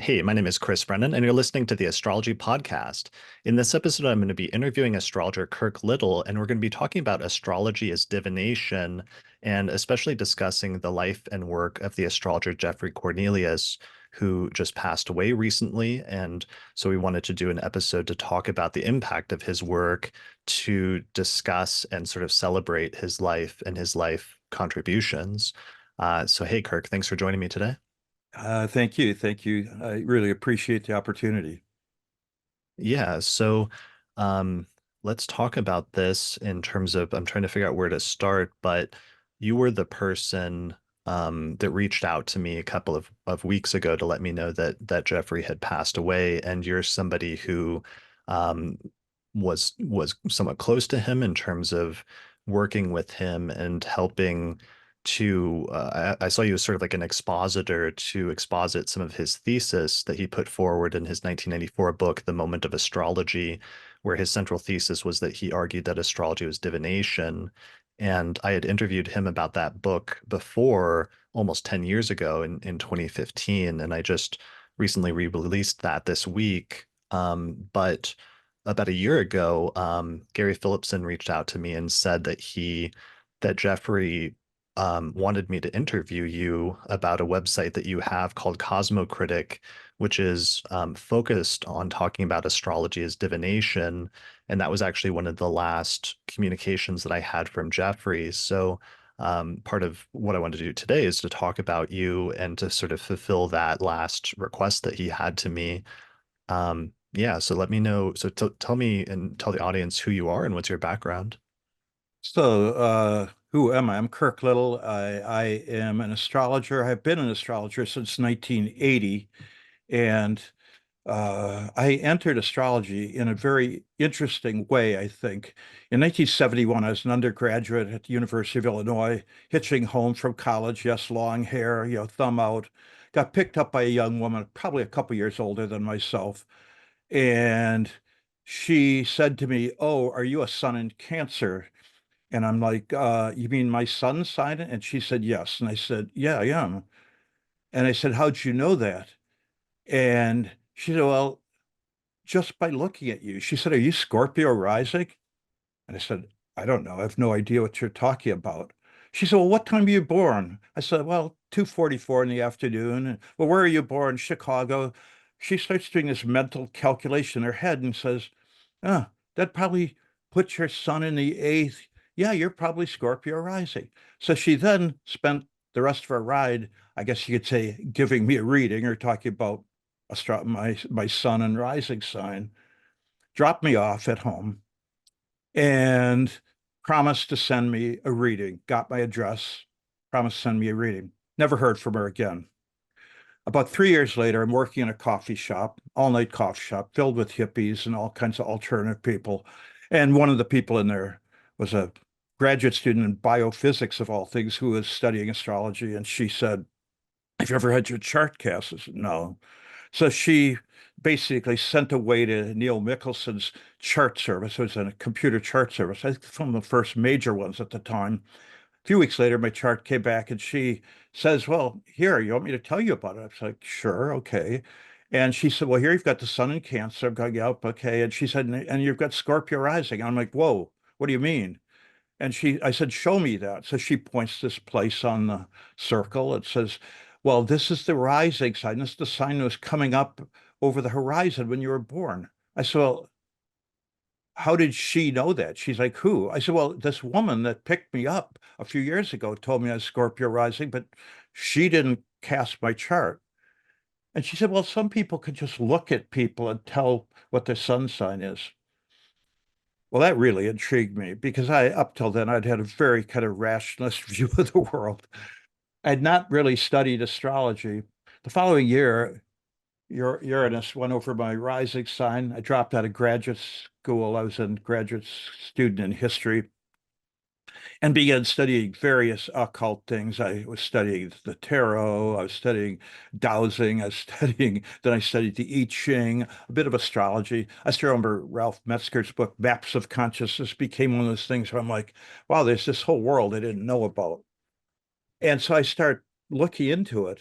Hey, my name is Chris Brennan, and you're listening to the Astrology Podcast. In this episode, I'm going to be interviewing astrologer Kirk Little, and we're going to be talking about astrology as divination, and especially discussing the life and work of the astrologer Geoffrey Cornelius, who just passed away recently. And so we wanted to do an episode to talk about the impact of his work, to discuss and sort of celebrate his life and his life contributions. So, hey, Kirk, thanks for joining me today. Thank you. Thank you. I really appreciate the opportunity. Yeah, so um, let's talk about this in terms of I'm trying to figure out where to start, but you were the person that reached out to me a couple of weeks ago to let me know that Jeffrey had passed away, and you're somebody who um, was somewhat close to him in terms of working with him and helping to I saw you as sort of like an expositor to exposit some of his thesis that he put forward in his 1994 book, The Moment of Astrology, where his central thesis was that he argued that astrology was divination. And I had interviewed him about that book before almost 10 years ago in 2015. And I just recently re-released that this week. But about a year ago, Gary Phillipson reached out to me and said that Jeffrey wanted me to interview you about a website that you have called Cosmocritic, which is focused on talking about astrology as divination. And that was actually one of the last communications that I had from Jeffrey. So part of what I wanted to do today is to talk about you and to sort of fulfill that last request that he had to me. Yeah, so let me know. So tell me and tell the audience who you are and what's your background. Who am I? I'm Kirk Little. I am an astrologer. I've been an astrologer since 1980, and I entered astrology in a very interesting way, I think. In 1971, I was an undergraduate at the University of Illinois, hitching home from college. Yes, long hair, thumb out. Got picked up by a young woman, probably a couple years older than myself. And she said to me, "Oh, are you a sun in Cancer?" And I'm like, "You mean my sun sign?" And she said, "Yes." And I said, "Yeah, I am." And I said, "How'd you know that?" And she said, "Well, just by looking at you." She said, "Are you Scorpio rising?" And I said, "I don't know. I have no idea what you're talking about." She said, "Well, what time were you born?" I said, "Well, 2:44 in the afternoon." "Well, where are you born?" "Chicago." She starts doing this mental calculation in her head and says, that probably puts your sun in the eighth. Yeah, you're probably Scorpio rising." So she then spent the rest of her ride, I guess you could say, giving me a reading or talking about my sun and rising sign, dropped me off at home and promised to send me a reading, got my address, promised to send me a reading. Never heard from her again. About 3 years later, I'm working in a coffee shop, all night coffee shop, filled with hippies and all kinds of alternative people. And one of the people in there was a graduate student in biophysics, of all things, who was studying astrology. And she said, "Have you ever had your chart cast?" I said, "No." So she basically sent away to Neil Mickelson's chart service. It was a computer chart service, I think some of the first major ones at the time. A few weeks later, my chart came back and she says, "Well, here, you want me to tell you about it?" I was like, "Sure, okay." And she said, "Well, here you've got the sun in Cancer." I'm going, "Yep, okay." And she said, "And you've got Scorpio rising." I'm like, "Whoa, what do you mean?" And I said, "Show me that." So she points this place on the circle. It says, "Well, this is the rising sign. This is the sign that was coming up over the horizon when you were born." I said, "Well, how did she know that?" She's like, "Who?" I said, "Well, this woman that picked me up a few years ago told me I was Scorpio rising, but she didn't cast my chart." And she said, "Well, some people could just look at people and tell what their sun sign is." Well, that really intrigued me because up till then, I'd had a very kind of rationalist view of the world. I'd not really studied astrology. The following year, Uranus went over my rising sign. I dropped out of graduate school. I was a graduate student in history and began studying various occult things. I was studying the tarot. I was studying dowsing. I was studying, then I studied the I Ching, a bit of astrology. I still remember Ralph Metzger's book, Maps of Consciousness, became one of those things where I'm like, wow, there's this whole world I didn't know about. And so I start looking into it.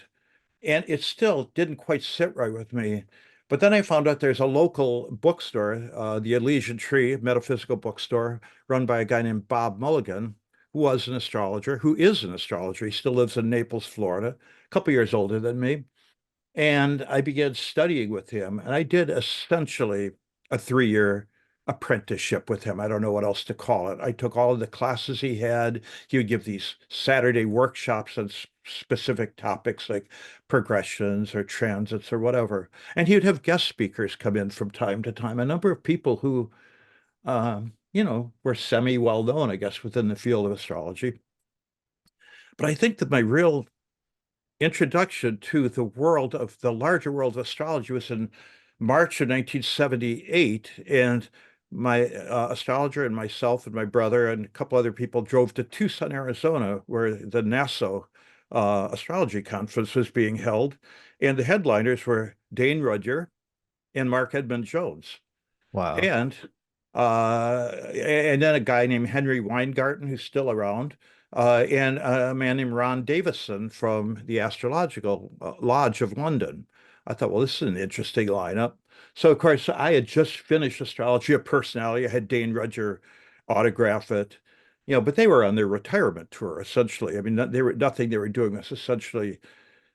and it still didn't quite sit right with me. But then I found out there's a local bookstore, the Elysian Tree Metaphysical Bookstore, run by a guy named Bob Mulligan, who was an astrologer, who is an astrologer. He still lives in Naples, Florida, a couple years older than me. And I began studying with him, and I did essentially a 3 year apprenticeship with him. I don't know what else to call it. I took all of the classes he had. He would give these Saturday workshops on specific topics like progressions or transits or whatever. And he would have guest speakers come in from time to time, a number of people who, were semi well known, I guess, within the field of astrology. But I think that my real introduction to the larger world of astrology was in March of 1978. And my astrologer and myself and my brother and a couple other people drove to Tucson, Arizona, where the NASA astrology conference was being held. And the headliners were Dane Rudhyar and Mark Edmund Jones. Wow. And and then a guy named Henry Weingarten, who's still around, and a man named Ron Davison from the Astrological Lodge of London. I thought, well, this is an interesting lineup. So, of course, I had just finished Astrology of Personality. I had Dane Rudhyar autograph it, but they were on their retirement tour, essentially. I mean, nothing they were doing was essentially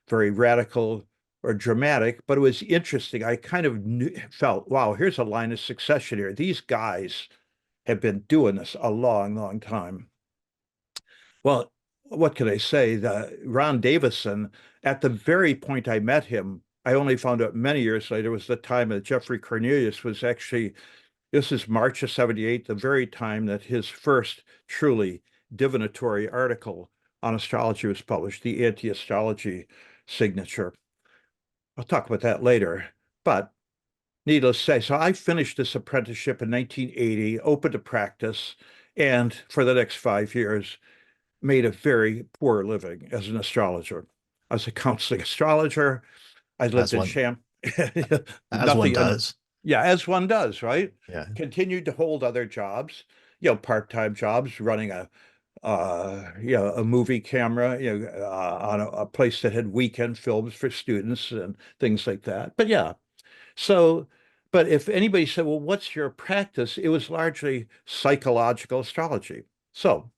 very radical or dramatic, but it was interesting. I kind of felt, wow, here's a line of succession here. These guys have been doing this a long, long time. Well, what can I say? Ron Davison, at the very point I met him, I only found out many years later was the time that Geoffrey Cornelius was actually, this is March of 78, the very time that his first truly divinatory article on astrology was published, the anti-astrology signature. I'll talk about that later. But needless to say, so I finished this apprenticeship in 1980, open to practice, and for the next 5 years, made a very poor living as an astrologer. I was a counseling astrologer. I lived As in one Sham, as one nothing under, does. yeah, as one does, right? Yeah. Continued to hold other jobs, part-time jobs, running a movie camera, on a place that had weekend films for students and things like that. But yeah, so, but if anybody said, well, what's your practice? It was largely psychological astrology. So,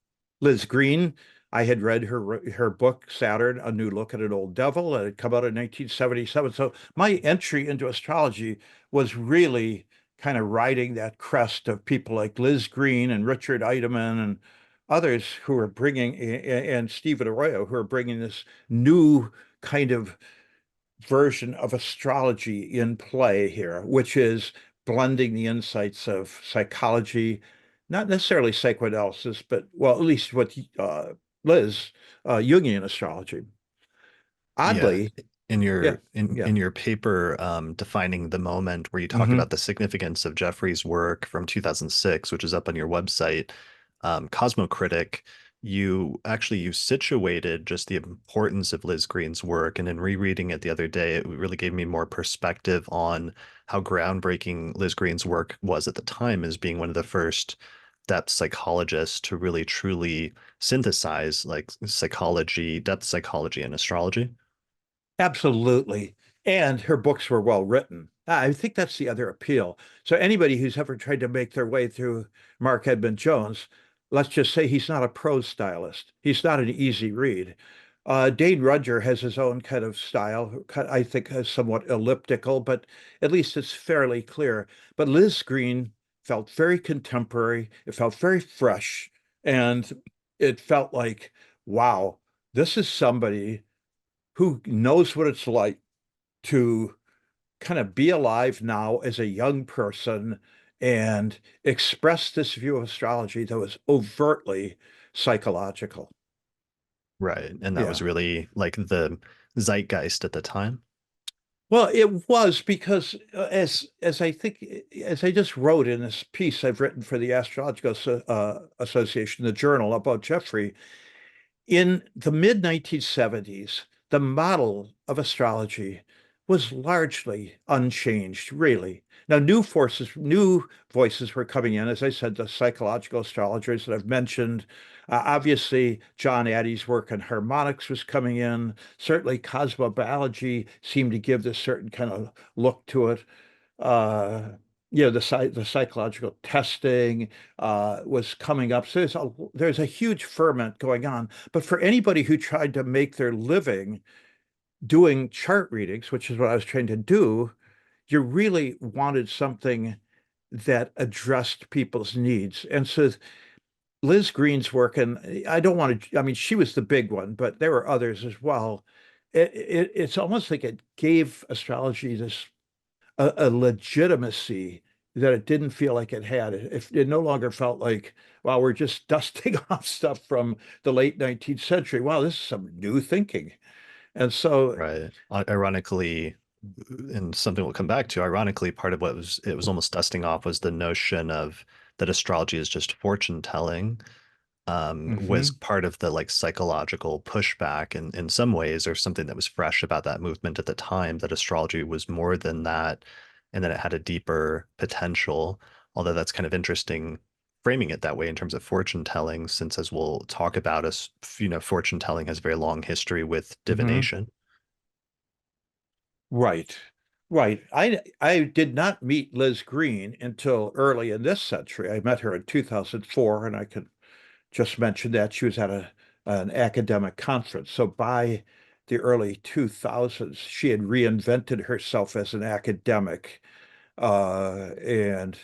Liz Green, I had read her book, Saturn, A New Look at an Old Devil. It had come out in 1977. So my entry into astrology was really kind of riding that crest of people like Liz Green and Richard Eidemann and others who are bringing, and Stephen Arroyo, who are bringing this new kind of version of astrology in play here, which is blending the insights of psychology, not necessarily psychoanalysis, but well, at least what Liz, Jungian astrology. Yeah. Oddly, In yeah, your yeah. in your paper defining the moment where you talk Hmm. about the significance of Jeffrey's work from 2006, which is up on your website, Cosmocritic, you situated just the importance of Liz Green's work, and in rereading it the other day, it really gave me more perspective on how groundbreaking Liz Green's work was at the time as being one of the first depth psychologists to really truly synthesize like psychology, depth psychology and astrology. Absolutely. And her books were well written. I think that's the other appeal. So anybody who's ever tried to make their way through Mark Edmund Jones, let's just say he's not a prose stylist. He's not an easy read. Dane Rudhyar has his own kind of style, I think somewhat elliptical, but at least it's fairly clear. But Liz Green felt very contemporary. It felt very fresh. And it felt like, wow, this is somebody who knows what it's like to kind of be alive now as a young person and express this view of astrology that was overtly psychological. Right. And that was Yeah. really like the zeitgeist at the time. Well, it was because as I think as I just wrote in this piece I've written for the Astrological Association, the journal about Jeffrey, in the mid 1970s, the model of astrology was largely unchanged, really. Now, new voices were coming in. As I said, the psychological astrologers that I've mentioned. Obviously, John Addey's work on harmonics was coming in. Certainly, cosmobiology seemed to give this certain kind of look to it. Uh, the psychological testing was coming up. So there's a huge ferment going on. But for anybody who tried to make their living doing chart readings, which is what I was trying to do, you really wanted something that addressed people's needs. And so Liz Green's work, and I don't want to, I mean, she was the big one, but there were others as well. It's almost like it gave astrology this a legitimacy that it didn't feel like it had. It no longer felt like, wow, we're just dusting off stuff from the late 19th century. Wow, this is some new thinking. And so, Right. Ironically, and something we'll come back to, ironically, part of what was it was almost dusting off was the notion of that astrology is just fortune telling, was mhm, part of the like psychological pushback and in some ways, or something that was fresh about that movement at the time, that astrology was more than that, and that it had a deeper potential. Although that's kind of interesting framing it that way in terms of fortune telling, since as we'll talk about us, fortune telling has a very long history with mhm. divination. Right. Right. I did not meet Liz Green until early in this century. I met her in 2004, and I could just mention that she was at an academic conference. So by the early 2000s, she had reinvented herself as an academic, and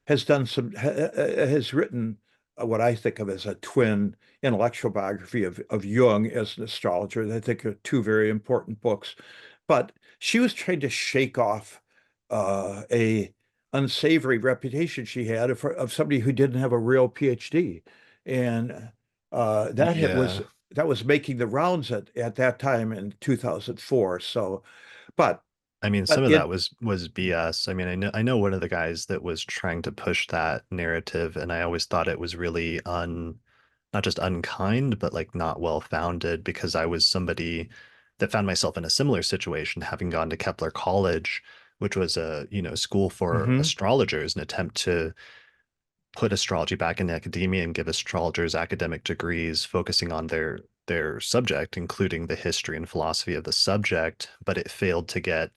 has written what I think of as a twin intellectual biography of Jung as an astrologer. I think are two very important books. But she was trying to shake off a unsavory reputation she had of somebody who didn't have a real PhD, and Yeah. that was making the rounds at that time in 2004. So, but I mean, some but of it that was BS. I mean, I know one of the guys that was trying to push that narrative, and I always thought it was really not just unkind, but like not well founded, because I was somebody that found myself in a similar situation, having gone to Kepler College, which was a, school for mhm, astrologers, an attempt to put astrology back in academia and give astrologers academic degrees focusing on their subject, including the history and philosophy of the subject, but it failed to get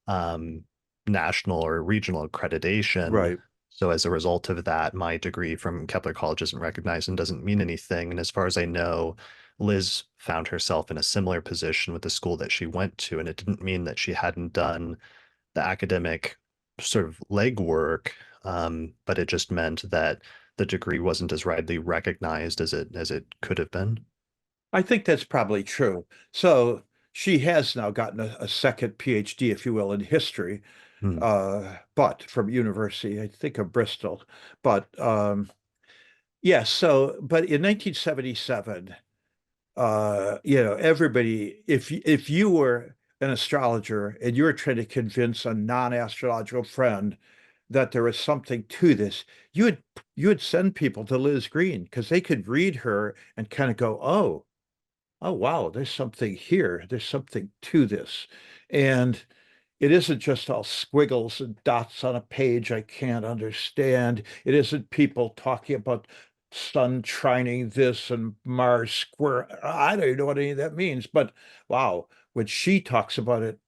um, national or regional accreditation. right. So as a result of that, my degree from Kepler College isn't recognized and doesn't mean anything. And as far as I know, Liz found herself in a similar position with the school that she went to, and it didn't mean that she hadn't done the academic sort of legwork, but it just meant that the degree wasn't as widely recognized as it could have been. I think that's probably true. So she has now gotten a second PhD, if you will, in history, Hmm. but from University, I think of Bristol. But yeah, so but in 1977, everybody, if you were an astrologer and you were trying to convince a non-astrological friend that there was something to this, you would you would send people to Liz Green because they could read her and kind of go, oh wow, there's something here. There's something to this. And it isn't just all squiggles and dots on a page I can't understand. It isn't people talking about sun trining this and Mars square. I don't even know what any of that means. But wow, when she talks about it,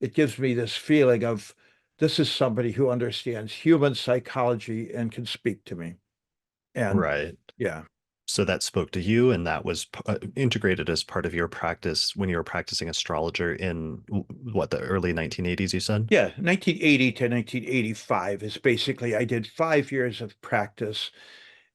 it gives me this feeling of this is somebody who understands human psychology and can speak to me. And Right. yeah. So that spoke to you, and that was integrated as part of your practice when you were practicing astrologer in what, the early 1980s, you said? Yeah, 1980 to 1985 is basically, I did 5 years of practice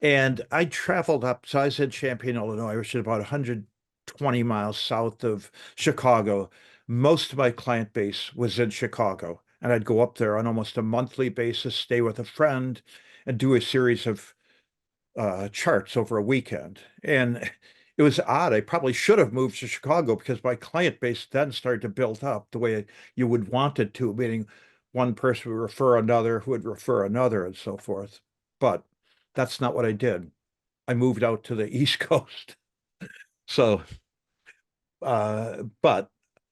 and I traveled up. So I was in Champaign, Illinois, which is about 120 miles south of Chicago. Most of my client base was in Chicago. And I'd go up there on almost a monthly basis, stay with a friend, and do a series of charts over a weekend. And it was odd. I probably should have moved to Chicago because my client base then started to build up the way you would want it to, meaning one person would refer another who would refer another and so forth. But that's not what I did. I moved out to the East Coast. So, but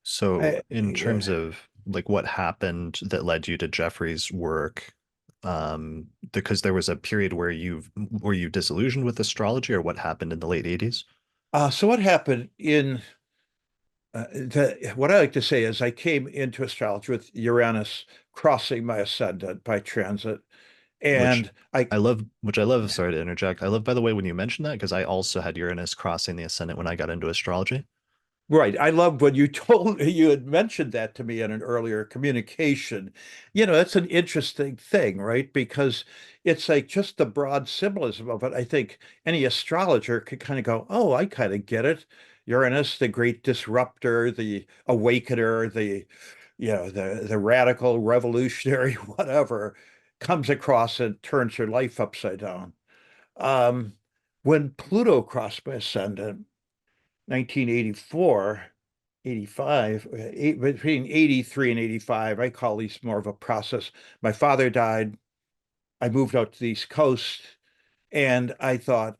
So, in terms Yeah. of like what happened that led you to Jeffrey's work, because there was a period where you disillusioned with astrology, or what happened in the late 80s? So what happened in what I like to say is I came into astrology with Uranus crossing my ascendant by transit, Which and I which I love, sorry to interject. I love, by the way, when you mentioned that, because I also had Uranus crossing the ascendant when I got into astrology. right. I love when you told you had mentioned that to me in an earlier communication. That's an interesting thing, right? Because it's like just the broad symbolism of it. I think any astrologer could kind of go, "Oh, I kind of get it." Uranus, the great disruptor, the awakener, the radical revolutionary, whatever, comes across and turns her life upside down. Um, when Pluto crossed my ascendant, 1984, 85, between 83 and 85. I call these more of a process. My father died. I moved out to the East Coast, and I thought,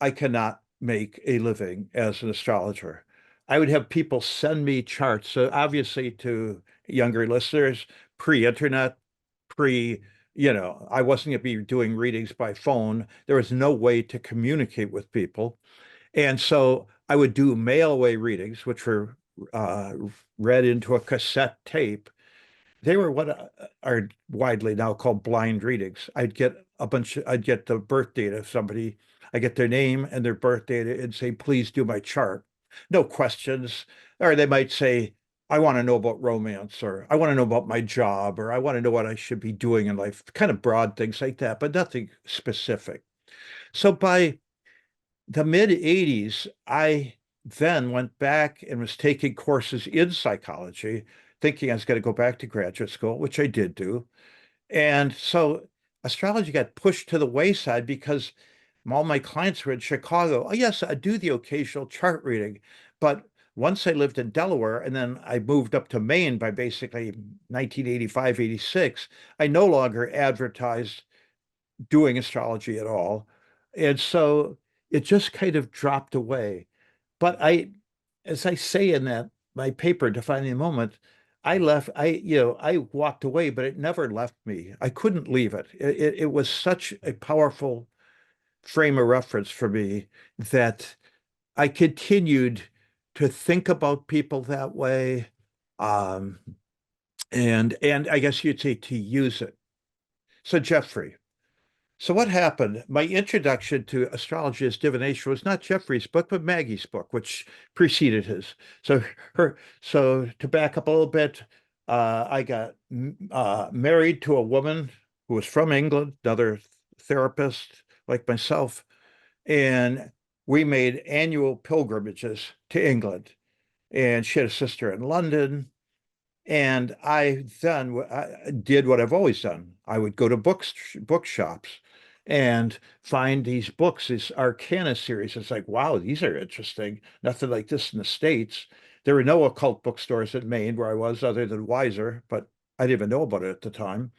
I cannot make a living as an astrologer. I would have people send me charts. So obviously to younger listeners, pre-internet, pre, I wasn't going to be doing readings by phone. There was no way to communicate with people. And so I would do mail away readings, which were uh, read into a cassette tape. They were what are widely now called blind readings. I'd get the birth date of somebody, I get their name and their birth date and say, please do my chart. No questions. Or they might say, I want to know about romance, or I want to know about my job, or I want to know what I should be doing in life. Kind of broad things like that, but nothing specific. So by the mid 80s, I then went back and was taking courses in psychology, thinking I was going to go back to graduate school, which I did do. And so astrology got pushed to the wayside because all my clients were in Chicago. Oh, yes, I do the occasional chart reading. But once I lived in Delaware and then I moved up to Maine by basically 1985, 86, I no longer advertised doing astrology at all. And so it just kind of dropped away. But as I say in that my paper, Defining the Moment, I walked away, but it never left me. I couldn't leave it. It was such a powerful frame of reference for me that I continued to think about people that way. Um, and I guess you'd say to use it. So Jeffrey, so what happened? My introduction to astrology as divination was not Geoffrey's book, but Maggie's book, which preceded his. So so to back up a little bit, I got married to a woman who was from England, another therapist like myself, and we made annual pilgrimages to England. And she had a sister in London, and I did what I've always done. I would go to bookshops and find these books, this Arcana series. It's like, wow, these are interesting. Nothing like this in the States. There were no occult bookstores in Maine where I was other than Weiser, but I didn't even know about it at the time.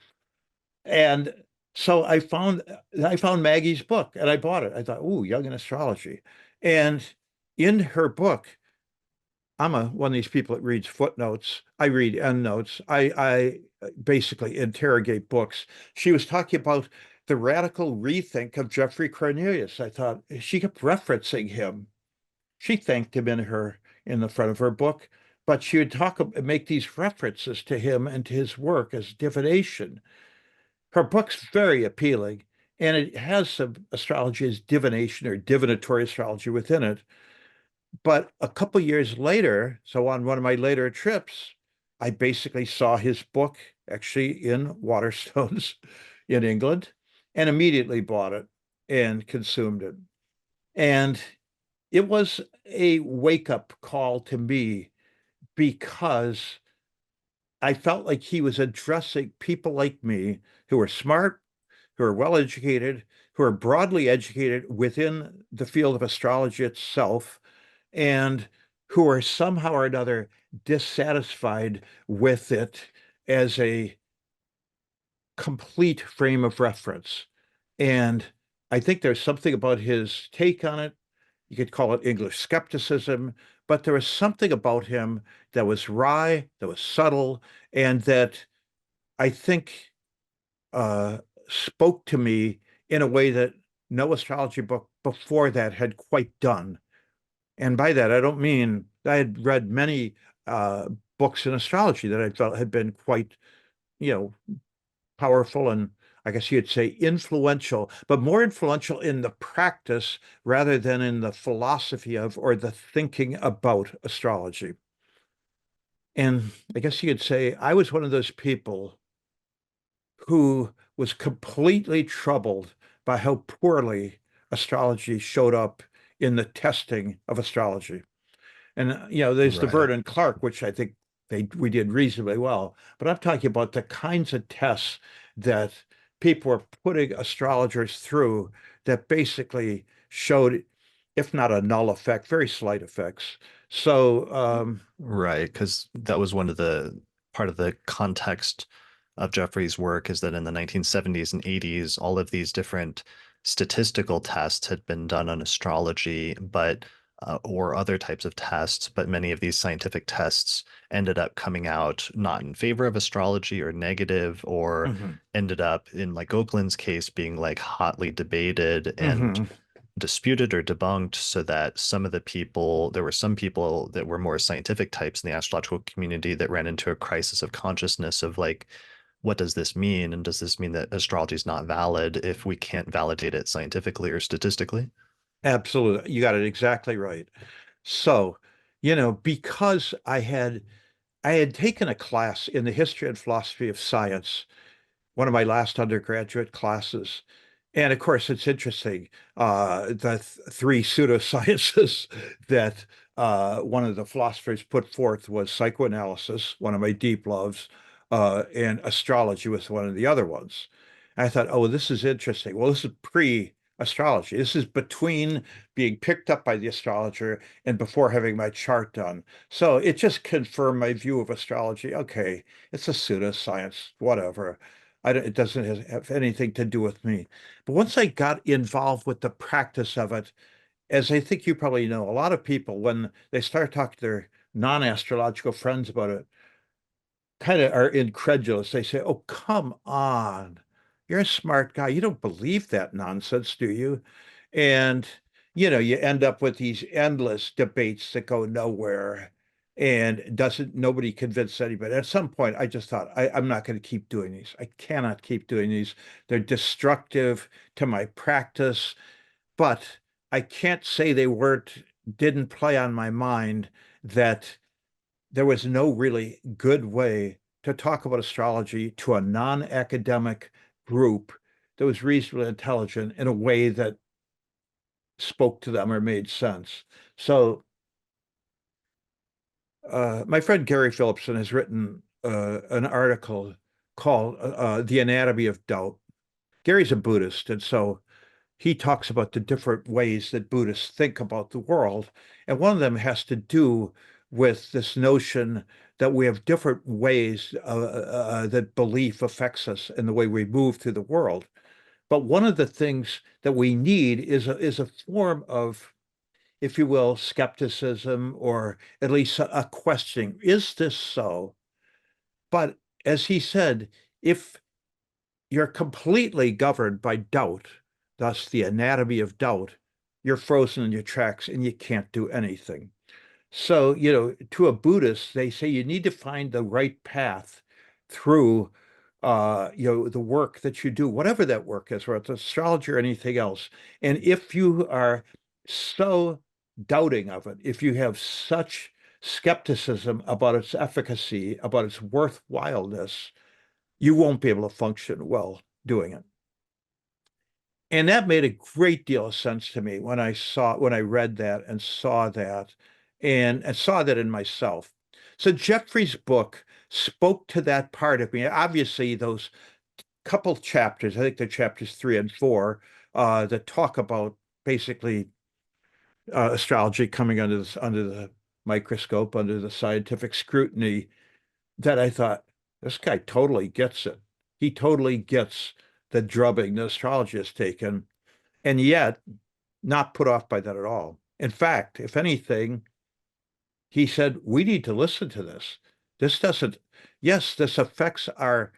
And so I found Maggie's book and I bought it. I thought, ooh, Young in Astrology. And in her book, I'm one of these people that reads footnotes. I read endnotes. I basically interrogate books. She was talking about the radical rethink of Geoffrey Cornelius. I thought she kept referencing him. She thanked him in the front of her book, but she would make these references to him and to his work as divination. Her book's very appealing, and it has some astrology as divination or divinatory astrology within it. But a couple years later, so on one of my later trips, I basically saw his book actually in Waterstones in England and immediately bought it and consumed it. And it was a wake-up call to me because I felt like he was addressing people like me who are smart, who are well educated, who are broadly educated within the field of astrology itself, and who are somehow or another dissatisfied with it as a complete frame of reference. And I think there's something about his take on it You could call it English skepticism, but there was something about him that was wry, that was subtle, and that I think uh, spoke to me in a way that no astrology book before that had quite done. And by that, I don't mean I had read many uh, books in astrology that I felt had been quite, you know, powerful and I guess you'd say influential, but more influential in the practice rather than in the philosophy of or the thinking about astrology. And I guess you could say I was one of those people who was completely troubled by how poorly astrology showed up in the testing of astrology. And there's the Right. Vernon Clark, which I think we did reasonably well. But I'm talking about the kinds of tests that people are putting astrologers through that basically showed, if not a null effect, very slight effects. So, Right, because that was one of the part of the context of Geoffrey's work is that in the 1970s and 80s, all of these different statistical tests had been done on astrology, but or other types of tests, but many of these scientific tests ended up coming out not in favor of astrology or negative, or mhm, ended up in like Oakland's case being like hotly debated and mhm. disputed or debunked so that some of the people, there were some people that were more scientific types in the astrological community that ran into a crisis of consciousness of like, what does this mean? And does this mean that astrology is not valid if we can't validate it scientifically or statistically? Absolutely. You got it exactly right. So, because I had taken a class in the history and philosophy of science, one of my last undergraduate classes. And of course, it's interesting. The three pseudosciences that one of the philosophers put forth was psychoanalysis, one of my deep loves, and astrology was one of the other ones. And I thought, oh, this is interesting. Well, this is pre-astrology. This is between being picked up by the astrologer and before having my chart done. So it just confirmed my view of astrology. Okay, it's a pseudoscience, whatever. It doesn't have anything to do with me. But once I got involved with the practice of it, as I think you probably know, a lot of people, when they start talking to their non-astrological friends about it, kind of are incredulous. They say, "Oh, come on. You're a smart guy. You don't believe that nonsense, do you?" And, you end up with these endless debates that go nowhere and doesn't nobody convince anybody. At some point, I just thought, I'm not going to keep doing these. I cannot keep doing these. They're destructive to my practice, but I can't say didn't play on my mind that there was no really good way to talk about astrology to a non-academic group that was reasonably intelligent in a way that spoke to them or made sense. So, my friend Gary Phillipson has written an article called The Anatomy of Doubt. Gary's a Buddhist, and so he talks about the different ways that Buddhists think about the world. And one of them has to do with this notion that we have different ways that belief affects us in the way we move through the world. But one of the things that we need is a form of, if you will, skepticism or at least a questioning. Is this so? But as he said, if you're completely governed by doubt, thus the anatomy of doubt, you're frozen in your tracks and you can't do anything. So, to a Buddhist, they say you need to find the right path through, the work that you do, whatever that work is, whether it's astrology or anything else. And if you are so doubting of it, if you have such skepticism about its efficacy, about its worthwhileness, you won't be able to function well doing it. And that made a great deal of sense to me when I read that and saw that in myself. So Jeffrey's book spoke to that part of me. Obviously, those couple chapters, I think they're chapters 3 and 4, that talk about basically astrology coming under the microscope, under the scientific scrutiny, that I thought, this guy totally gets it. He totally gets the drubbing the astrology has taken, and yet not put off by that at all. In fact, if anything, he said, we need to listen to this. This doesn't, yes, this affects our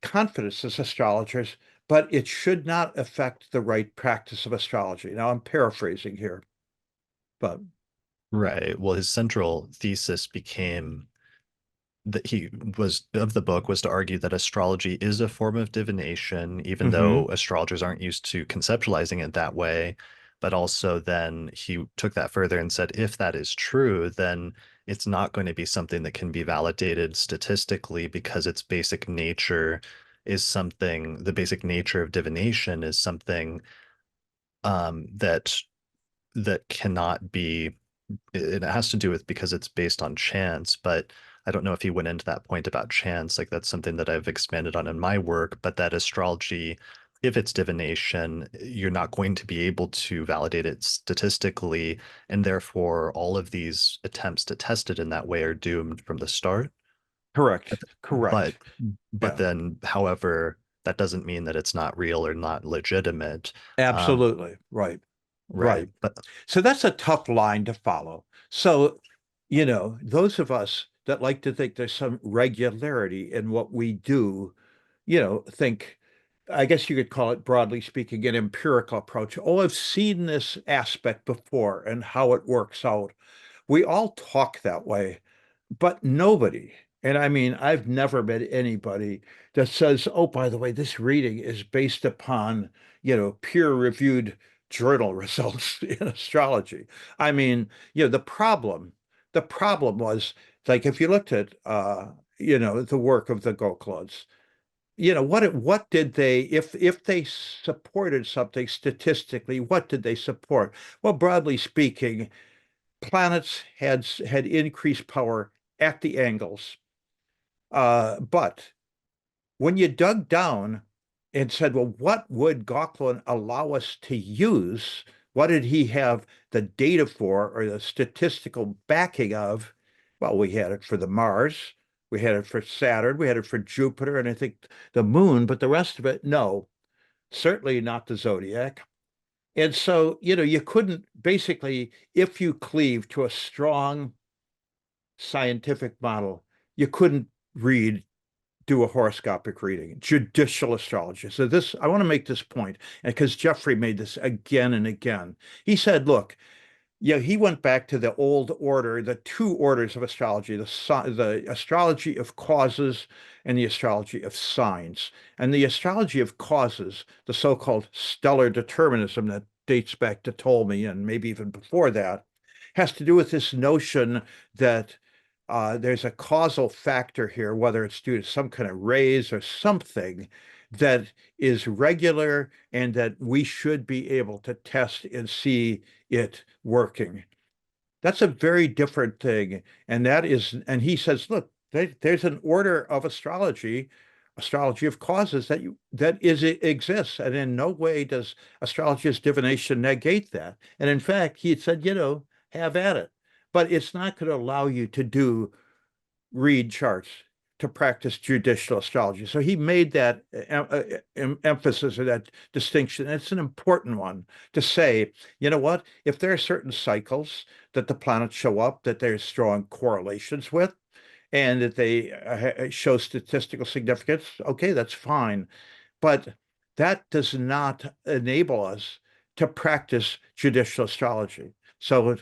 confidence as astrologers, but it should not affect the right practice of astrology. Now, I'm paraphrasing here, but Right. Well, his central thesis became that he was of the book was to argue that astrology is a form of divination, even though mhm. astrologers aren't used to conceptualizing it that way. But also, then he took that further and said, if that is true, then it's not going to be something that can be validated statistically because its basic nature is something, the basic nature of divination is something that cannot be it has to do with because it's based on chance, but I don't know if he went into that point about chance. Like that's something that I've expanded on in my work, but that astrology, if it's divination, you're not going to be able to validate it statistically, and therefore all of these attempts to test it in that way are doomed from the start. Correct. But Correct. but Yeah, then, however, that doesn't mean that it's not real or not legitimate. Um, absolutely. Right. right. Right. But So that's a tough line to follow. So, those of us that like to think there's some regularity in what we do, think, I guess you could call it, broadly speaking, an empirical approach. Oh, I've seen this aspect before and how it works out. We all talk that way, but nobody, and I mean, I've never met anybody that says, oh, by the way, this reading is based upon, peer-reviewed journal results in astrology. I mean, the problem was like if you looked at the work of the Gokhlods, what did they, if they supported something statistically, what did they support? Well, broadly speaking, planets had increased power at the angles. But when you dug down and said, well, what would Gauquelin allow us to use? What did he have the data for or the statistical backing of? Well, we had it for the Mars, we had it for Saturn, we had it for Jupiter, and I think the moon, but the rest of it, no, certainly not the zodiac. And so, you couldn't basically, if you cleave to a strong scientific model, you couldn't read do a horoscopic reading, judicial astrology. So this, I want to make this point, and because Geoffrey made this again and again. He said, look, yeah, he went back to the old order, the two orders of astrology, the astrology of causes and the astrology of signs. And the astrology of causes, the so-called stellar determinism that dates back to Ptolemy and maybe even before that, has to do with this notion that there's a causal factor here, whether it's due to some kind of rays or something that is regular and that we should be able to test and see it working. That's a very different thing. And he says, look, there's an order of astrology of causes that exists. And in no way does astrology as divination negate that. And in fact, he said, have at it. But it's not going to allow you to read charts to practice judicial astrology. So he made that emphasis or that distinction. And it's an important one to say, you know what? If there are certain cycles that the planets show up, that there's strong correlations with, and that they show statistical significance, okay, that's fine. But that does not enable us to practice judicial astrology. So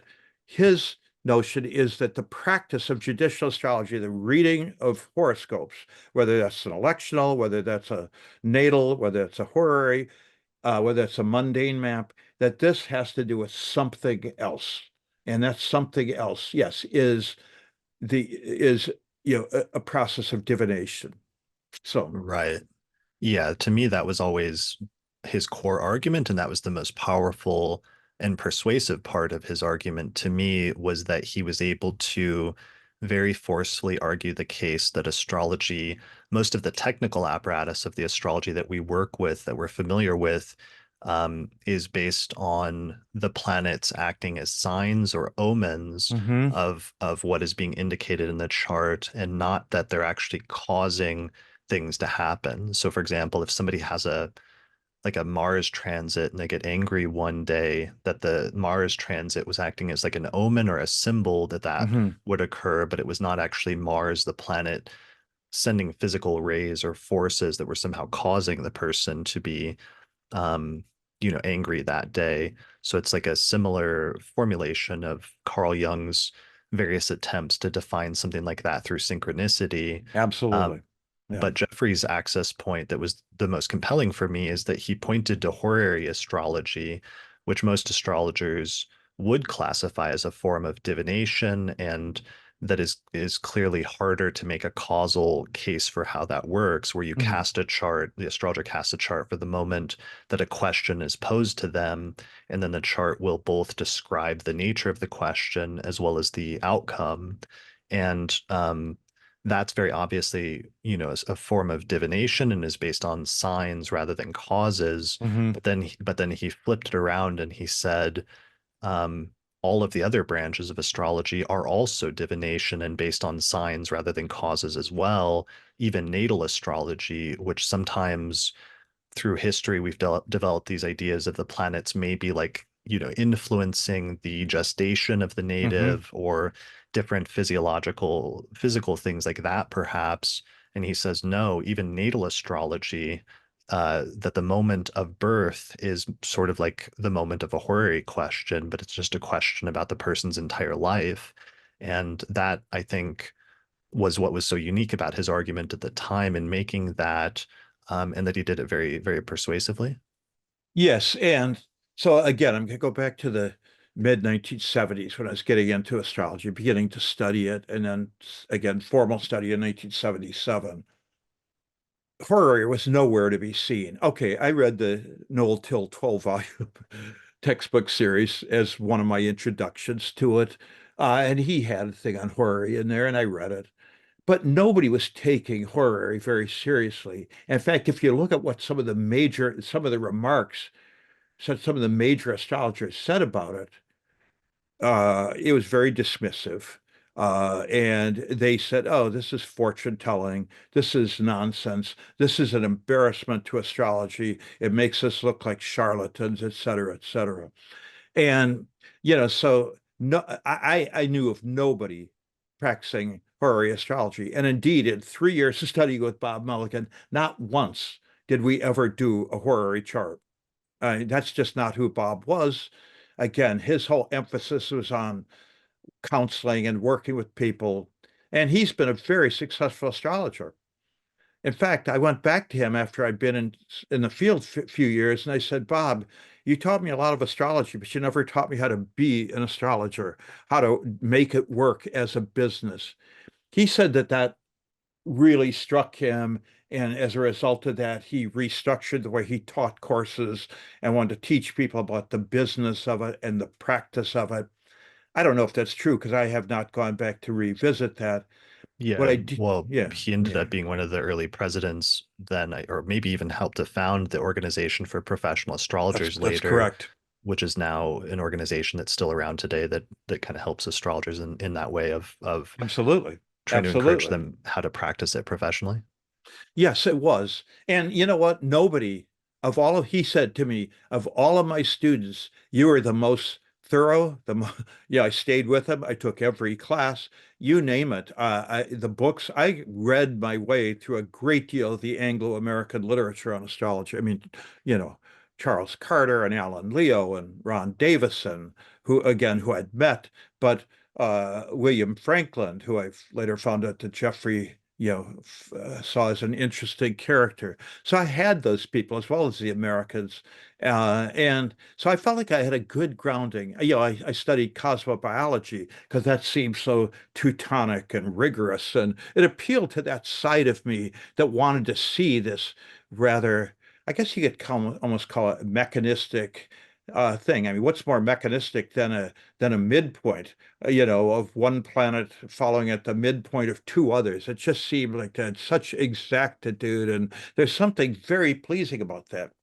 his notion is that the practice of judicial astrology, the reading of horoscopes, whether that's an electional, whether that's a natal, whether it's a horary, whether it's a mundane map, that this has to do with something else. And that something else, yes, is a process of divination. So, right. Yeah, to me, that was always his core argument, and that was the most powerful and persuasive part of his argument to me was that he was able to very forcefully argue the case that astrology, most of the technical apparatus of the astrology that we work with, that we're familiar with, is based on the planets acting as signs or omens mhm. of what is being indicated in the chart, and not that they're actually causing things to happen. So, for example, if somebody has like a Mars transit and they get angry one day that the Mars transit was acting as like an omen or a symbol that that Hmm. would occur, but it was not actually Mars, the planet, sending physical rays or forces that were somehow causing the person to be um, angry that day. So it's like a similar formulation of Carl Jung's various attempts to define something like that through synchronicity. Um, Absolutely. Yeah. but Jeffrey's access point that was the most compelling for me is that he pointed to horary astrology, which most astrologers would classify as a form of divination, and that is clearly harder to make a causal case for how that works, where you Hmm. cast a chart, the astrologer casts a chart for the moment that a question is posed to them, and then the chart will both describe the nature of the question as well as the outcome. And that's very obviously, a form of divination and is based on signs rather than causes. Hmm. But then he flipped it around and he said, um, all of the other branches of astrology are also divination and based on signs rather than causes as well. Even natal astrology, which sometimes through history we've developed these ideas of the planets maybe like influencing the gestation of the Hmm. native or different physical things like that perhaps. And he says no, even natal astrology, that the moment of birth is sort of like the moment of a horary question, but it's just a question about the person's entire life. And that, I think, was what was so unique about his argument at the time in making that, and that he did it very, very persuasively. Yes. And so again, I'm going to go back to the mid 1970s when I was getting into astrology, beginning to study it, and then again, formal study in 1977. Horary was nowhere to be seen. Okay, I read the Noel Till 12-volume textbook series as one of my introductions to it. And he had a thing on horary in there, and I read it. But nobody was taking horary very seriously. In fact, if you look at what some of the remarks, some of the major astrologers said about it was very dismissive. And they said, oh, this is fortune telling. This is nonsense. This is an embarrassment to astrology. It makes us look like charlatans, et cetera, et cetera. And, so no, I knew of nobody practicing horary astrology. And indeed, in 3 years of studying with Bob Mulligan, not once did we ever do a horary chart. That's just not who Bob was. Again, his whole emphasis was on counseling and working with people. And he's been a very successful astrologer. In fact, I went back to him after I'd been in the field a few years, and I said, Bob, you taught me a lot of astrology, but you never taught me how to be an astrologer, how to make it work as a business. He said that that really struck him. And as a result of that, he restructured the way he taught courses and wanted to teach people about the business of it and the practice of it. I don't know if that's true because I have not gone back to revisit that. What Yeah, I did, well, yeah, he ended yeah, up being one of the early presidents then, or maybe even helped to found the Organization for Professional Astrologers that's later, correct. which is now an organization that's still around today that kind of helps astrologers in that way of Absolutely. trying to encourage Absolutely. them how to practice it professionally. Yes, it was. And you know what? He said to me, of all of my students, you were the most thorough. Yeah, I stayed with him. I took every class, you name it. The books, I read my way through a great deal of the Anglo-American literature on astrology. I mean, you know, Charles Carter and Alan Leo and Ron Davison, who I'd met, but William Franklin, who I've later found out that Geoffrey saw as an interesting character. So I had those people as well as the Americans. And so I felt like I had a good grounding. I studied cosmobiology because that seemed so Teutonic and rigorous. And it appealed to that side of me that wanted to see this rather, I guess you could almost call it mechanistic thing. I mean, what's more mechanistic than a midpoint? Of one planet following at the midpoint of two others. It just seemed like that such exactitude, and there's something very pleasing about that.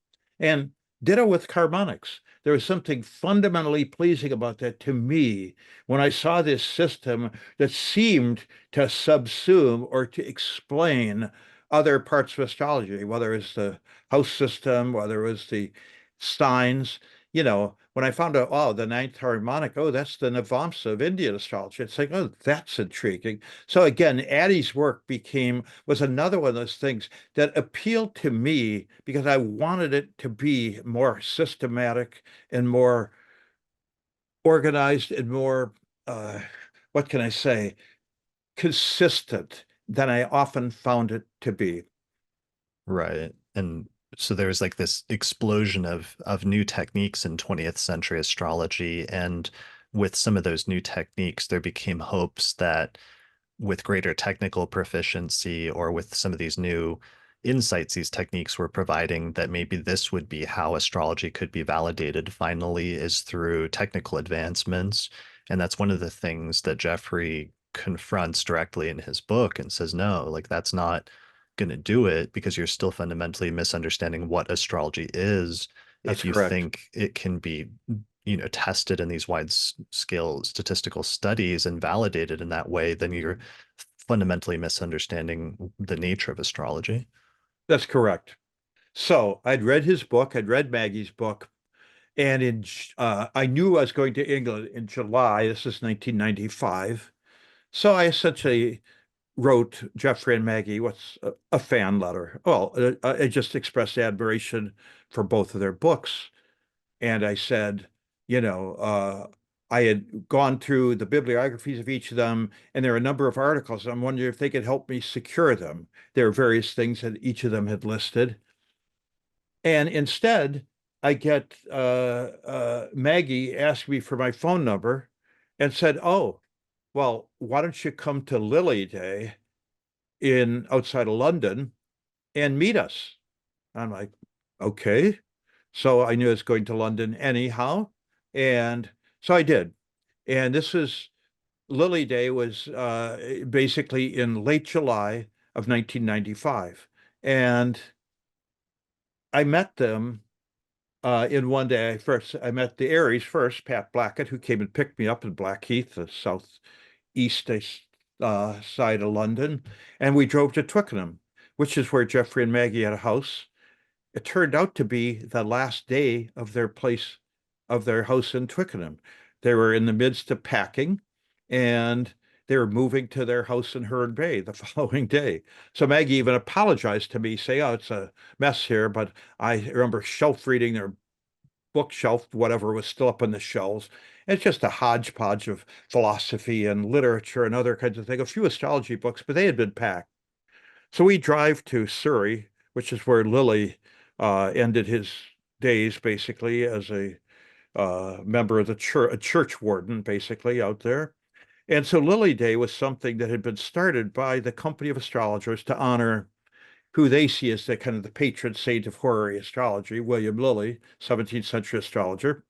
And ditto with harmonics. There was something fundamentally pleasing about that to me when I saw this system that seemed to subsume or to explain other parts of astrology, whether it's the house system, whether it was the signs. When I found out, oh, the ninth harmonic, oh, that's the Navamsa of Indian astrology. It's like, oh, that's intriguing. So again, Addie's work was another one of those things that appealed to me because I wanted it to be more systematic and more organized and more, uh, what can I say, consistent than I often found it to be. Right. And so there was like this explosion of new techniques in 20th century astrology. And with some of those new techniques, there became hopes that with greater technical proficiency or with some of these new insights these techniques were providing, that maybe this would be how astrology could be validated finally, is through technical advancements. And that's one of the things that Geoffrey confronts directly in his book and says, no, like that's not going to do it because you're still fundamentally misunderstanding what astrology is. That's If you correct. think it can be tested in these wide scale statistical studies and validated in that way, then you're fundamentally misunderstanding the nature of astrology. That's correct. So I'd read his book, I'd read Maggie's book, and I knew I was going to England in July. This is 1995. So I essentially wrote Jeffrey and Maggie what's a fan letter. Well, I just expressed admiration for both of their books. And I said, you know, I had gone through the bibliographies of each of them, and there are a number of articles. I'm wondering if they could help me secure them. There are various things that each of them had listed. And instead, I get Maggie asked me for my phone number and said, "Oh, well, why don't you come to Lily Day in outside of London and meet us?" I'm like, "Okay." So I knew I was going to London anyhow, and so I did. And this was Lily Day was basically in late July of 1995, and I met them in one day. First, I met the Aries first, Pat Blackett, who came and picked me up in Blackheath, the southeast side of London, and we drove to Twickenham, which is where Jeffrey and Maggie had a house. It turned out to be the last day of their house in Twickenham. They were in the midst of packing, and they were moving to their house in Herne Bay the following day. So Maggie even apologized to me, saying, "Oh, it's a mess here," but I remember shelf reading their bookshelf, whatever was still up on the shelves. It's just a hodgepodge of philosophy and literature and other kinds of things, a few astrology books, but they had been packed. So we drive to Surrey, which is where Lilly ended his days, basically, as a member of the church, a church warden, basically, out there. And so Lily Day was something that had been started by the Company of Astrologers to honor who they see as the kind of the patron saint of horary astrology, William Lilly, 17th century astrologer.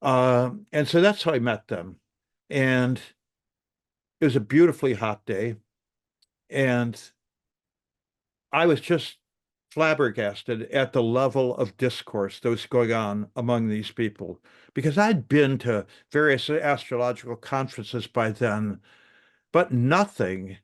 And so that's how I met them. And it was a beautifully hot day. And I was just flabbergasted at the level of discourse that was going on among these people because I'd been to various astrological conferences by then, but nothing.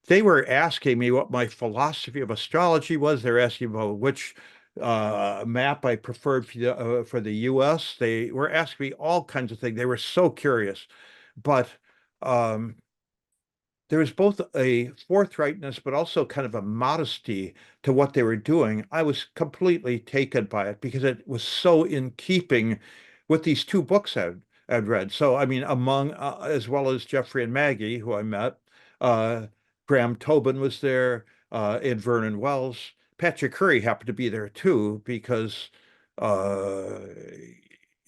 They were asking me what my philosophy of astrology was. They're asking about which map I preferred for the US. They were asking me all kinds of things. They were so curious. But um, there was both a forthrightness, but also kind of a modesty to what they were doing. I was completely taken by it because it was so in keeping with these two books I'd read. So, I mean, among, as well as Jeffrey and Maggie, who I met, uh, Graham Tobin was there, and Vernon Wells. Patrick Curry happened to be there too because uh,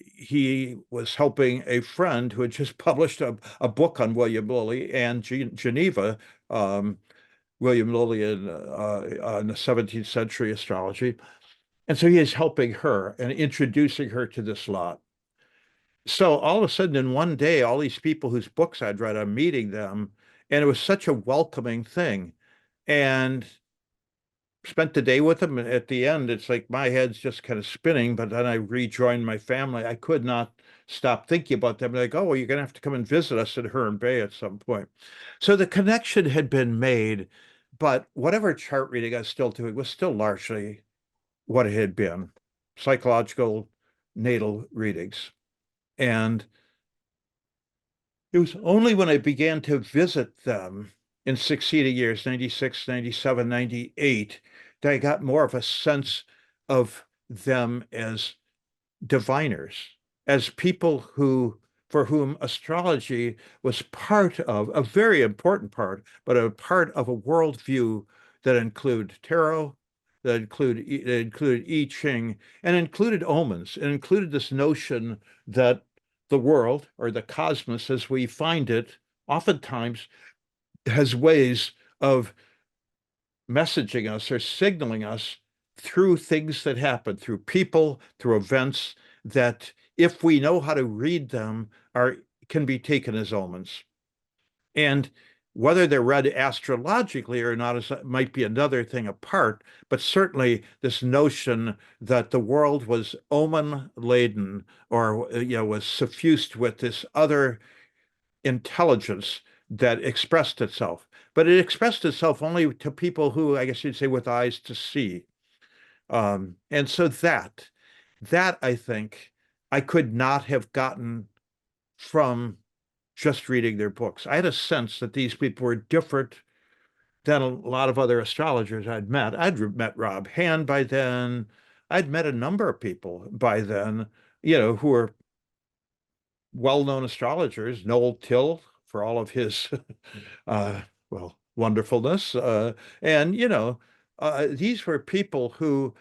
he was helping a friend who had just published a book on William Lilly and Geneva, um, William Lilly in the 17th century astrology. And so he is helping her and introducing her to this lot. So all of a sudden, in one day, all these people whose books I'd read, I'm meeting them, and it was such a welcoming thing. And spent the day with them. And at the end, it's like my head's just kind of spinning, but then I rejoined my family. I could not stop thinking about them. Like, oh, well, you're going to have to come and visit us at Herne Bay at some point. So the connection had been made, but whatever chart reading I was still doing was still largely what it had been, psychological natal readings. And it was only when I began to visit them in succeeding years, 96, 97, 98, that I got more of a sense of them as diviners, as people who, for whom astrology was part of a very important part, but a part of a worldview that included tarot, that included I Ching, and included omens. It included this notion that the world or the cosmos as we find it oftentimes has ways of messaging us or signaling us through things that happen, through people, through events that, if we know how to read them, are can be taken as omens. And whether they're read astrologically or not is might be another thing apart, but certainly this notion that the world was omen laden or was suffused with this other intelligence that expressed itself. But it expressed itself only to people who, I guess you'd say, with eyes to see. And so that I think I could not have gotten from just reading their books. I had a sense that these people were different than a lot of other astrologers I'd met. I'd met Rob Hand by then. I'd met a number of people by then, who were well-known astrologers, Noel Till for all of his uh, wonderfulness. And, these were people who,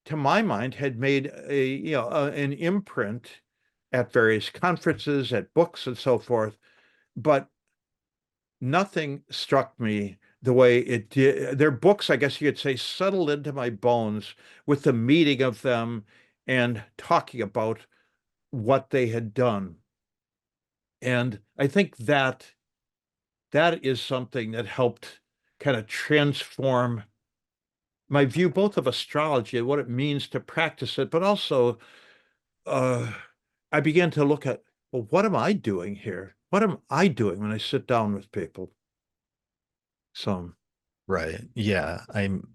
to my mind, had made an imprint at various conferences, at books and so forth, but nothing struck me the way it did. Their books, I guess you could say, settled into my bones with the meeting of them and talking about what they had done. And I think that is something that helped kind of transform my view both of astrology and what it means to practice it, but also uh, I began to look at, well, what am I doing here? What am I doing when I sit down with people? So, Right. Yeah. I'm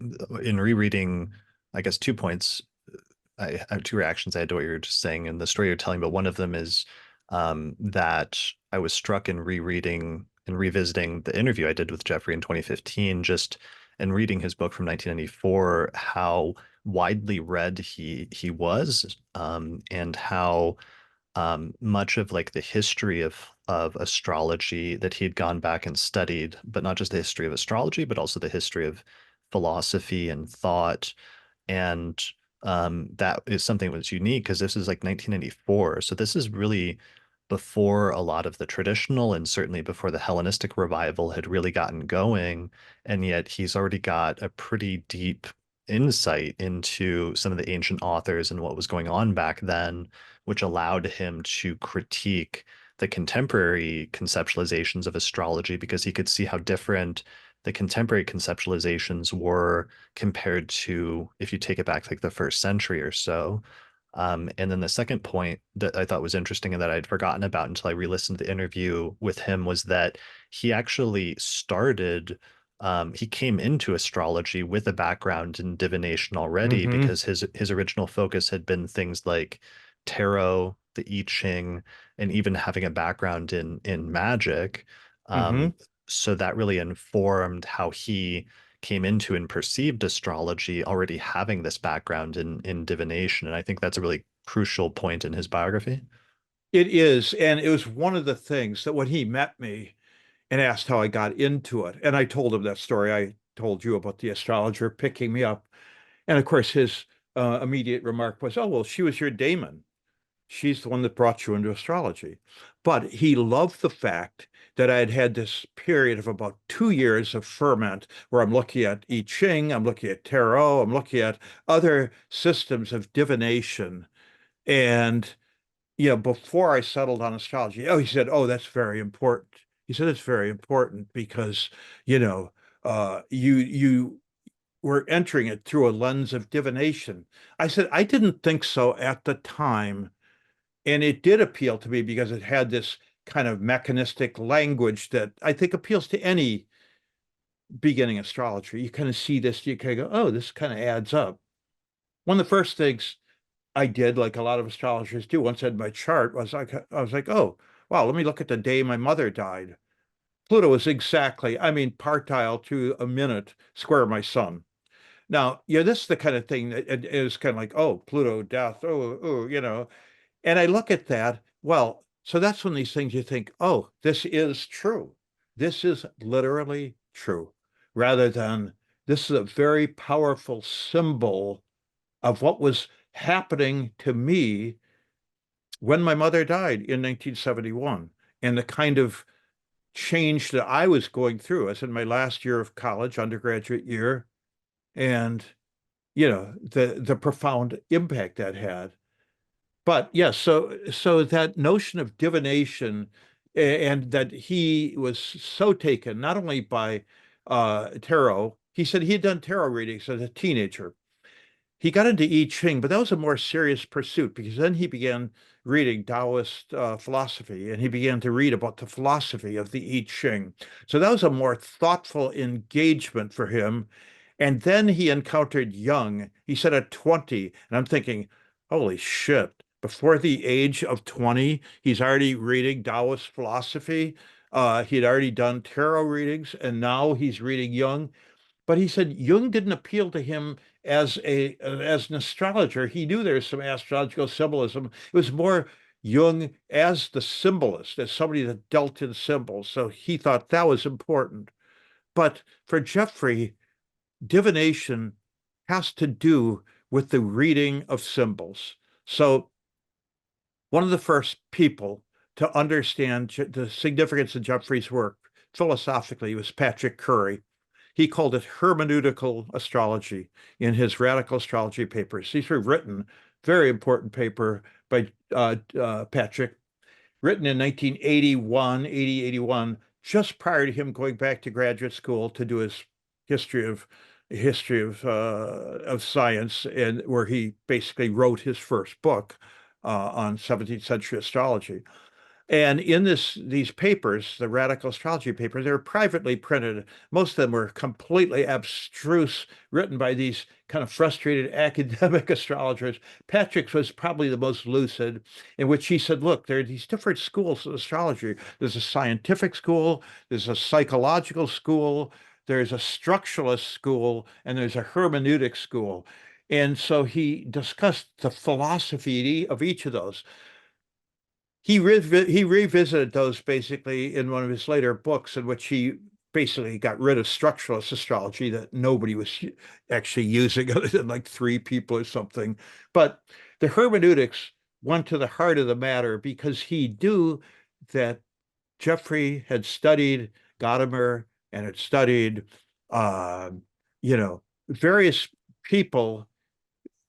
in rereading, I guess, 2 points. I have two reactions I had to what you were just saying and the story you're telling, but one of them is that I was struck in rereading and revisiting the interview I did with Geoffrey in 2015, just and reading his book from 1994, how widely read he was, and how much of like the history of astrology that he'd gone back and studied, but not just the history of astrology, but also the history of philosophy and thought. And that is something that was unique because this is like 1994. So this is really before a lot of the traditional and certainly before the Hellenistic revival had really gotten going. And yet he's already got a pretty deep insight into some of the ancient authors and what was going on back then, which allowed him to critique the contemporary conceptualizations of astrology because he could see how different the contemporary conceptualizations were compared to if you take it back like the first century or so. And then the second point that I thought was interesting and that I'd forgotten about until I re-listened to the interview with him was that he actually started, he came into astrology with a background in divination already hmm because his original focus had been things like tarot, the I Ching, and even having a background in magic. hmm Um, so that really informed how he came into and perceived astrology already having this background in divination. And I think that's a really crucial point in his biography. It is. And it was one of the things that when he met me and asked how I got into it, and I told him that story I told you about the astrologer picking me up. And of course, his immediate remark was, "Oh, well, she was your daemon. She's the one that brought you into astrology." But he loved the fact that I had had this period of about 2 years of ferment where I'm looking at I Ching, I'm looking at tarot, I'm looking at other systems of divination. And, before I settled on astrology, he said, "Oh, that's very important." He said, "It's very important because, you know, you were entering it through a lens of divination." I said, "I didn't think so at the time." And it did appeal to me because it had this kind of mechanistic language that I think appeals to any beginning astrology, you kind of see this, you kind of go, oh, this kind of adds up. One of the first things I did, like a lot of astrologers do, once I had my chart, was like, I was like, oh, wow, let me look at the day my mother died. Pluto was exactly, I mean, partile to a minute square my sun. Now, yeah, this is the kind of thing that it is kind of like, oh, Pluto, death, oh. And I look at that, well, so that's when these things you think, oh, this is true. This is literally true, rather than this is a very powerful symbol of what was happening to me when my mother died in 1971 and the kind of change that I was going through. I was in my last year of college, undergraduate year, and the profound impact that had. But yes, so that notion of divination and that he was so taken not only by tarot, he said he had done tarot readings as a teenager. He got into I Ching, but that was a more serious pursuit because then he began reading Taoist philosophy and he began to read about the philosophy of the I Ching. So that was a more thoughtful engagement for him. And then he encountered Jung. He said at 20, and I'm thinking, holy shit, before the age of 20, he's already reading Taoist philosophy. He'd already done tarot readings, and now he's reading Jung. But he said Jung didn't appeal to him as an astrologer. He knew there was some astrological symbolism. It was more Jung as the symbolist, as somebody that dealt in symbols. So he thought that was important. But for Geoffrey, divination has to do with the reading of symbols. So one of the first people to understand the significance of Geoffrey's work philosophically was Patrick Curry. He called it hermeneutical astrology in his radical astrology papers. These were written, very important paper by Patrick, written in 1981, 80, 81, just prior to him going back to graduate school to do his history of of science, and where he basically wrote his first book on 17th century astrology. And in these papers, the radical astrology papers, they were privately printed. Most of them were completely abstruse, written by these kind of frustrated academic astrologers. Patrick's was probably the most lucid, in which he said, look, there are these different schools of astrology. There's a scientific school, there's a psychological school, there's a structuralist school, and there's a hermeneutic school. And so he discussed the philosophy of each of those. He revisited those basically in one of his later books, in which he basically got rid of structuralist astrology that nobody was actually using other than like three people or something. But the hermeneutics went to the heart of the matter because he knew that Geoffrey had studied Gadamer and had studied, uh, various people,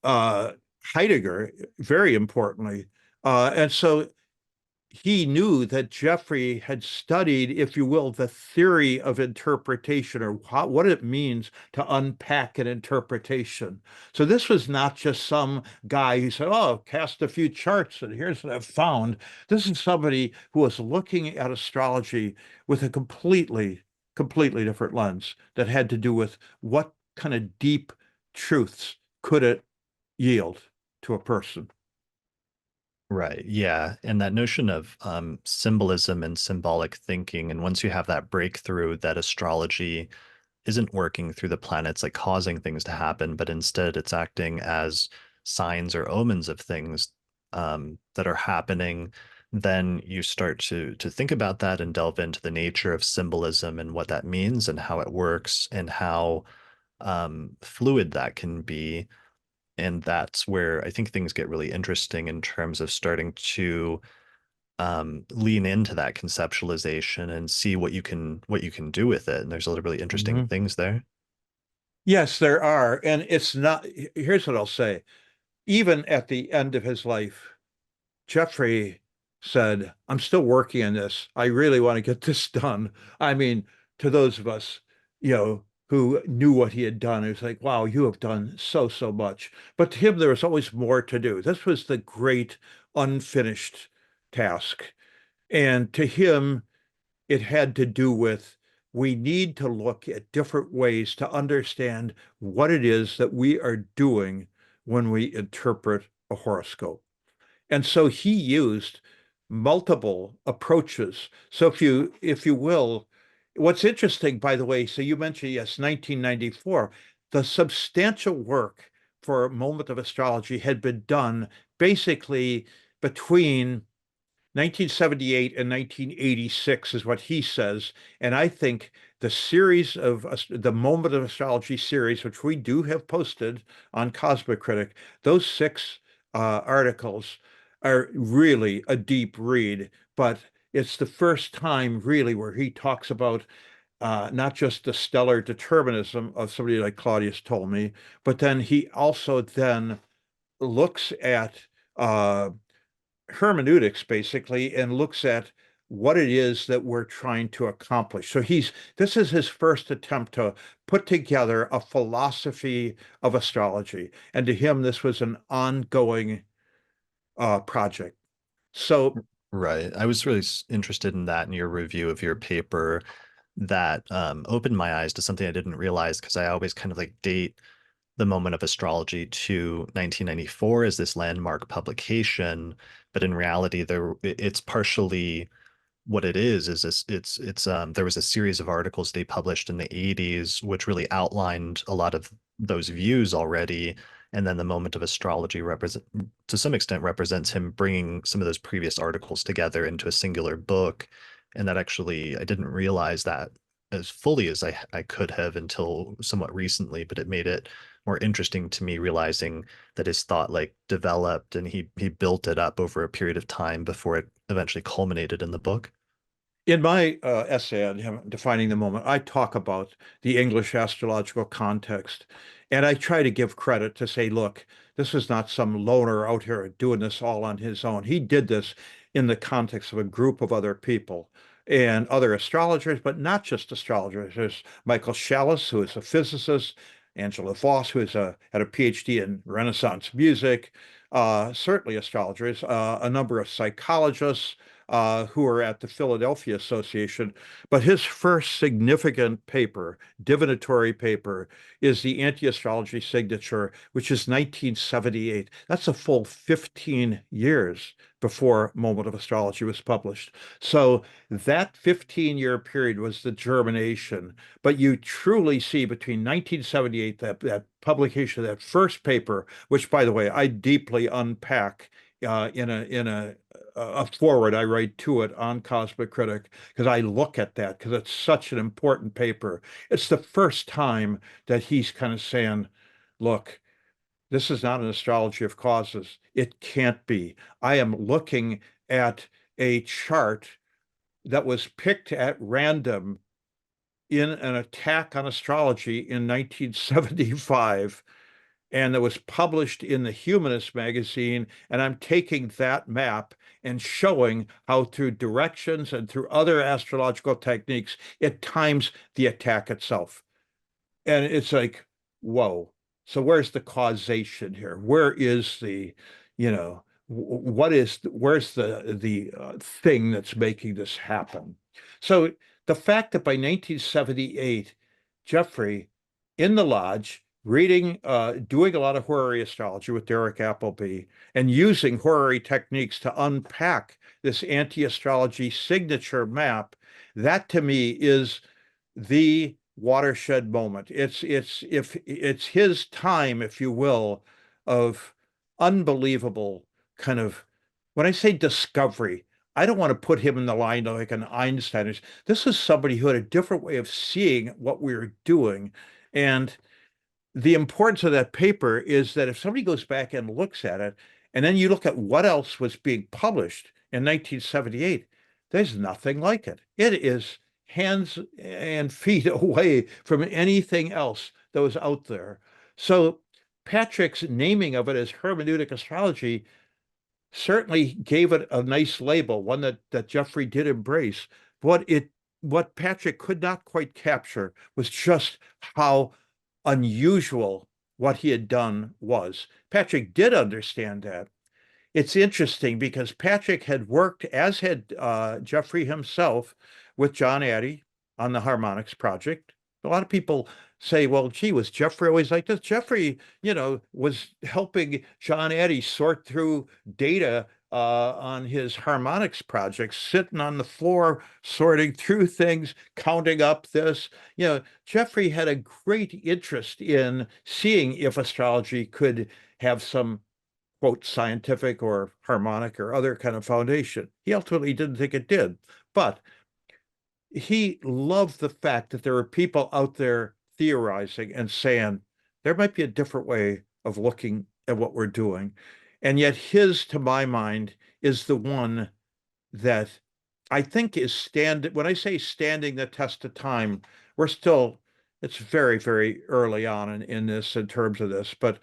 uh, Heidegger, very importantly. And so he knew that Geoffrey had studied, if you will, the theory of interpretation, or what it means to unpack an interpretation. So this was not just some guy who said, oh, cast a few charts and here's what I've found. This is somebody who was looking at astrology with a completely different lens that had to do with what kind of deep truths could it yield to a person. Right. Yeah. And that notion of symbolism and symbolic thinking. And once you have that breakthrough that astrology isn't working through the planets, like causing things to happen, but instead it's acting as signs or omens of things that are happening, then you start to think about that and delve into the nature of symbolism and what that means and how it works and how fluid that can be. And that's where I think things get really interesting in terms of starting to lean into that conceptualization and see what you can do with it. And there's a lot of really interesting Mhm. things there. Yes, there are. And it's not, here's what I'll say. Even at the end of his life, Jeffrey said, I'm still working on this. I really want to get this done. I mean, to those of us, who knew what he had done, it was like, wow, you have done so, so much. But to him, there was always more to do. This was the great unfinished task. And to him, it had to do with we need to look at different ways to understand what it is that we are doing when we interpret a horoscope. And so he used multiple approaches. So if you will, what's interesting, by the way, so you mentioned, yes, 1994, the substantial work for a moment of astrology had been done basically between 1978 and 1986 is what he says. And I think the series of the Moment of Astrology series, which we do have posted on Cosmic Critic, those six articles are really a deep read. But it's the first time really where he talks about not just the stellar determinism of somebody like Claudius Ptolemy, but then he also then looks at uh, hermeneutics basically and looks at what it is that we're trying to accomplish. So this is his first attempt to put together a philosophy of astrology. And to him, this was an ongoing project. So Right. I was really interested in that in your review of your paper that opened my eyes to something I didn't realize because I always kind of like date the Moment of Astrology to 1994 as this landmark publication, but in reality, it's partially what it is this, it's there was a series of articles they published in the 80s which really outlined a lot of those views already, and then the Moment of Astrology represent to some extent represents him bringing some of those previous articles together into a singular book. And that actually I didn't realize that as fully as I could have until somewhat recently, but it made it more interesting to me realizing that his thought like developed and he built it up over a period of time before it eventually culminated in the book. in my essay on him defining the moment, I talk about the English astrological context, and I try to give credit to say, look, this is not some loner out here doing this all on his own. He did this in the context of a group of other people and other astrologers, but not just astrologers. There's Michael Shallis, who is a physicist, Angela Voss, who had a PhD in Renaissance music, certainly astrologers, a number of psychologists who are at the Philadelphia Association. But his first significant paper, divinatory paper, is the Anti-Astrology Signature, which is 1978. That's a full 15 years before Moment of Astrology was published. So that 15-year period was the germination. But you truly see between 1978, that publication of that first paper, which, by the way, I deeply unpack in a forward I write to it on Cosmic Critic because I look at that because it's such an important paper. It's the first time that he's kind of saying, look, this is not an astrology of causes. It can't be. I am looking at a chart that was picked at random in an attack on astrology in 1975 and that was published in the Humanist magazine. And I'm taking that map and showing how through directions and through other astrological techniques, it times the attack itself. And it's like, whoa. So where's the causation here? Where is the, where's the thing that's making this happen? So the fact that by 1978, Geoffrey in the lodge reading, doing a lot of horary astrology with Derek Appleby and using horary techniques to unpack this anti-astrology signature map, that to me is the watershed moment. It's his time, if you will, of unbelievable kind of when I say discovery, I don't want to put him in the line like an Einstein. This is somebody who had a different way of seeing what we were doing. And the importance of that paper is that if somebody goes back and looks at it, and then you look at what else was being published in 1978, there's nothing like it. It is hands and feet away from anything else that was out there. So Patrick's naming of it as hermeneutic astrology certainly gave it a nice label, one that Geoffrey did embrace. What Patrick could not quite capture was just how unusual what he had done was. Patrick did understand that. It's interesting because Patrick had worked, as had Geoffrey himself, with John Addy. on the harmonics project. A lot of people say, well, gee, was Geoffrey always like this? Geoffrey, was helping John Addy sort through data on his harmonics project, sitting on the floor, sorting through things, counting up this. Geoffrey had a great interest in seeing if astrology could have some, quote, scientific or harmonic or other kind of foundation. He ultimately didn't think it did. But he loved the fact that there were people out there theorizing and saying there might be a different way of looking at what we're doing. And yet, his, to my mind, is the one that I think is when I say standing the test of time, we're still, it's very, very early on in this, in terms of this. But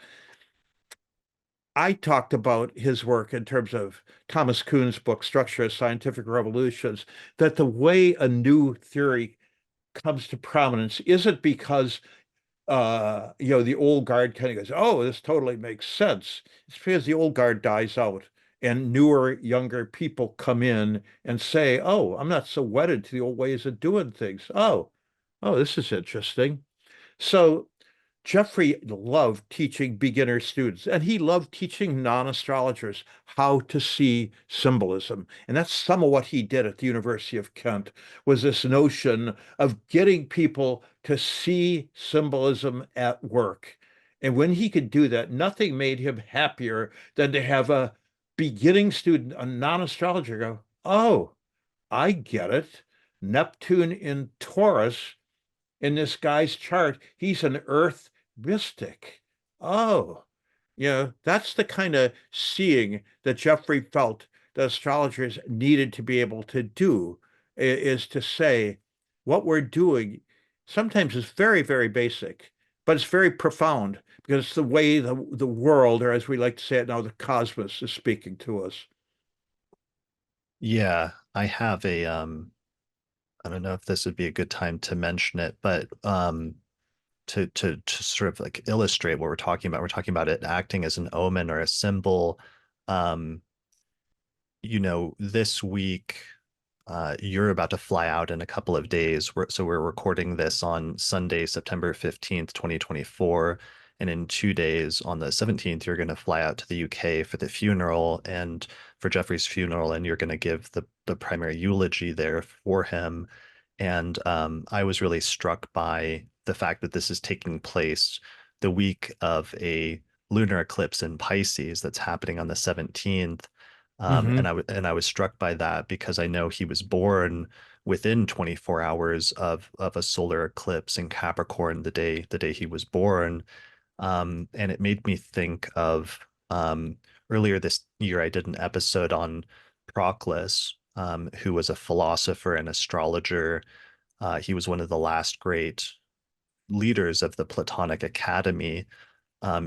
I talked about his work in terms of Thomas Kuhn's book, Structure of Scientific Revolutions, that the way a new theory comes to prominence isn't because the old guard kind of goes, oh, this totally makes sense. It's because the old guard dies out and newer, younger people come in and say, oh, I'm not so wedded to the old ways of doing things. Oh, this is interesting. So Geoffrey loved teaching beginner students, and he loved teaching non-astrologers how to see symbolism. And that's some of what he did at the University of Kent, was this notion of getting people to see symbolism at work. And when he could do that, nothing made him happier than to have a beginning student, a non-astrologer, go, oh, I get it. Neptune in Taurus in this guy's chart, he's an earth mystic. Oh, that's the kind of seeing that Geoffrey felt that astrologers needed to be able to do, is to say what we're doing sometimes is very, very basic, but it's very profound because it's the way the world, or as we like to say it now, the cosmos is speaking to us. Yeah, I have I don't know if this would be a good time to mention it, but to sort of like illustrate what we're talking about it acting as an omen or a symbol. Um, this week, you're about to fly out in a couple of days. So we're recording this on Sunday, September 15th, 2024. And in 2 days, on the 17th, you're going to fly out to the UK for the funeral and for Jeffrey's funeral, and you're going to give the primary eulogy there for him. And I was really struck by the fact that this is taking place the week of a lunar eclipse in Pisces that's happening on the 17th. Hmm. And I was struck by that because I know he was born within 24 hours of a solar eclipse in Capricorn the day he was born. And it made me think of earlier this year I did an episode on Proclus, who was a philosopher and astrologer. He was one of the last great leaders of the Platonic Academy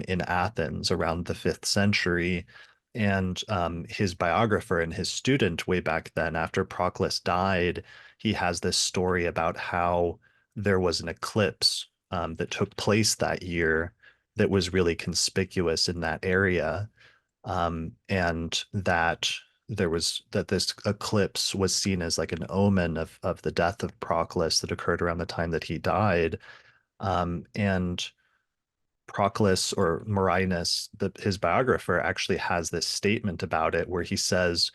in Athens around the 5th century. And his biographer and his student way back then, after Proclus died, he has this story about how there was an eclipse that took place that year that was really conspicuous in that area. And that this eclipse was seen as like an omen of the death of Proclus that occurred around the time that he died. And Proclus or Marinus, his biographer, actually has this statement about it where he says,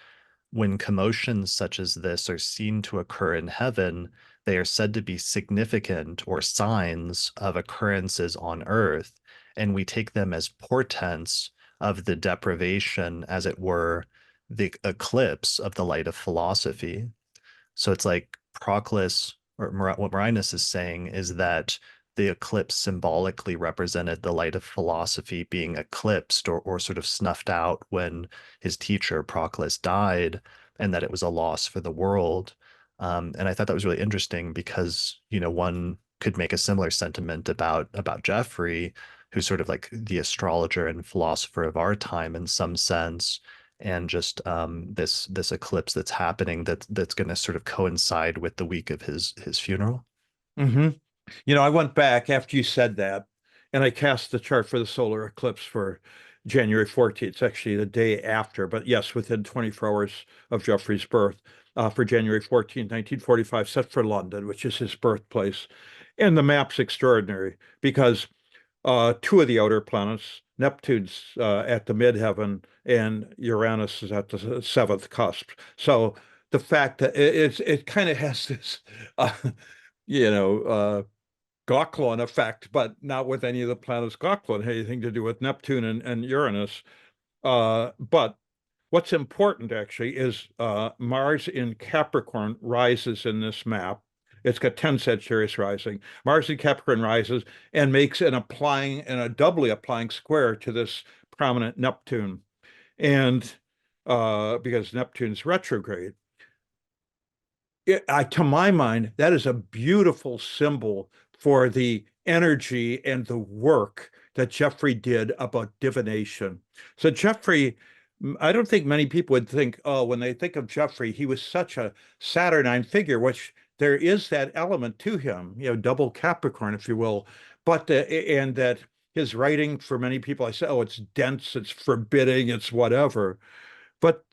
when commotions such as this are seen to occur in heaven, they are said to be significant or signs of occurrences on earth, and we take them as portents of the deprivation, as it were, the eclipse of the light of philosophy. So it's like Proclus, or what Marinus is saying is that the eclipse symbolically represented the light of philosophy being eclipsed or sort of snuffed out when his teacher Proclus died, and that it was a loss for the world. And I thought that was really interesting because, one could make a similar sentiment about Geoffrey, who's sort of like the astrologer and philosopher of our time in some sense, and just this eclipse that's happening that's going to sort of coincide with the week of his funeral. Hmm. I went back after you said that, and I cast the chart for the solar eclipse for January 14th. It's actually the day after, but yes, within 24 hours of Geoffrey's birth. for January 14th, 1945, set for London, which is his birthplace. And the map's extraordinary because two of the outer planets, Neptune's at the midheaven and Uranus is at the seventh cusp. So the fact that it kind of has this, uh, you know, Gauquelin effect, but not with any of the planets Gauquelin, had anything to do with Neptune and Uranus. But what's important actually is Mars in Capricorn rises in this map. It's got 10 Sagittarius rising. Mars in Capricorn rises and makes an applying and a doubly applying square to this prominent Neptune. And because Neptune's retrograde. To my mind, that is a beautiful symbol for the energy and the work that Geoffrey did about divination. So Geoffrey, I don't think many people would think, oh, when they think of Geoffrey, he was such a Saturnine figure, which there is that element to him, double Capricorn, if you will. But and that his writing, for many people, I say, oh, it's dense, it's forbidding, it's whatever. But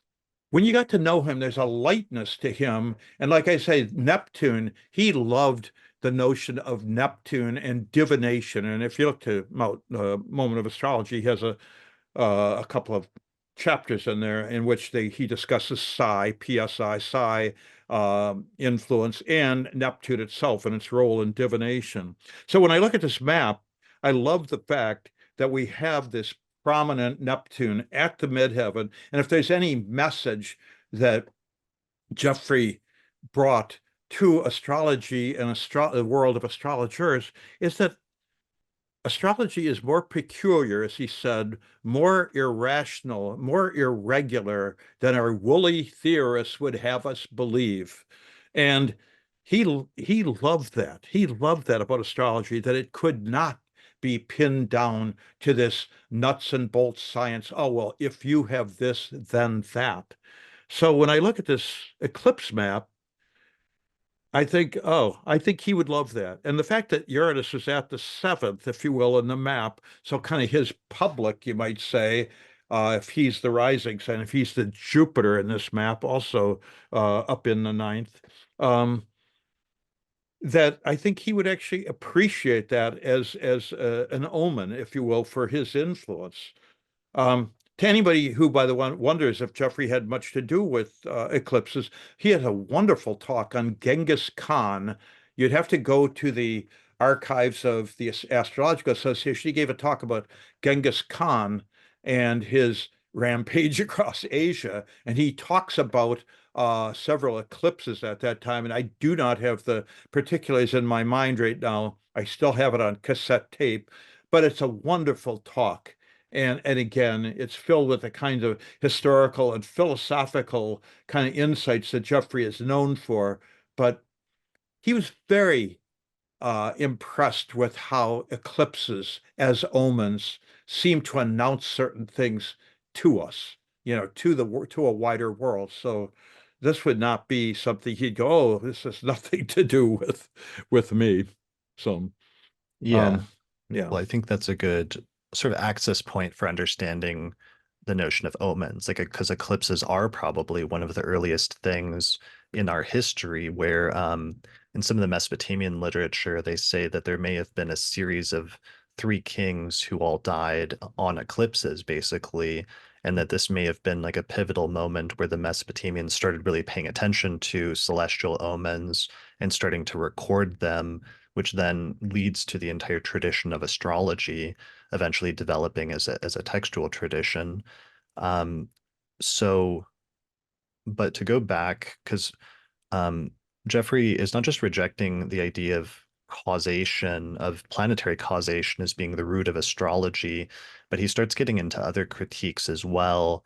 when you got to know him, there's a lightness to him. And like I say, Neptune, he loved the notion of Neptune and divination. And if you look to Moment of Astrology, he has a couple of chapters in there in which he discusses psi, influence, and Neptune itself and its role in divination. So when I look at this map, I love the fact that we have this prominent Neptune at the midheaven. And if there's any message that Geoffrey brought to astrology and the world of astrologers, is that astrology is more peculiar, as he said, more irrational, more irregular than our woolly theorists would have us believe. And he loved that. He loved that about astrology, that it could not be pinned down to this nuts and bolts science. Oh, well, if you have this, then that. So when I look at this eclipse map, I think he would love that. And the fact that Uranus is at the seventh, if you will, in the map, so kind of his public, you might say, if he's the rising sign, if he's the Jupiter in this map, also up in the ninth, um, that I think he would actually appreciate that as an omen, if you will, for his influence. To anybody who, by the way, wonders if Geoffrey had much to do with eclipses, he has a wonderful talk on Genghis Khan. You'd have to go to the archives of the Astrological Association. He gave a talk about Genghis Khan and his rampage across Asia, and he talks about several eclipses at that time. And I do not have the particulars in my mind right now. I still have it on cassette tape, but it's a wonderful talk. And again, it's filled with the kind of historical and philosophical kind of insights that Geoffrey is known for. But he was very impressed with how eclipses as omens seem to announce certain things to us, to a wider world. So this would not be something he'd go, oh, this has nothing to do with me. So Yeah. um, yeah. Well, I think that's a good sort of access point for understanding the notion of omens, like because eclipses are probably one of the earliest things in our history where in some of the Mesopotamian literature, they say that there may have been a series of three kings who all died on eclipses, basically, and that this may have been like a pivotal moment where the Mesopotamians started really paying attention to celestial omens and starting to record them, which then leads to the entire tradition of astrology eventually developing as a textual tradition. Um, so, but to go back, because um, Geoffrey is not just rejecting the idea of causation, of planetary causation as being the root of astrology, but he starts getting into other critiques as well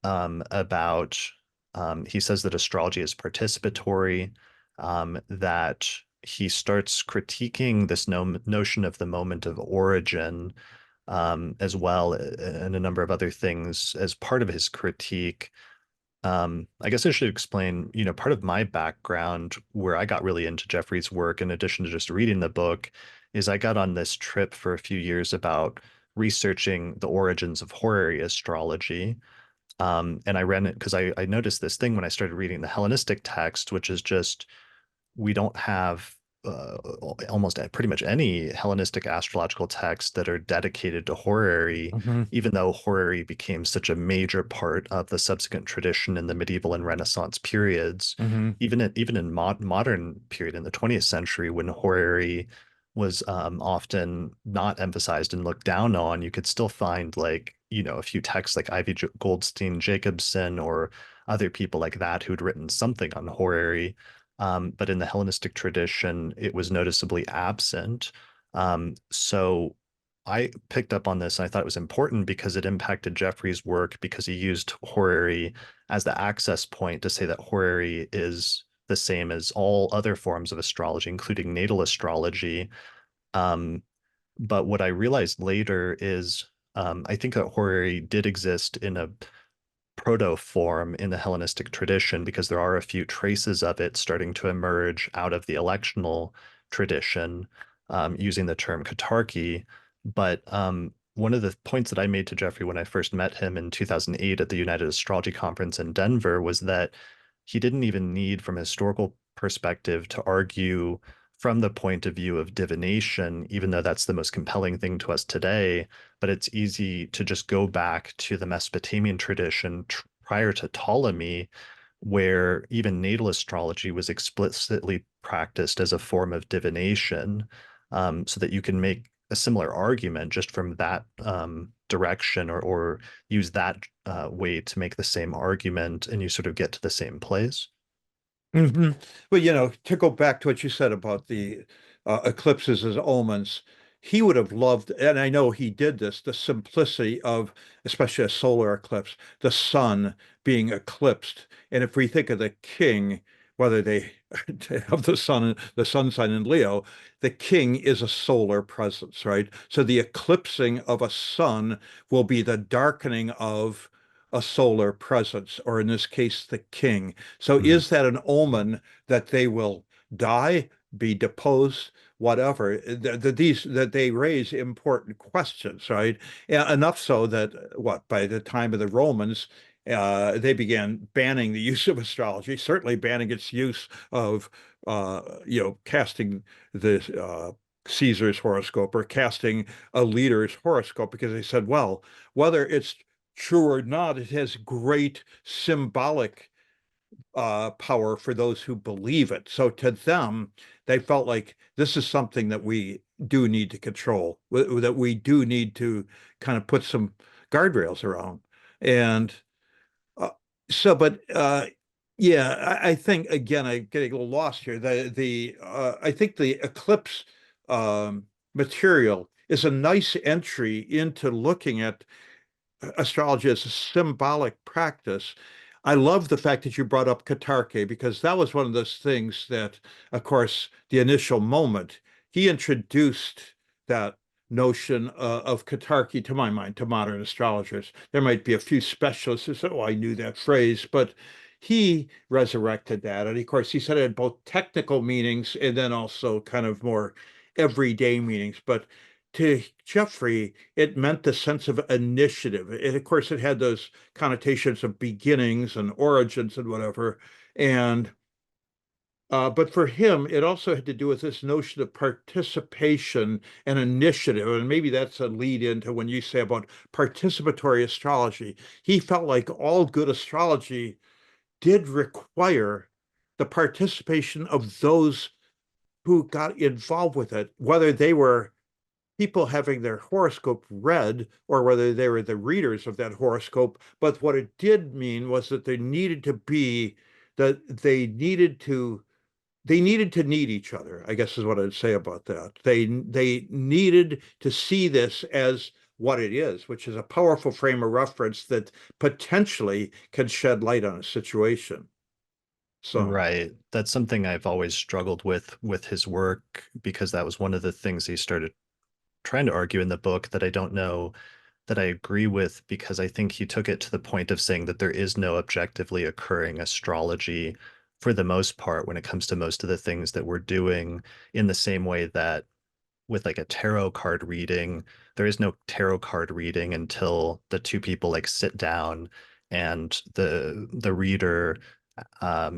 about, he says that astrology is participatory, that he starts critiquing this notion of the moment of origin as well, and a number of other things as part of his critique. I guess I should explain, part of my background where I got really into Geoffrey's work, in addition to just reading the book, is I got on this trip for a few years about researching the origins of horary astrology. And I ran it because I noticed this thing when I started reading the Hellenistic text, which is just we don't have almost pretty much any Hellenistic astrological texts that are dedicated to horary, Hmm. even though horary became such a major part of the subsequent tradition in the medieval and Renaissance periods. Hmm. Even in modern period in the 20th century, when horary was often not emphasized and looked down on, you could still find like a few texts like Ivy Goldstein Jacobson or other people like that who'd written something on horary, but in the Hellenistic tradition, it was noticeably absent. So I picked up on this and I thought it was important because it impacted Geoffrey's work because he used horary as the access point to say that horary is the same as all other forms of astrology, including natal astrology. Um, but what I realized later is I think that horary did exist in a proto-form in the Hellenistic tradition because there are a few traces of it starting to emerge out of the electional tradition, using the term katarchy. But one of the points that I made to Geoffrey when I first met him in 2008 at the United Astrology Conference in Denver was that he didn't even need, from a historical perspective, to argue from the point of view of divination, even though that's the most compelling thing to us today. But it's easy to just go back to the Mesopotamian tradition prior to Ptolemy, where even natal astrology was explicitly practiced as a form of divination, so that you can make a similar argument just from that direction, or use that way to make the same argument, and you sort of get to the same place. Hmm. Well, to go back to what you said about the eclipses as omens, he would have loved, and I know he did this, the simplicity of, especially a solar eclipse, the sun being eclipsed. And if we think of the king, whether they have the sun sign in Leo, the king is a solar presence, right? So the eclipsing of a sun will be the darkening of a solar presence, or in this case, the king. So Mhm. is that an omen that they will die, be deposed, whatever? That they raise important questions, right? Yeah, enough so that what by the time of the Romans, they began banning the use of astrology, certainly banning its use of casting the Caesar's horoscope or casting a leader's horoscope because they said, well, whether it's true or not, it has great symbolic power for those who believe it. So to them, they felt like this is something that we do need to control, that we do need to kind of put some guardrails around. And uh, but yeah, I think again, I'm getting a little lost here. I think the eclipse material is a nice entry into looking at astrology as a symbolic practice. I love the fact that you brought up Katarke because that was one of those things that, of course, the initial moment, he introduced that notion of Katarke to my mind, to modern astrologers. There might be a few specialists who say, oh, I knew that phrase, but he resurrected that. And of course, he said it had both technical meanings and then also kind of more everyday meanings. But to Geoffrey, it meant the sense of initiative. And of course, it had those connotations of beginnings and origins and whatever. And but for him, it also had to do with this notion of participation and initiative. And maybe that's a lead into when you say about participatory astrology. He felt like all good astrology did require the participation of those who got involved with it, whether they were people having their horoscope read or whether they were the readers of that horoscope. But what it did mean was that there needed to be that they needed to need each other, I guess is what I'd say about that. They needed to see this as what it is, which is a powerful frame of reference that potentially can shed light on a situation. So, Right. That's something I've always struggled with his work because that was one of the things he started trying to argue in the book that I don't know that I agree with, because I think he took it to the point of saying that there is no objectively occurring astrology for the most part when it comes to most of the things that we're doing, in the same way that with like a tarot card reading, there is no tarot card reading until the two people like sit down and the reader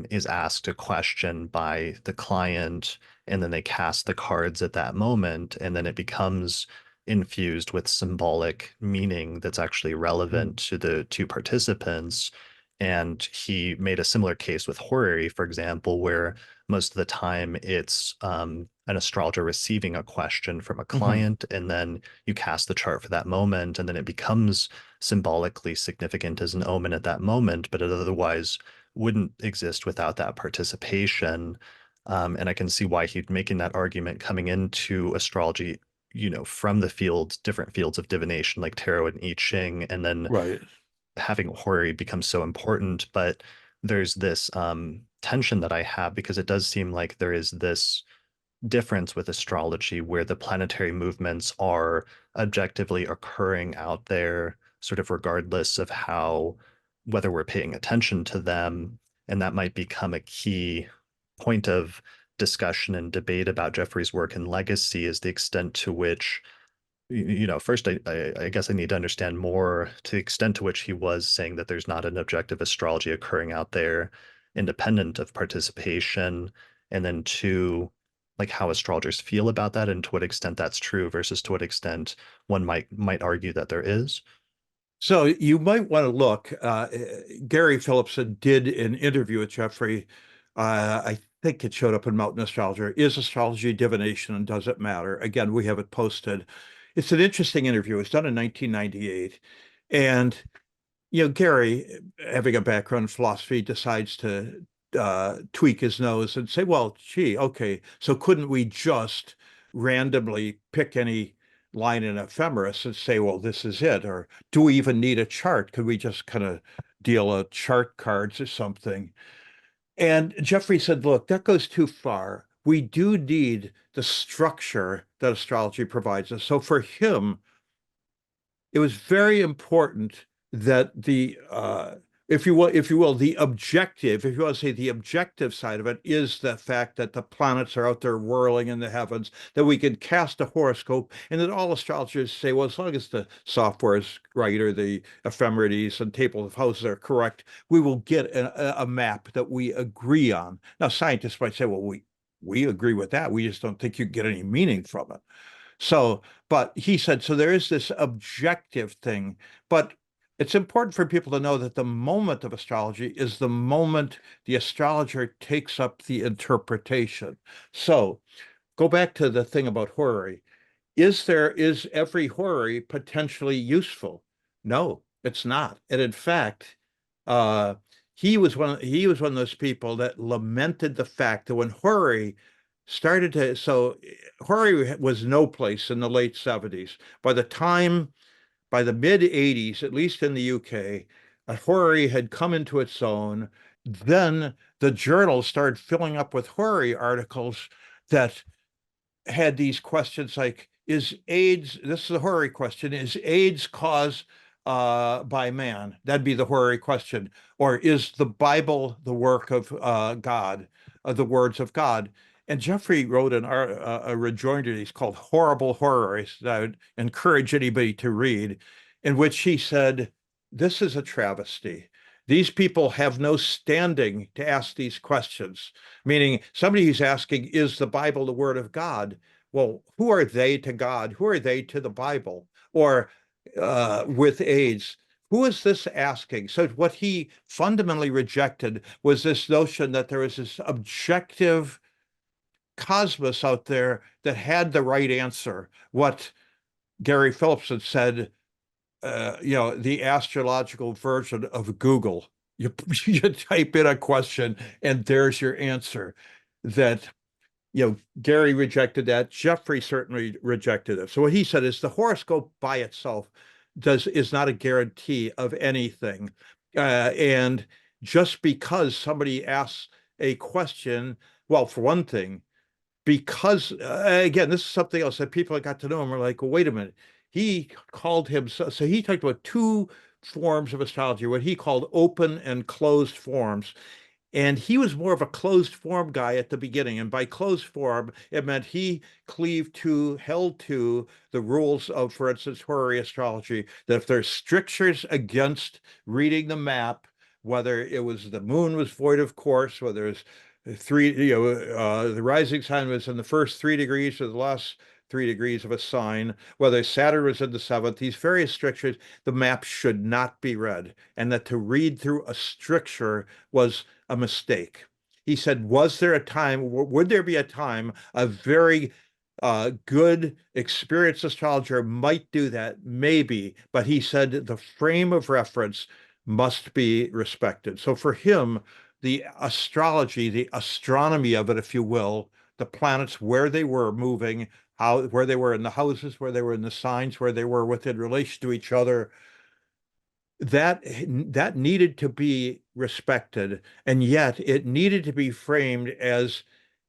is asked a question by the client, and then they cast the cards at that moment, and then it becomes infused with symbolic meaning that's actually relevant Mm. to the two participants. And he made a similar case with horary, for example, where most of the time it's an astrologer receiving a question from a Mhm. client, and then you cast the chart for that moment, and then it becomes symbolically significant as an omen at that moment, but it otherwise wouldn't exist without that participation. And I can see why he'd making that argument coming into astrology, from the fields, different fields of divination like tarot and I Ching, and then Right. having horary become so important. But there's this tension that I have because it does seem like there is this difference with astrology where the planetary movements are objectively occurring out there, sort of regardless of how, whether we're paying attention to them. And that might become a key point of discussion and debate about Geoffrey's work and legacy is the extent to which first, I guess I need to understand more to the extent to which he was saying that there's not an objective astrology occurring out there independent of participation. And then two, like how astrologers feel about that and to what extent that's true versus to what extent one might argue that there is. So you might want to look. Gary Phillipson did an interview with Geoffrey. I think it showed up in Mountain Astrologer. Is astrology divination and does it matter? Again, we have it posted. It's an interesting interview. It's done in 1998. And Gary, having a background in philosophy, decides to tweak his nose and say, well, gee, okay, so couldn't we just randomly pick any line in ephemeris and say, well, this is it? Or do we even need a chart? Could we just kind of deal a chart cards or something? And Jeffrey said, look, that goes too far. We do need the structure that astrology provides us. So for him, it was very important that if you will, the objective, if you want to say the objective side of it, is the fact that the planets are out there whirling in the heavens, that we can cast a horoscope, and that all astrologers say, well, as long as the software is right or the ephemerides and table of houses are correct, we will get a map that we agree on. Now, scientists might say, well, we agree with that. We just don't think you get any meaning from it. So, but he said, so there is this objective thing, but it's important for people to know that the moment of astrology is the moment the astrologer takes up the interpretation. So go back to the thing about horary. Is every horary potentially useful? No, it's not. And in fact, uh, he was one of those people that lamented the fact that when horary started to so horary was no place in the late 70s. By the mid 80s, at least in the UK, horary had come into its own. Then the journals started filling up with horary articles that had these questions like, is AIDS, this is a horary question, is AIDS caused by man? That'd be the horary question. Or is the Bible the work of God, the words of God? And Jeffrey wrote a rejoinder, he's called Horrible Horrors, that I would encourage anybody to read, in which he said, this is a travesty. These people have no standing to ask these questions, meaning somebody who's asking, is the Bible the word of God? Well, who are they to God? Who are they to the Bible? Or with AIDS, who is this asking? So what he fundamentally rejected was this notion that there was this objective cosmos out there that had the right answer. What Gary Phillips had said, the astrological version of Google. You, you type in a question and there's your answer. That Gary rejected that. Jeffrey certainly rejected it. So what he said is the horoscope by itself is not a guarantee of anything. And just because somebody asks a question, well, for one thing, because again, this is something else that people that got to know him were like, well, wait a minute. He called himself, so he talked about two forms of astrology, what he called open and closed forms. And he was more of a closed form guy at the beginning. And by closed form, it meant he held to the rules of, for instance, horary astrology, that if there's strictures against reading the map, whether it was the moon was void of course, whether it's the rising sign was in the first 3 degrees or the last 3 degrees of a sign, whether Saturn was in the seventh, these various strictures, the map should not be read. And that to read through a stricture was a mistake. He said, was there a time, would there be a time a very good, experienced astrologer might do that? Maybe. But he said the frame of reference must be respected. So for him, the astrology, the astronomy of it, if you will, the planets, where they were moving, where they were in the houses, where they were in the signs, where they were within relation to each other, that needed to be respected, and yet it needed to be framed as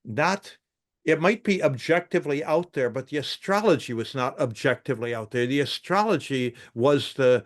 not, it might be objectively out there, but the astrology was not objectively out there. The astrology was the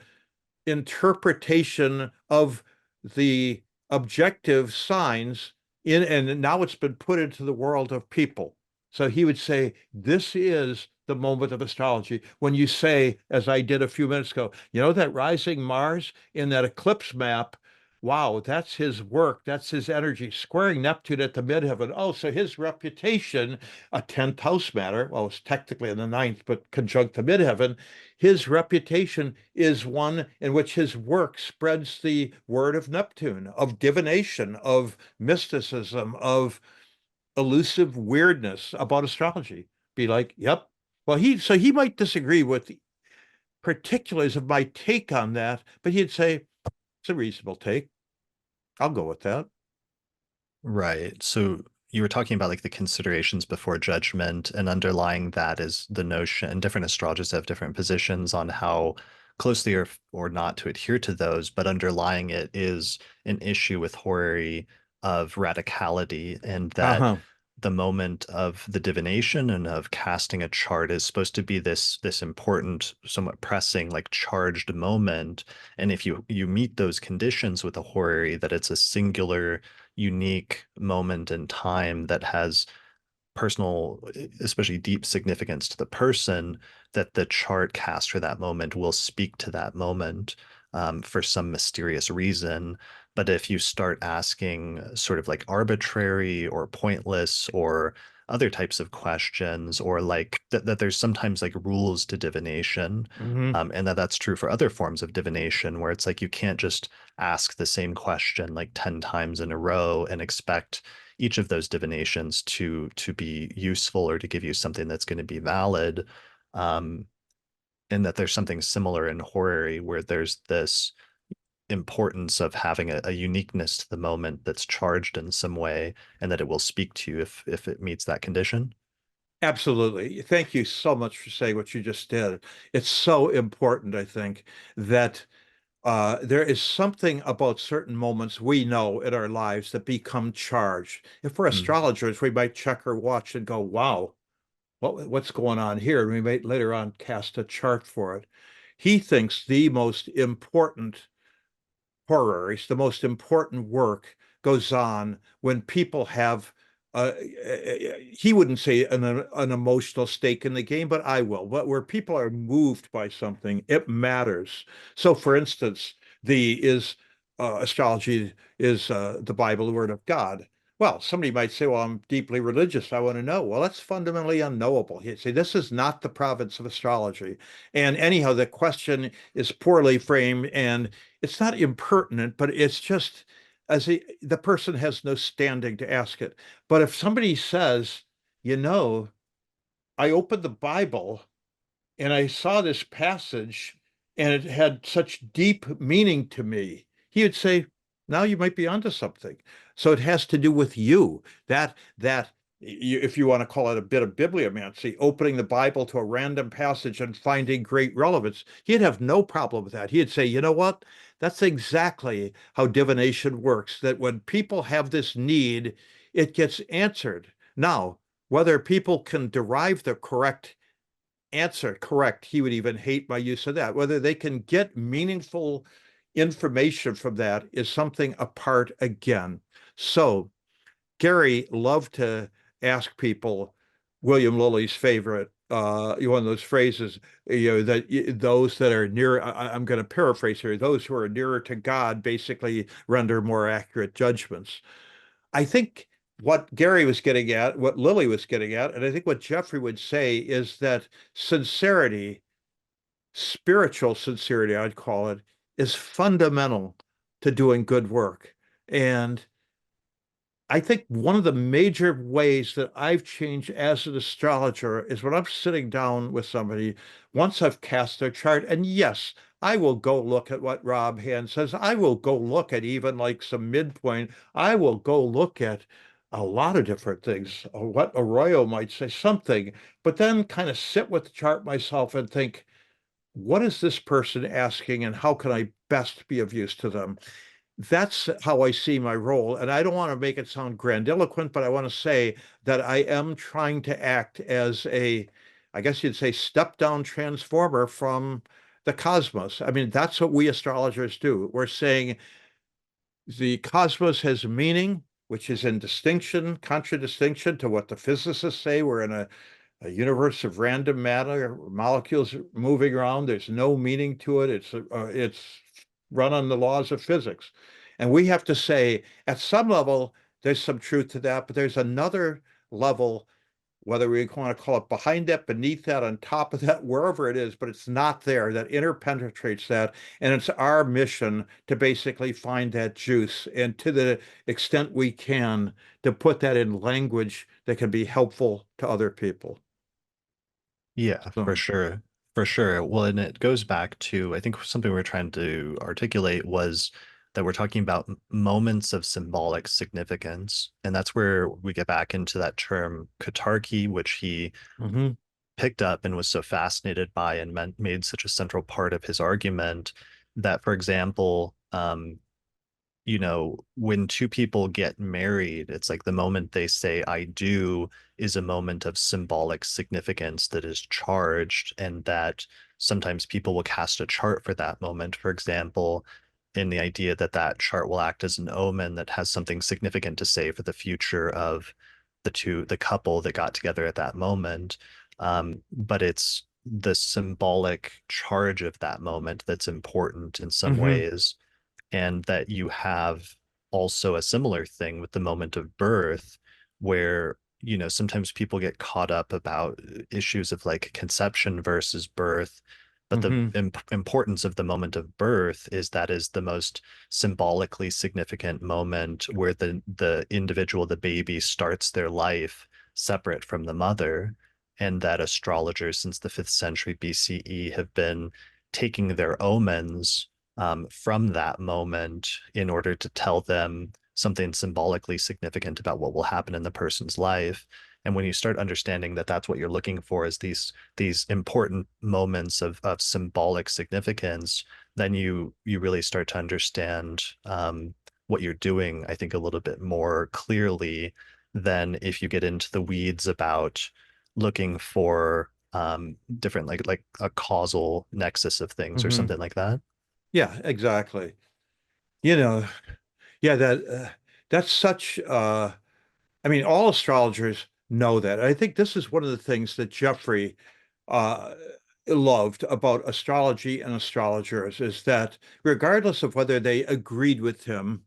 interpretation of the objective signs and now it's been put into the world of people. So he would say, this is the moment of astrology. When you say, as I did a few minutes ago, that rising Mars in that eclipse map, wow, that's his work, that's his energy, squaring Neptune at the midheaven. Oh, so his reputation, a 10th house matter, well, it's technically in the ninth, but conjunct the midheaven, his reputation is one in which his work spreads the word of Neptune, of divination, of mysticism, of elusive weirdness about astrology. Be like, yep. Well, he might disagree with the particulars of my take on that, but he'd say it's a reasonable take. I'll go with that. Right. So you were talking about like the considerations before judgment, and underlying that is the notion, and different astrologers have different positions on how closely or not to adhere to those, but underlying it is an issue with horary of radicality, and that Uh-huh. the moment of the divination and of casting a chart is supposed to be this important, somewhat pressing, like charged moment. And if you meet those conditions with a horary, that it's a singular, unique moment in time that has personal, especially deep significance to the person, that the chart cast for that moment will speak to that moment for some mysterious reason. But if you start asking sort of like arbitrary or pointless or other types of questions, or like that there's sometimes like rules to divination, Hmm. and that's true for other forms of divination, where it's like you can't just ask the same question like 10 times in a row and expect each of those divinations to be useful or to give you something that's going to be valid. Um, and that there's something similar in horary, where there's this importance of having a uniqueness to the moment that's charged in some way, and that it will speak to you if it meets that condition. Absolutely. Thank you so much for saying what you just did. It's so important, I think, that there is something about certain moments we know in our lives that become charged. If we're Mm. astrologers, we might check our watch and go, wow, what's going on here? And we might later on cast a chart for it. He thinks the most important horrors, the most important work goes on when people have, he wouldn't say an emotional stake in the game, but I will. But where people are moved by something, it matters. So, for instance, the is astrology is the Bible, the Word of God. Well, somebody might say, well, I'm deeply religious. I want to know. Well, that's fundamentally unknowable. He'd say, this is not the province of astrology. And anyhow, the question is poorly framed, and it's not impertinent, but it's just the person has no standing to ask it. But if somebody says, you know, I opened the Bible and I saw this passage and it had such deep meaning to me, he would say, now you might be onto something. So it has to do with you. That if you want to call it a bit of bibliomancy, opening the Bible to a random passage and finding great relevance, he'd have no problem with that. He'd say, you know what? That's exactly how divination works, that when people have this need, it gets answered. Now, whether people can derive the correct answer correct, he would even hate my use of that. Whether they can get meaningful information from that is something apart again. So Gary loved to ask people William Lilly's favorite, one of those phrases, that those that are near, I'm going to paraphrase here, those who are nearer to God basically render more accurate judgments. I think what Gary was getting at, what Lilly was getting at, and I think what Geoffrey would say is that sincerity, spiritual sincerity, I'd call it, is fundamental to doing good work. And I think one of the major ways that I've changed as an astrologer is when I'm sitting down with somebody, once I've cast their chart, and yes, I will go look at what Rob Hand says. I will go look at even like some midpoint. I will go look at a lot of different things, or what Arroyo might say, something, but then kind of sit with the chart myself and think, what is this person asking and how can I best be of use to them? That's how I see my role. And I don't want to make it sound grandiloquent, but I want to say that I am trying to act as a, I guess you'd say, step down transformer from the cosmos. I mean, that's what we astrologers do. We're saying the cosmos has meaning, which is in distinction, contradistinction to what the physicists say. We're in a universe of random matter, molecules moving around. There's no meaning to it. It's run on the laws of physics. And we have to say, at some level, there's some truth to that, but there's another level, whether we want to call it behind that, beneath that, on top of that, wherever it is, but it's not there, that interpenetrates that. And it's our mission to basically find that juice and to the extent we can to put that in language that can be helpful to other people. Yeah, for So, sure. For sure. Well, and it goes back to, I think something we are trying to articulate was that we're talking about moments of symbolic significance. And that's where we get back into that term katarki, which he mhm, picked up and was so fascinated by and made such a central part of his argument that, for example, when two people get married, it's like the moment they say I do is a moment of symbolic significance that is charged, and that sometimes people will cast a chart for that moment, for example, in the idea that that chart will act as an omen that has something significant to say for the future of the couple that got together at that moment. But it's the symbolic charge of that moment that's important in some mhm, ways, and that you have also a similar thing with the moment of birth where sometimes people get caught up about issues of like conception versus birth, but the mhm, importance of the moment of birth is that is the most symbolically significant moment where the individual, the baby, starts their life separate from the mother, and that astrologers since the 5th century BCE have been taking their omens from that moment in order to tell them something symbolically significant about what will happen in the person's life. And when you start understanding that that's what you're looking for is these important moments of symbolic significance, then you really start to understand what you're doing, I think, a little bit more clearly than if you get into the weeds about looking for different like a causal nexus of things or mhm. something like that. Yeah, exactly. You know, yeah, that's such I mean, all astrologers know that. I think this is one of the things that Geoffrey uh, loved about astrology and astrologers is that regardless of whether they agreed with him,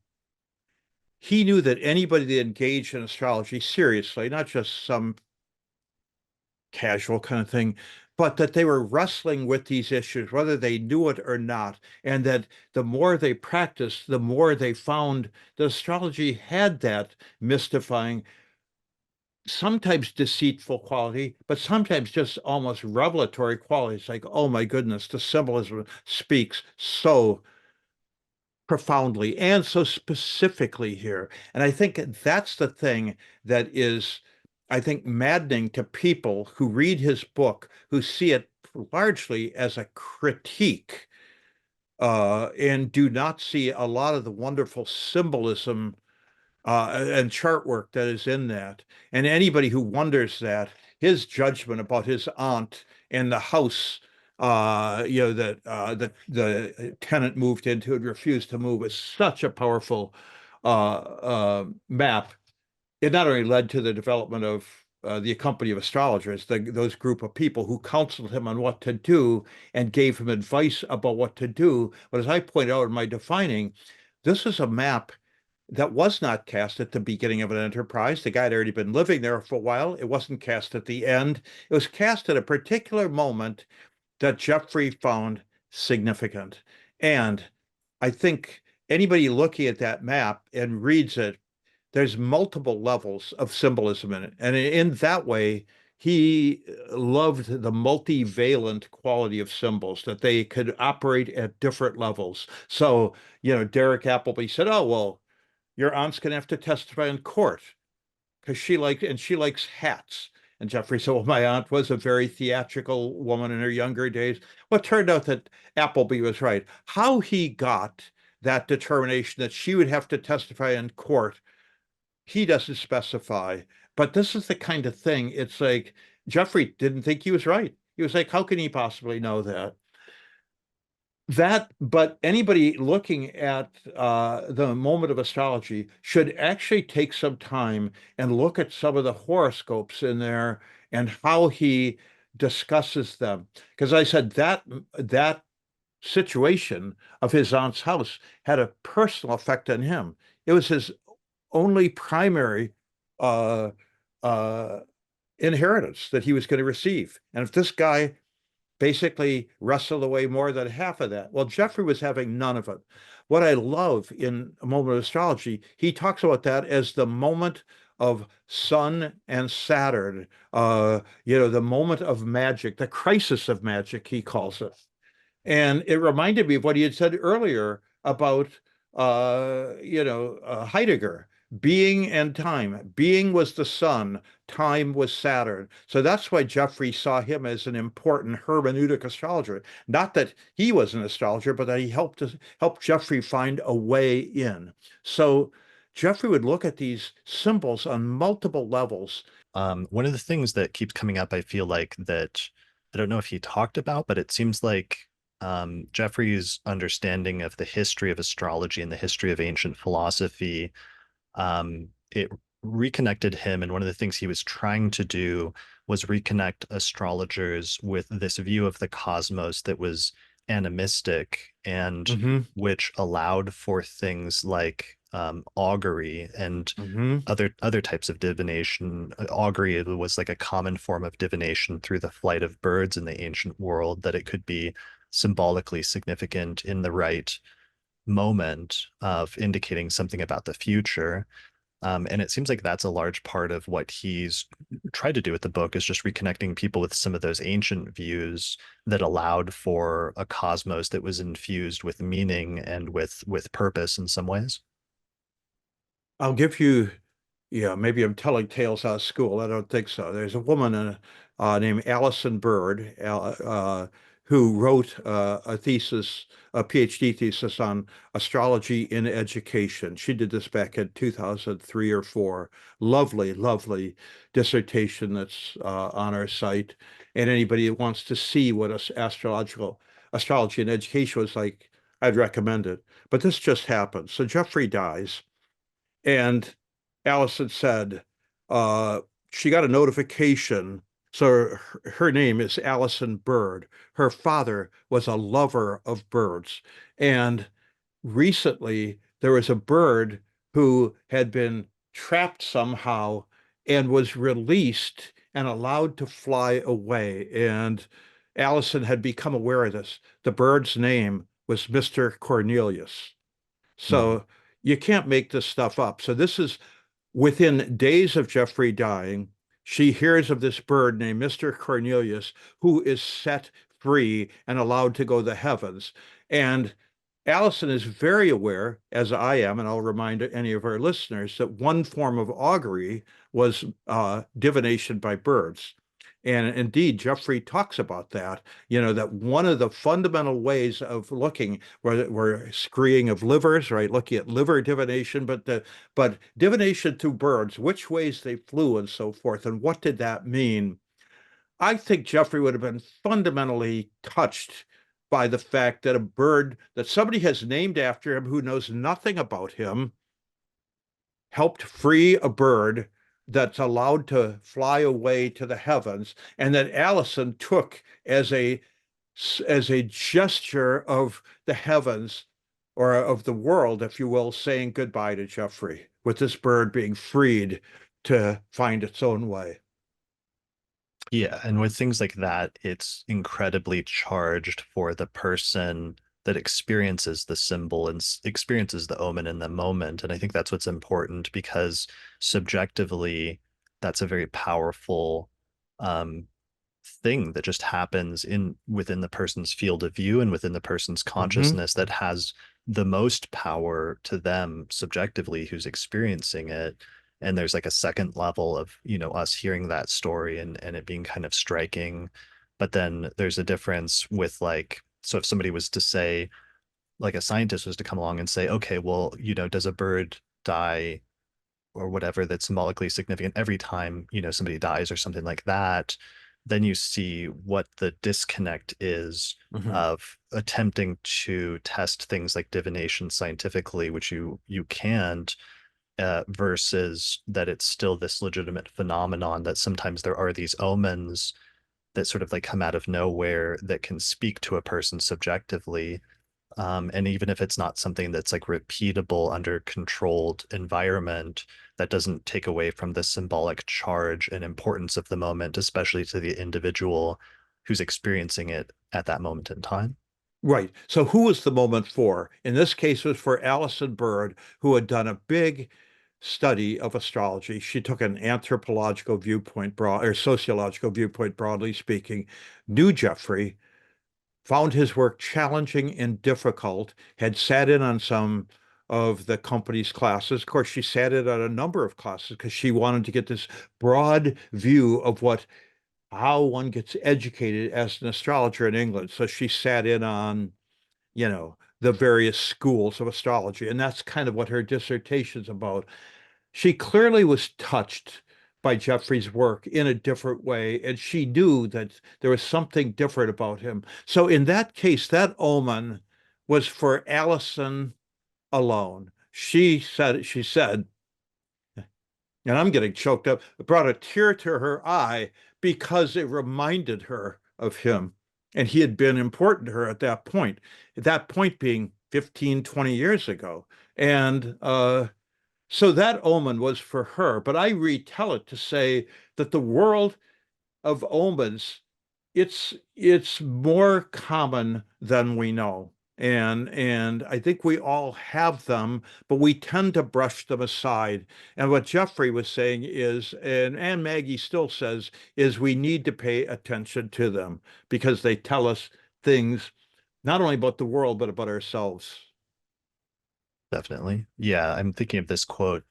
he knew that anybody that engaged in astrology seriously, not just some casual kind of thing, but that they were wrestling with these issues, whether they knew it or not, and that the more they practiced, the more they found that astrology had that mystifying, sometimes deceitful quality, but sometimes just almost revelatory qualities like, oh my goodness, the symbolism speaks so profoundly and so specifically here. And I think that's the thing that is, I think, maddening to people who read his book, who see it largely as a critique, and do not see a lot of the wonderful symbolism and chart work that is in that. And anybody who wonders that, his judgment about his aunt and the house that the tenant moved into and refused to move is such a powerful map. It not only led to the development of the company of astrologers, those group of people who counseled him on what to do and gave him advice about what to do. But as I pointed out in my defining, this is a map that was not cast at the beginning of an enterprise. The guy had already been living there for a while. It wasn't cast at the end. It was cast at a particular moment that Geoffrey found significant. And I think anybody looking at that map and reads it, there's multiple levels of symbolism in it. And in that way, he loved the multivalent quality of symbols, that they could operate at different levels. So, Derek Appleby said, "Oh, well, your aunt's going to have to testify in court because she likes hats." And Geoffrey said, "Well, my aunt was a very theatrical woman in her younger days." Well, it turned out that Appleby was right. How he got that determination that she would have to testify in court, he doesn't specify. But this is the kind of thing, it's like Geoffrey didn't think he was right. He was like, how can he possibly know that? But anybody looking at the moment of astrology should actually take some time and look at some of the horoscopes in there and how he discusses them. Because I said that situation of his aunt's house had a personal effect on him. It was his only primary uh, uh, inheritance that he was going to receive. And if this guy basically wrestled away more than half of that. Well, Geoffrey was having none of it. What I love in A Moment of Astrology, he talks about that as the moment of Sun and Saturn, the moment of magic, the crisis of magic, he calls it. And it reminded me of what he had said earlier about, Heidegger, being and time. Being was the sun, time was Saturn. So that's why Geoffrey saw him as an important hermeneutic astrologer. Not that he was an astrologer, but that he helped Geoffrey find a way in. So Geoffrey would look at these symbols on multiple levels. One of the things that keeps coming up, I feel like that I don't know if he talked about, but it seems like Jeffrey's understanding of the history of astrology and the history of ancient philosophy, it reconnected him. And one of the things he was trying to do was reconnect astrologers with this view of the cosmos that was animistic and Hmm. which allowed for things like augury and Hmm. other types of divination. Augury was like a common form of divination through the flight of birds in the ancient world, that it could be symbolically significant in the right moment of indicating something about the future. And it seems like that's a large part of what he's tried to do with the book, is just reconnecting people with some of those ancient views that allowed for a cosmos that was infused with meaning and with purpose in some ways. I'll give you, yeah, maybe I'm telling tales out of school. I don't think so. There's a woman named Allison Bird, who wrote a thesis, a PhD thesis on astrology in education. She did this back in 2003 or four. Lovely, lovely dissertation that's on our site. And anybody that wants to see what astrology in education was like, I'd recommend it. But this just happened. So Geoffrey dies. And Allison said uh, she got a notification. So her name is Allison Bird. Her father was a lover of birds. And recently, there was a bird who had been trapped somehow and was released and allowed to fly away. And Allison had become aware of this. The bird's name was Mr. Cornelius. Hmm. So you can't make this stuff up. So this is within days of Geoffrey dying. She hears of this bird named Mr. Cornelius, who is set free and allowed to go to the heavens. And Allison is very aware, as I am, and I'll remind any of our listeners, that one form of augury was divination by birds. And indeed, Geoffrey talks about that, that one of the fundamental ways of looking, we're screening of livers, right? Looking at liver divination, but divination through birds, which ways they flew and so forth. And what did that mean? I think Geoffrey would have been fundamentally touched by the fact that a bird that somebody has named after him who knows nothing about him helped free a bird that's allowed to fly away to the heavens, and that Allison took as a gesture of the heavens or of the world, if you will, saying goodbye to Geoffrey, with this bird being freed to find its own way. Yeah, and with things like that, it's incredibly charged for the person that experiences the symbol and experiences the omen in the moment. And I think that's what's important because subjectively, that's a very powerful um, thing that just happens in within the person's field of view and within the person's Hmm. consciousness that has the most power to them subjectively who's experiencing it. And there's like a second level of, us hearing that story and it being kind of striking. But then there's a difference with like, so if somebody was to say, like a scientist was to come along and say, okay, well, does a bird die or whatever that's symbolically significant every time, somebody dies or something like that, then you see what the disconnect is Hmm. of attempting to test things like divination scientifically, which you can't, versus that it's still this legitimate phenomenon that sometimes there are these omens that sort of like come out of nowhere that can speak to a person subjectively, and even if it's not something that's like repeatable under controlled environment, that doesn't take away from the symbolic charge and importance of the moment, especially to the individual who's experiencing it at that moment in time. Right. So who was the moment for? In this case, it was for Alison Bird, who had done a big study of astrology. She took an anthropological viewpoint, broad or sociological viewpoint, broadly speaking, knew Geoffrey, found his work challenging and difficult, had sat in on some of the company's classes. Of course, she sat in on a number of classes because she wanted to get this broad view of what how one gets educated as an astrologer in England. So she sat in on, the various schools of astrology, and that's kind of what her dissertation's about. She clearly was touched by Geoffrey's work in a different way, and she knew that there was something different about him. So in that case, that omen was for Allison alone. She said, and I'm getting choked up, it brought a tear to her eye because it reminded her of him. And he had been important to her at that point being 15, 20 years ago. And so that omen was for her, but I retell it to say that the world of omens, it's more common than we know. And I think we all have them, but we tend to brush them aside. And what Geoffrey was saying is, and Maggie still says, is we need to pay attention to them because they tell us things not only about the world, but about ourselves. Definitely. Yeah, I'm thinking of this quote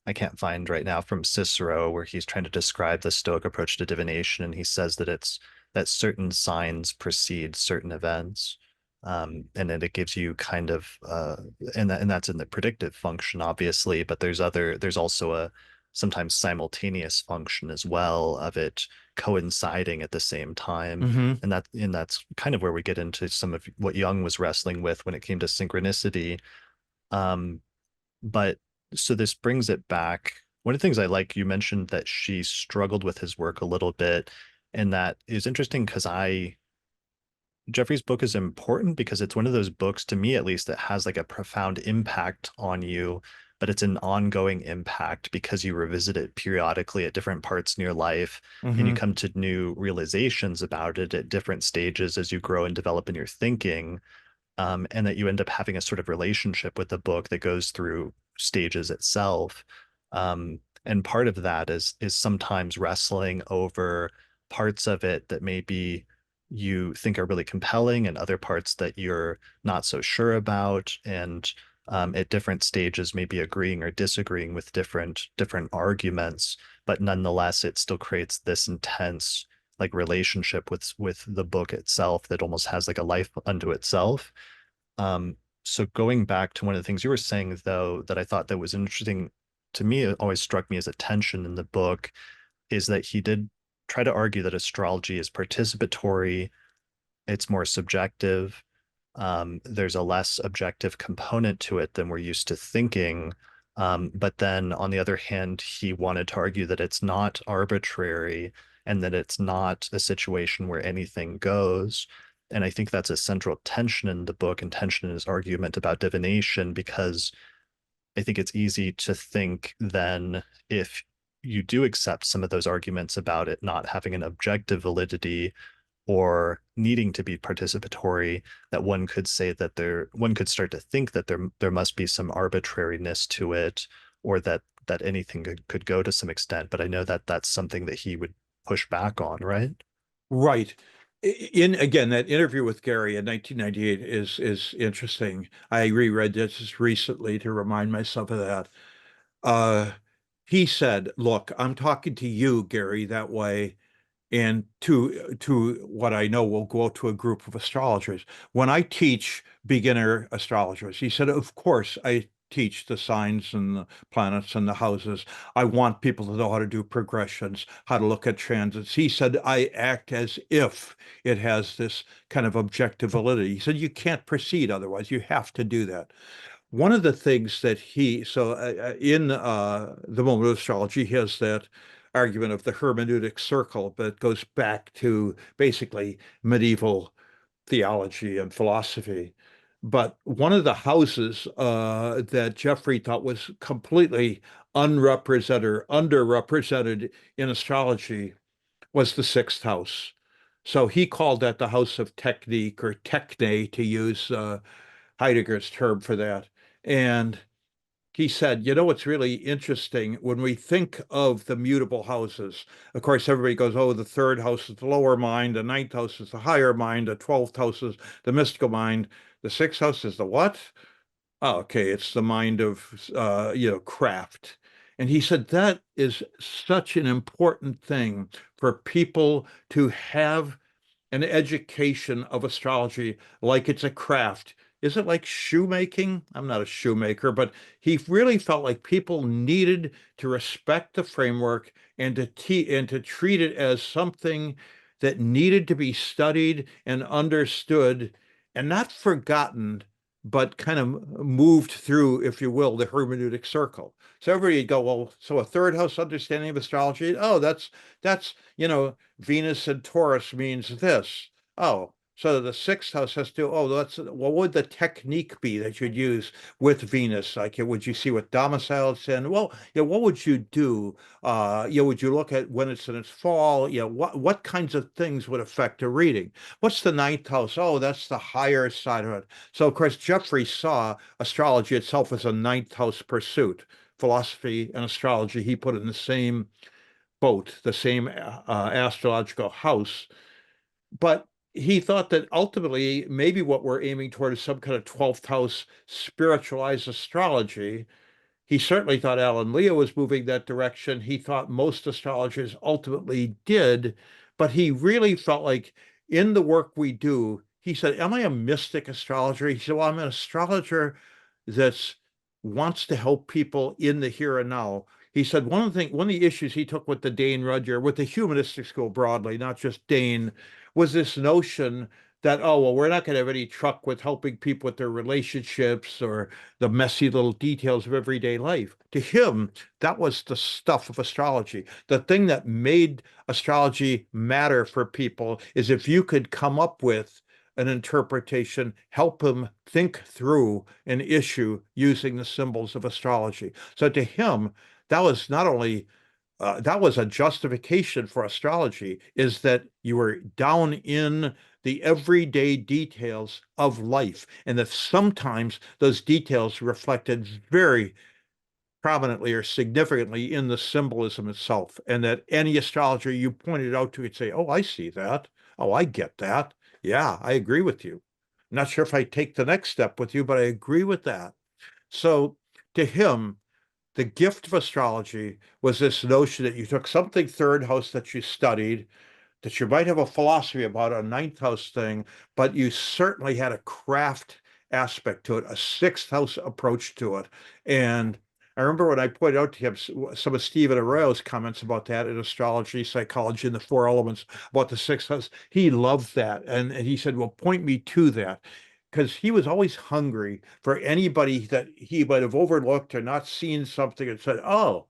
I can't find right now from Cicero where he's trying to describe the Stoic approach to divination, and he says that it's that certain signs precede certain events. And then it gives you kind of and that's in the predictive function, obviously, but there's also a sometimes simultaneous function as well of it coinciding at the same time. Hmm. And that's kind of where we get into some of what Jung was wrestling with when it came to synchronicity. um, but so this brings it back. One of the things I like, you mentioned that she struggled with his work a little bit, and that is interesting because Jeffrey's book is important because it's one of those books, to me at least, that has like a profound impact on you, but it's an ongoing impact because you revisit it periodically at different parts in your life and you Hmm. come to new realizations about it at different stages as you grow and develop in your thinking, and that you end up having a sort of relationship with the book that goes through stages itself. And part of that is sometimes wrestling over parts of it that maybe you think are really compelling and other parts that you're not so sure about. And at different stages, maybe agreeing or disagreeing with different arguments, but nonetheless, it still creates this intense like relationship with the book itself that almost has like a life unto itself. So going back to one of the things you were saying, though, that I thought that was interesting to me, it always struck me as a tension in the book, is that he did. try to argue that astrology is participatory, it's more subjective. There's a less objective component to it than we're used to thinking. But then on the other hand, he wanted to argue that it's not arbitrary and that it's not a situation where anything goes. And I think that's a central tension in the book and tension in his argument about divination, because I think it's easy to think then if you do accept some of those arguments about it not having an objective validity or needing to be participatory, that one could say that one could start to think that there must be some arbitrariness to it, or that anything could go to some extent. But I know that that's something that he would push back on, right? Right. In again, that interview with Gary in 1998 is interesting. I reread this just recently to remind myself of that. Uh, he said, "Look, I'm talking to you, Gary, that way, and to what I know will go to a group of astrologers. When I teach beginner astrologers," he said, "of course I teach the signs and the planets and the houses. I want people to know how to do progressions, how to look at transits." He said, "I act as if it has this kind of objective validity." He said, "You can't proceed otherwise. You have to do that." One of the things that in the moment of astrology, he has that argument of the hermeneutic circle, but it goes back to basically medieval theology and philosophy. But one of the houses that Geoffrey thought was completely unrepresented or underrepresented in astrology was the sixth house. So he called that the house of technique, or techne, to use Heidegger's term for that. And he said, you know, what's really interesting when we think of the mutable houses, of course, everybody goes, oh, the third house is the lower mind, the ninth house is the higher mind, the 12th house is the mystical mind, the sixth house is the what? Oh, okay, it's the mind of, craft. And he said that is such an important thing for people to have an education of astrology like it's a craft. Is it like shoemaking? I'm not a shoemaker, but he really felt like people needed to respect the framework and to treat it as something that needed to be studied and understood and not forgotten, but kind of moved through, if you will, the hermeneutic circle. So everybody would go, well, so a third house understanding of astrology, oh, that's Venus and Taurus means this. Oh, so the sixth house has to, oh, that's what would the technique be that you'd use with Venus? Like, would you see what domicile it's in? Well, yeah, what would you do? Would you look at when it's in its fall? What kinds of things would affect a reading? What's the ninth house? Oh, that's the higher side of it. So, of course, Geoffrey saw astrology itself as a ninth house pursuit. Philosophy and astrology, he put in the same boat, the same astrological house. But he thought that ultimately, maybe what we're aiming toward is some kind of 12th house spiritualized astrology. He certainly thought Alan Leo was moving that direction. He thought most astrologers ultimately did, but he really felt like in the work we do, he said, am I a mystic astrologer? He said, well, I'm an astrologer that wants to help people in the here and now. He said one of the issues he took with the Dane Rudhyar, with the humanistic school broadly, not just Dane, was this notion that, oh, well, we're not going to have any truck with helping people with their relationships or the messy little details of everyday life. To him, that was the stuff of astrology. The thing that made astrology matter for people is if you could come up with an interpretation, help them think through an issue using the symbols of astrology. So to him, that was not only that was a justification for astrology, is that you were down in the everyday details of life, and that sometimes those details reflected very prominently or significantly in the symbolism itself, and that any astrologer you pointed out to would say, oh, I see that. Oh, I get that. Yeah, I agree with you. I'm not sure if I take the next step with you, but I agree with that. So to him, the gift of astrology was this notion that you took something third house that you studied, that you might have a philosophy about a ninth house thing, but you certainly had a craft aspect to it, a sixth house approach to it. And I remember when I pointed out to him some of Stephen Arroyo's comments about that in astrology, psychology, and the four elements about the six houses. He loved that. And he said, well, point me to that. Because he was always hungry for anybody that he might have overlooked or not seen something and said, oh,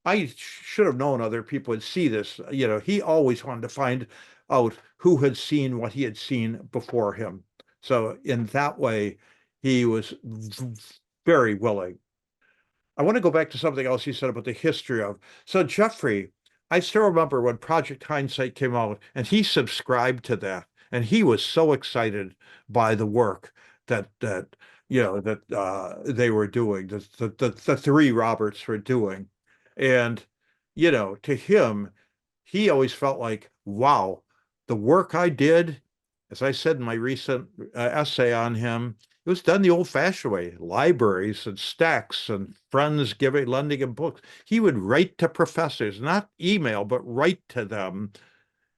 I should have known other people would see this. He always wanted to find out who had seen what he had seen before him. So in that way, he was very willing. I want to go back to something else you said about the history of. So Geoffrey, I still remember when Project Hindsight came out, and he subscribed to that, and he was so excited by the work that they were doing, the three Roberts were doing, and to him, he always felt like, wow, the work I did, as I said in my recent essay on him, it was done the old-fashioned way, libraries and stacks and friends lending him books. He would write to professors, not email, but write to them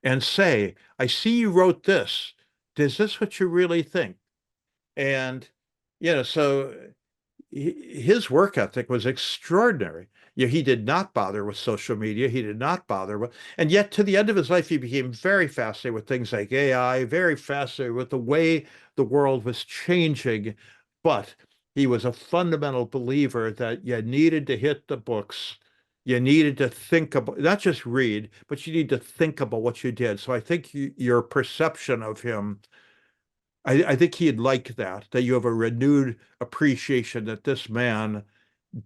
and say, I see you wrote this. Is this what you really think? And, so his work ethic was extraordinary. He did not bother with social media. He did not bother with, and yet to the end of his life, he became very fascinated with things like AI, very fascinated with the way the world was changing. But he was a fundamental believer that you needed to hit the books. You needed to think about, not just read, but you need to think about what you did. So I think your perception of him, I think he'd like that you have a renewed appreciation that this man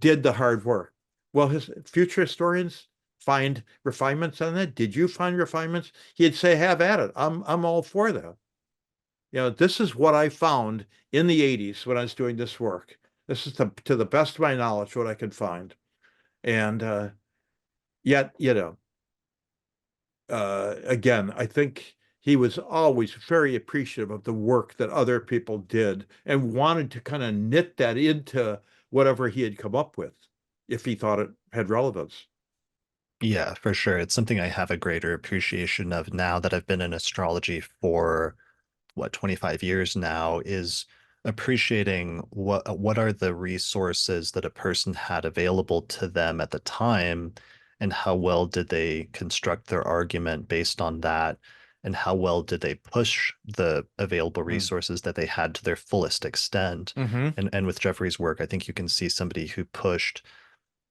did the hard work. Well, his future historians find refinements on that. Did you find refinements? He'd say, have at it. I'm all for that. This is what I found in the 80s when I was doing this work. This is to the best of my knowledge what I could find. And yet, again, I think he was always very appreciative of the work that other people did and wanted to kind of knit that into whatever he had come up with if he thought it had relevance. Yeah, for sure. It's something I have a greater appreciation of now that I've been in astrology for what, 25 years now, is appreciating what are the resources that a person had available to them at the time, and how well did they construct their argument based on that, and how well did they push the available Mm. resources that they had to their fullest extent. Hmm. And with Jeffrey's work, I think you can see somebody who pushed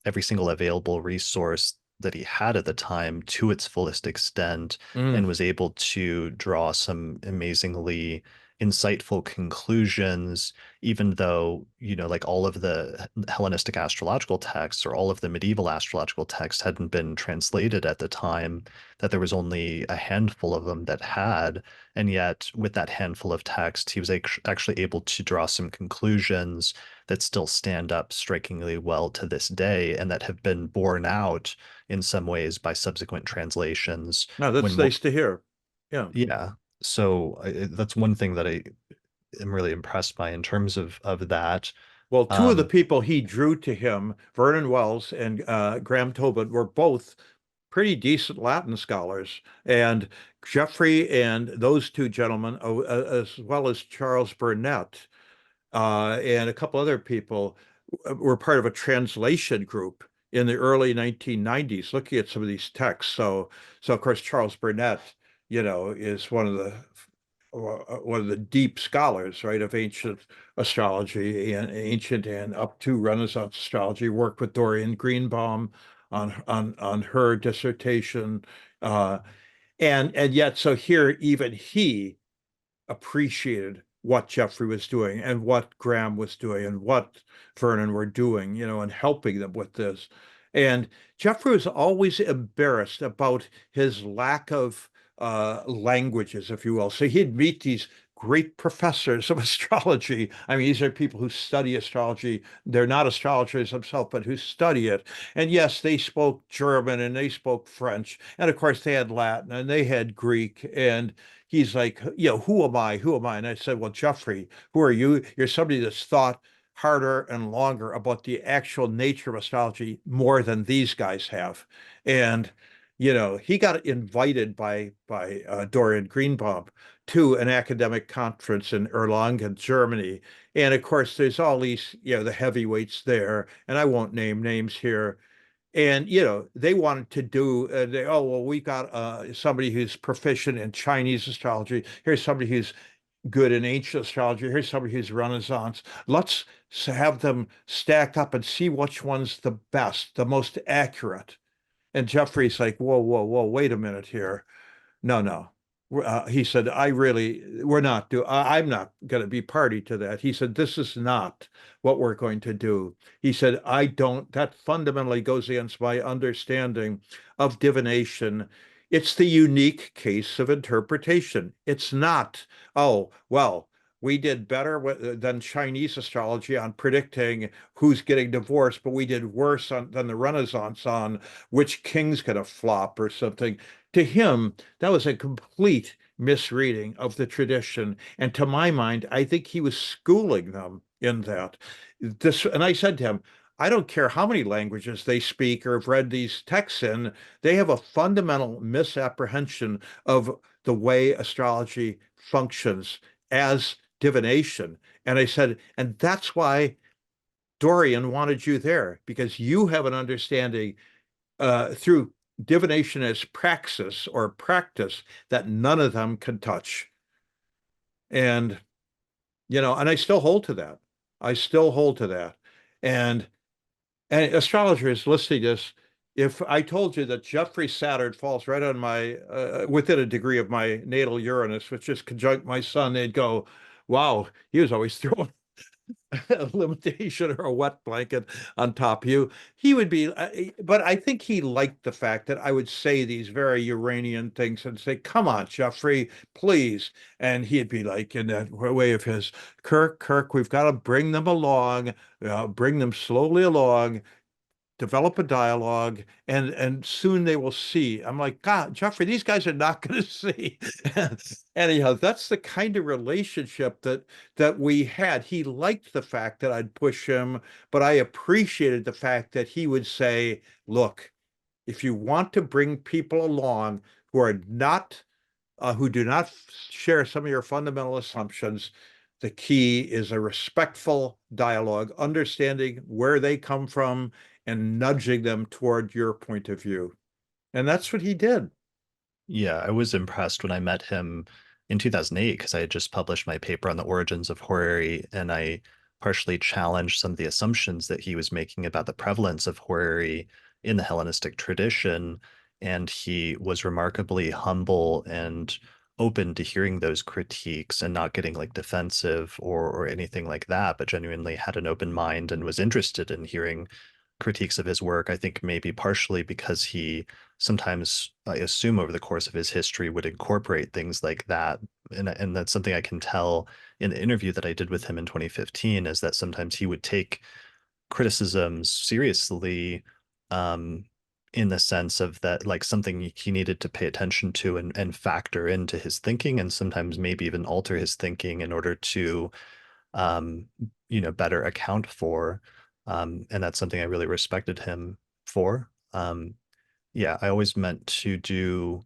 every single available resource that he had at the time to its fullest extent, Mm. and was able to draw some amazingly insightful conclusions, even though, like all of the Hellenistic astrological texts or all of the medieval astrological texts hadn't been translated at the time, that there was only a handful of them that had. And yet, with that handful of text, he was actually able to draw some conclusions that still stand up strikingly well to this day, and that have been borne out in some ways by subsequent translations. No, that's When nice to hear. Yeah. Yeah, so that's one thing that I am really impressed by in terms of that. Well, two of the Um, people he drew to him, Vernon Wells and Graham Tobin, were both pretty decent Latin scholars. And Geoffrey and those two gentlemen, as well as Charles Burnett, and a couple other people were part of a translation group in the early 1990s, looking at some of these texts. So of course Charles Burnett, is one of the deep scholars, right, of ancient astrology and ancient and up to Renaissance astrology. Worked with Dorian Greenbaum on her dissertation, uh, and yet so here even he appreciated what Geoffrey was doing and what Graham was doing and what Vernon were doing, and helping them with this. And Geoffrey was always embarrassed about his lack of languages, if you will. So he'd meet these great professors of astrology. I mean, these are people who study astrology. They're not astrologers themselves, but who study it. And yes, they spoke German and they spoke French. And of course, they had Latin and they had Greek. And he's like, who am I? Who am I? And I said, well, Geoffrey, who are you? You're somebody that's thought harder and longer about the actual nature of astrology more than these guys have. And he got invited by Dorian Greenbaum to an academic conference in Erlangen, Germany, And of course, there's all these, the heavyweights there, and I won't name names here. And they wanted to do. Oh well, we got somebody who's proficient in Chinese astrology. Here's somebody who's good in ancient astrology. Here's somebody who's Renaissance. Let's have them stack up and see which one's the best, the most accurate. And Geoffrey's like, whoa, whoa, whoa, wait a minute here. No, no. He said, we're not I'm not going to be party to that. He said, this is not what we're going to do. He said, that fundamentally goes against my understanding of divination. It's the unique case of interpretation. It's not, oh, well, we did better than Chinese astrology on predicting who's getting divorced, but we did worse than the Renaissance on which king's going to flop or something. To him, that was a complete misreading of the tradition. And to my mind, I think he was schooling them in that. And I said to him, I don't care how many languages they speak or have read these texts in, they have a fundamental misapprehension of the way astrology functions as divination. And I said, and that's why Dorian wanted you there, because you have an understanding through divination as praxis or practice that none of them can touch. And, and I still hold to that. I still hold to that. And astrologers listening to this, if I told you that Geoffrey Saturn falls right on my within a degree of my natal Uranus, which is conjunct my sun, they'd go, "Wow, he was always throwing a limitation or a wet blanket on top of you." He would be, but I think he liked the fact that I would say these very Uranian things and say, "Come on, Geoffrey, please." And he'd be like, in that way of his, Kirk, we've got to bring them along, bring them slowly along, develop a dialogue, and soon they will see. I'm like, God, Geoffrey, these guys are not going to see. Anyhow, that's the kind of relationship that we had. He liked the fact that I'd push him, but I appreciated the fact that he would say, look, if you want to bring people along who are not who do not share some of your fundamental assumptions, the key is a respectful dialogue, understanding where they come from and nudging them toward your point of view. And that's what he did. Yeah, I was impressed when I met him in 2008 because I had just published my paper on the origins of horary, and I partially challenged some of the assumptions that he was making about the prevalence of horary in the Hellenistic tradition. And he was remarkably humble and open to hearing those critiques and not getting like defensive or anything like that, but genuinely had an open mind and was interested in hearing critiques of his work. I think maybe partially because he sometimes, I assume, over the course of his history would incorporate things like that. And that's something I can tell in the interview that I did with him in 2015, is that sometimes he would take criticisms seriously, um, in the sense of that, like something he needed to pay attention to and factor into his thinking, and sometimes maybe even alter his thinking in order to um, better account for. And that's something I really respected him for. Yeah, I always meant to do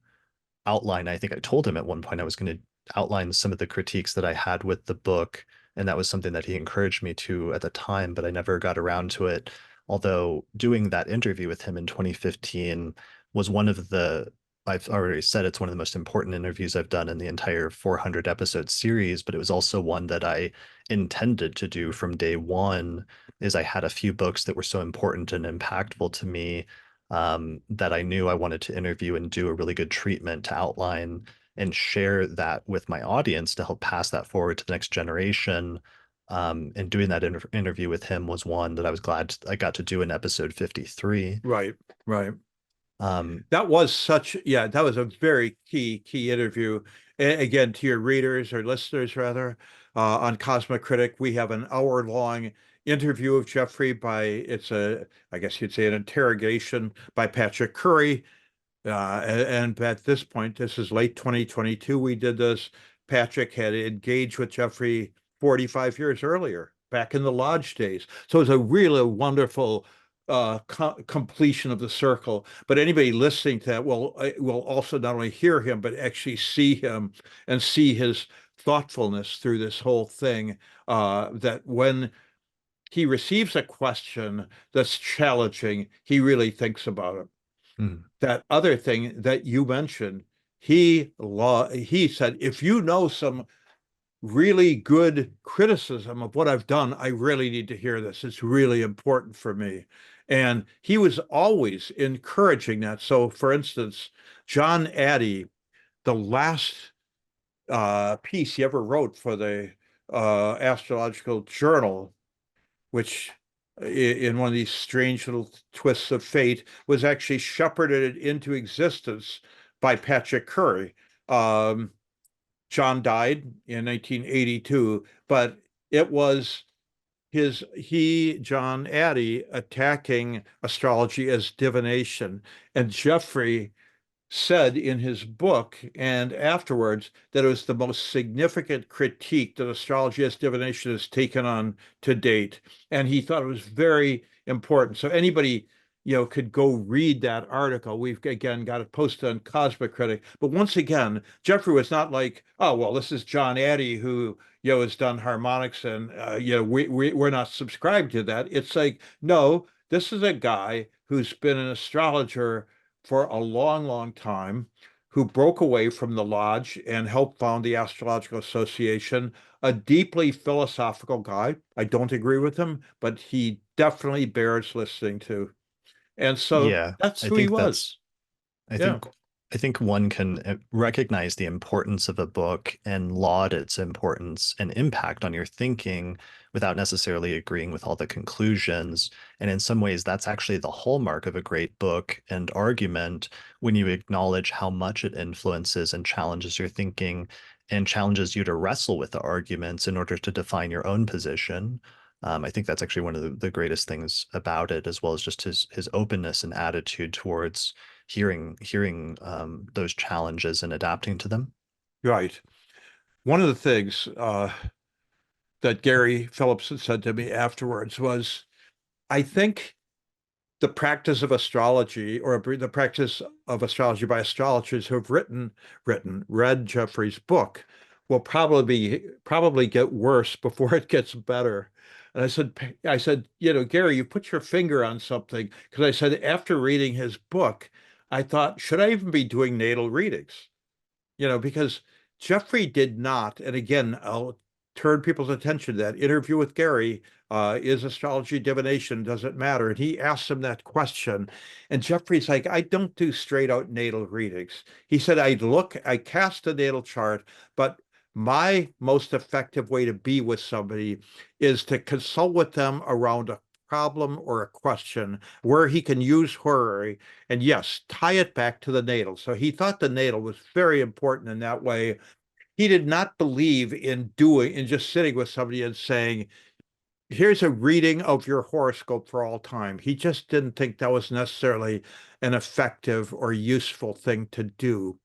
outline. I think I told him at one point I was going to outline some of the critiques that I had with the book, and that was something that he encouraged me to at the time, but I never got around to it. Although doing that interview with him in 2015 was one of the, I've already said it's one of the most important interviews I've done in the entire 400 episode series, but it was also one that I intended to do from day one, is I had a few books that were so important and impactful to me, that I knew I wanted to interview and do a really good treatment to outline and share that with my audience to help pass that forward to the next generation. And doing that interview with him was one that I was glad I got to do in episode 53. Right, right. Um, That was a very key interview. Again, to your readers or listeners, rather, on Cosmic Critic, we have an hour-long interview of Geoffrey I guess you'd say, an interrogation by Patrick Curry. And at this point, this is late 2022, we did this. Patrick had engaged with Geoffrey 45 years earlier, back in the lodge days. So it was a really wonderful completion of the circle. But anybody listening to that will also not only hear him, but actually see him and see his thoughtfulness through this whole thing, that when he receives a question that's challenging, he really thinks about it. Mm. That other thing that you mentioned, he said, if you know some really good criticism of what I've done, I really need to hear this. It's really important for me. And he was always encouraging that. So, for instance, John Addy, the last piece he ever wrote for the Astrological Journal, which in one of these strange little twists of fate was actually shepherded into existence by Patrick Curry. Um, John died in 1982, but it was John Addy, attacking astrology as divination. And Geoffrey said in his book and afterwards that it was the most significant critique that astrology as divination has taken on to date. And he thought it was very important. So anybody, could go read that article. We've again got it posted on Cosmic Critic. But once again, Geoffrey was not like, oh, well, this is John Addy who, has done harmonics and, we're not subscribed to that. It's like, no, this is a guy who's been an astrologer for a long, long time, who broke away from the lodge and helped found the Astrological Association, a deeply philosophical guy. I don't agree with him, but he definitely bears listening to. And so Yeah, that's I who he think was. that's I Yeah, think I think one can recognize the importance of a book and laud its importance and impact on your thinking without necessarily agreeing with all the conclusions. And in some ways, that's actually the hallmark of a great book and argument when you acknowledge how much it influences and challenges your thinking and challenges you to wrestle with the arguments in order to define your own position. I think that's actually one of the greatest things about it, as well as just his openness and attitude towards hearing those challenges and adapting to them. right. One of the things that Gary Phillips said to me afterwards was, I think the practice of astrology, or the practice of astrology by astrologers who have read Geoffrey's book, will probably get worse before it gets better. And I said, Gary, you put your finger on something, because I said after reading his book, I thought, should I even be doing natal readings? Because Geoffrey did not, and again, I'll turn people's attention to that interview with Gary. Is astrology divination? Does it matter? And he asked him that question. And Geoffrey's like, I don't do straight out natal readings. He said, I cast a natal chart, but my most effective way to be with somebody is to consult with them around a problem or a question where he can use horary and, yes, tie it back to the natal. So he thought the natal was very important in that way. He did not believe in just sitting with somebody and saying, here's a reading of your horoscope for all time. He just didn't think that was necessarily an effective or useful thing to do.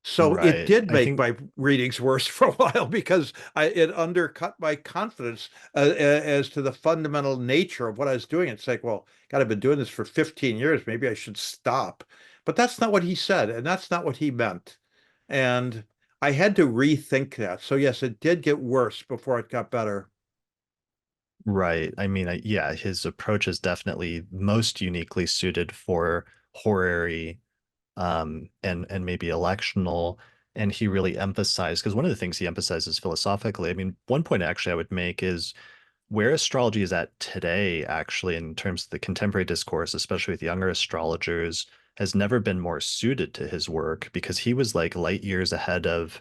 So it Right. did I make think my readings worse for a while, because it undercut my confidence as to the fundamental nature of what I was doing. It's like, well, God, I've been doing this for 15 years. Maybe I should stop. But that's not what he said, and that's not what he meant. And I had to rethink that. So yes, it did get worse before it got better. right. I mean, yeah, his approach is definitely most uniquely suited for horary and maybe electional. And he really emphasized, because one of the things he emphasizes philosophically, I mean, one point actually I would make is where astrology is at today, actually, in terms of the contemporary discourse, especially with younger astrologers, has never been more suited to his work because he was like light years ahead of.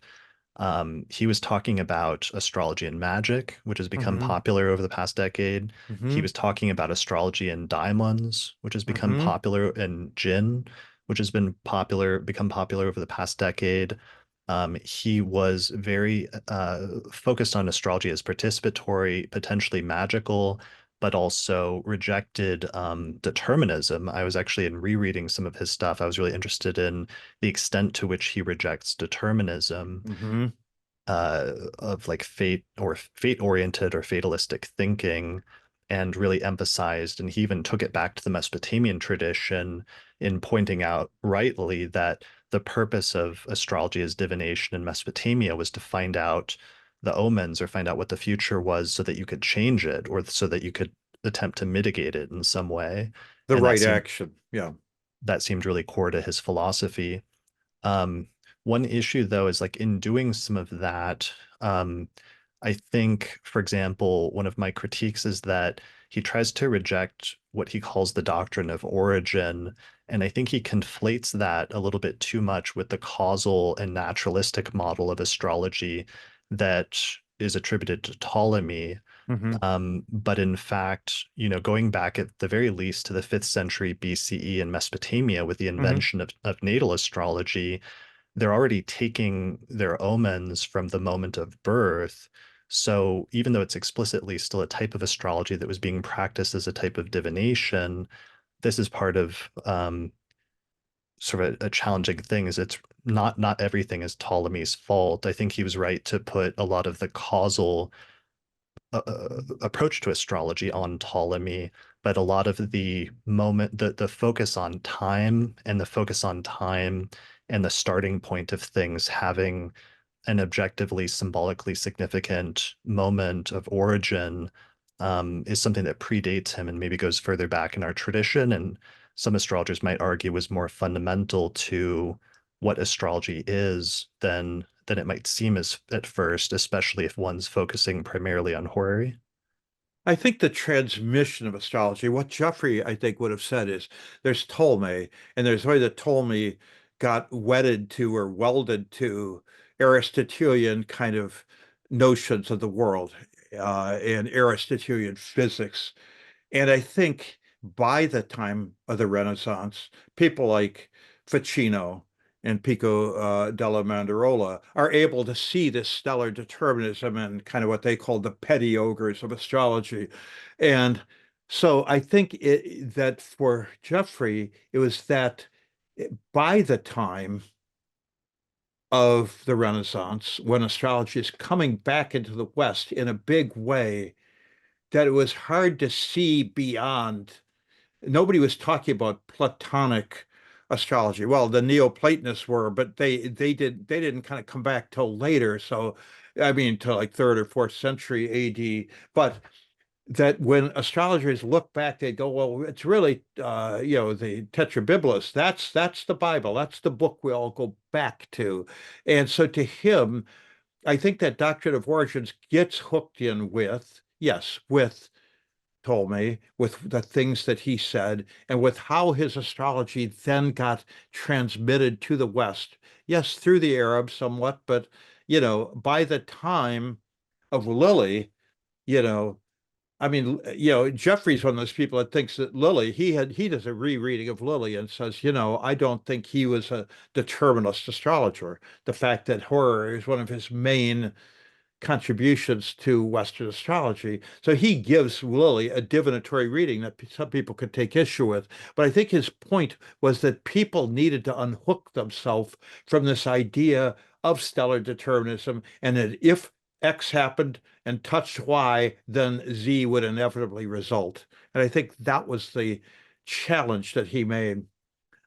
He was talking about astrology and magic, which has become Hmm. popular over the past decade. He Hmm. was talking about astrology and daimons, which has become Hmm. popular, and jinn, which has become popular over the past decade. He was very focused on astrology as participatory, potentially magical, but also rejected determinism. I was actually in rereading some of his stuff. I was really interested in the extent to which he rejects determinism Hmm. of like fate or fate oriented or fatalistic thinking, and really emphasized, and he even took it back to the Mesopotamian tradition in pointing out rightly that the purpose of astrology as divination in Mesopotamia was to find out the omens or find out what the future was so that you could change it or so that you could attempt to mitigate it in some way. The And right action. Yeah. that seemed really core to his philosophy. Um, One issue though is like in doing some of that, I think, for example, one of my critiques is that he tries to reject what he calls the doctrine of origin. And I think he conflates that a little bit too much with the causal and naturalistic model of astrology that is attributed to Ptolemy. Hmm. But in fact, going back at the very least to the 5th century BCE in Mesopotamia with the Hmm. invention of natal astrology, they're already taking their omens from the moment of birth. So even though it's explicitly still a type of astrology that was being practiced as a type of divination, this is part of sort of a challenging thing is it's not everything is Ptolemy's fault. I think he was right to put a lot of the causal approach to astrology on Ptolemy, but a lot of the focus on time and the focus on time and the starting point of things having an objectively symbolically significant moment of origin is something that predates him and maybe goes further back in our tradition. And some astrologers might argue was more fundamental to what astrology is than it might seem as at first, especially if one's focusing primarily on horary. I think the transmission of astrology, what Geoffrey, I think, would have said is there's Ptolemy, and there's the way that Ptolemy got wedded to or welded to Aristotelian kind of notions of the world and Aristotelian physics. And I think by the time of the Renaissance, people like Ficino and Pico della Mandarola are able to see this stellar determinism and kind of what they call the petty ogres of astrology. And so I think that for Geoffrey, it was that by the time of the Renaissance, when astrology is coming back into the West in a big way, that it was hard to see beyond. Nobody was talking about Platonic astrology. Well, the Neoplatonists were, but they didn't kind of come back till later. So, I mean, to like third or fourth century AD. But that when astrologers look back, they go, well, it's really the Tetrabiblos. That's the Bible. That's the book we all go back to. And so to him, I think that doctrine of origins gets hooked in with, yes, with Ptolemy, with the things that he said, and with how his astrology then got transmitted to the West. Yes, through the Arabs somewhat, but by the time of Lilly, you know, I mean, Jeffrey's one of those people that thinks that Lilly, he does a rereading of Lilly and says, I don't think he was a determinist astrologer. The fact that horror is one of his main contributions to Western astrology. So he gives Lilly a divinatory reading that some people could take issue with. But I think his point was that people needed to unhook themselves from this idea of stellar determinism, and that if X happened and touched Y, then Z would inevitably result. And I think that was the challenge that he made.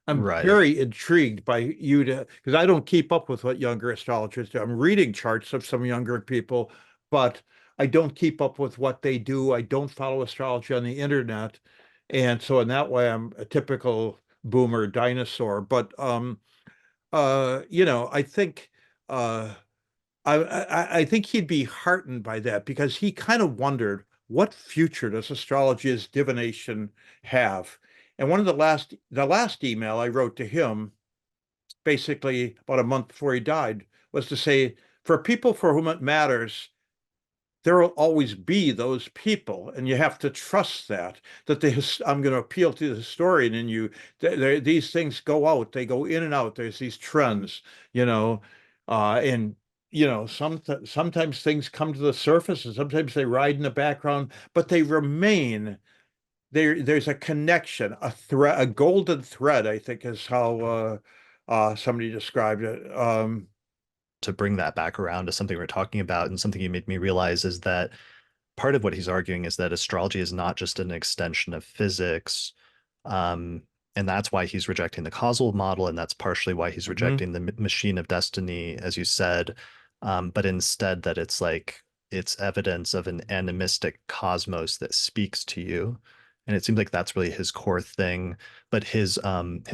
I'm Right. very intrigued by you to because I don't keep up with what younger astrologers do. I'm reading charts of some younger people, but I don't keep up with what they do. I don't follow astrology on the internet. And so in that way, I'm a typical boomer dinosaur. But I think uh I think he'd be heartened by that because he kind of wondered what future does astrology as divination have? And one of the last email I wrote to him, basically about a month before he died, was to say, for people for whom it matters, there will always be those people, and you have to trust that I'm going to appeal to the historian in you. These things go out, they go in and out. There's these trends, you know, and sometimes things come to the surface, and sometimes they ride in the background, but they remain. There's a connection, a thread, a golden thread, I think is how somebody described it. To bring that back around to something we're talking about and something you made me realize is that part of what he's arguing is that astrology is not just an extension of physics. And that's why he's rejecting the causal model, and that's partially why he's Hmm. rejecting the machine of destiny, as you said. But instead, that it's like it's evidence of an animistic cosmos that speaks to you, and it seems like that's really his core thing. But his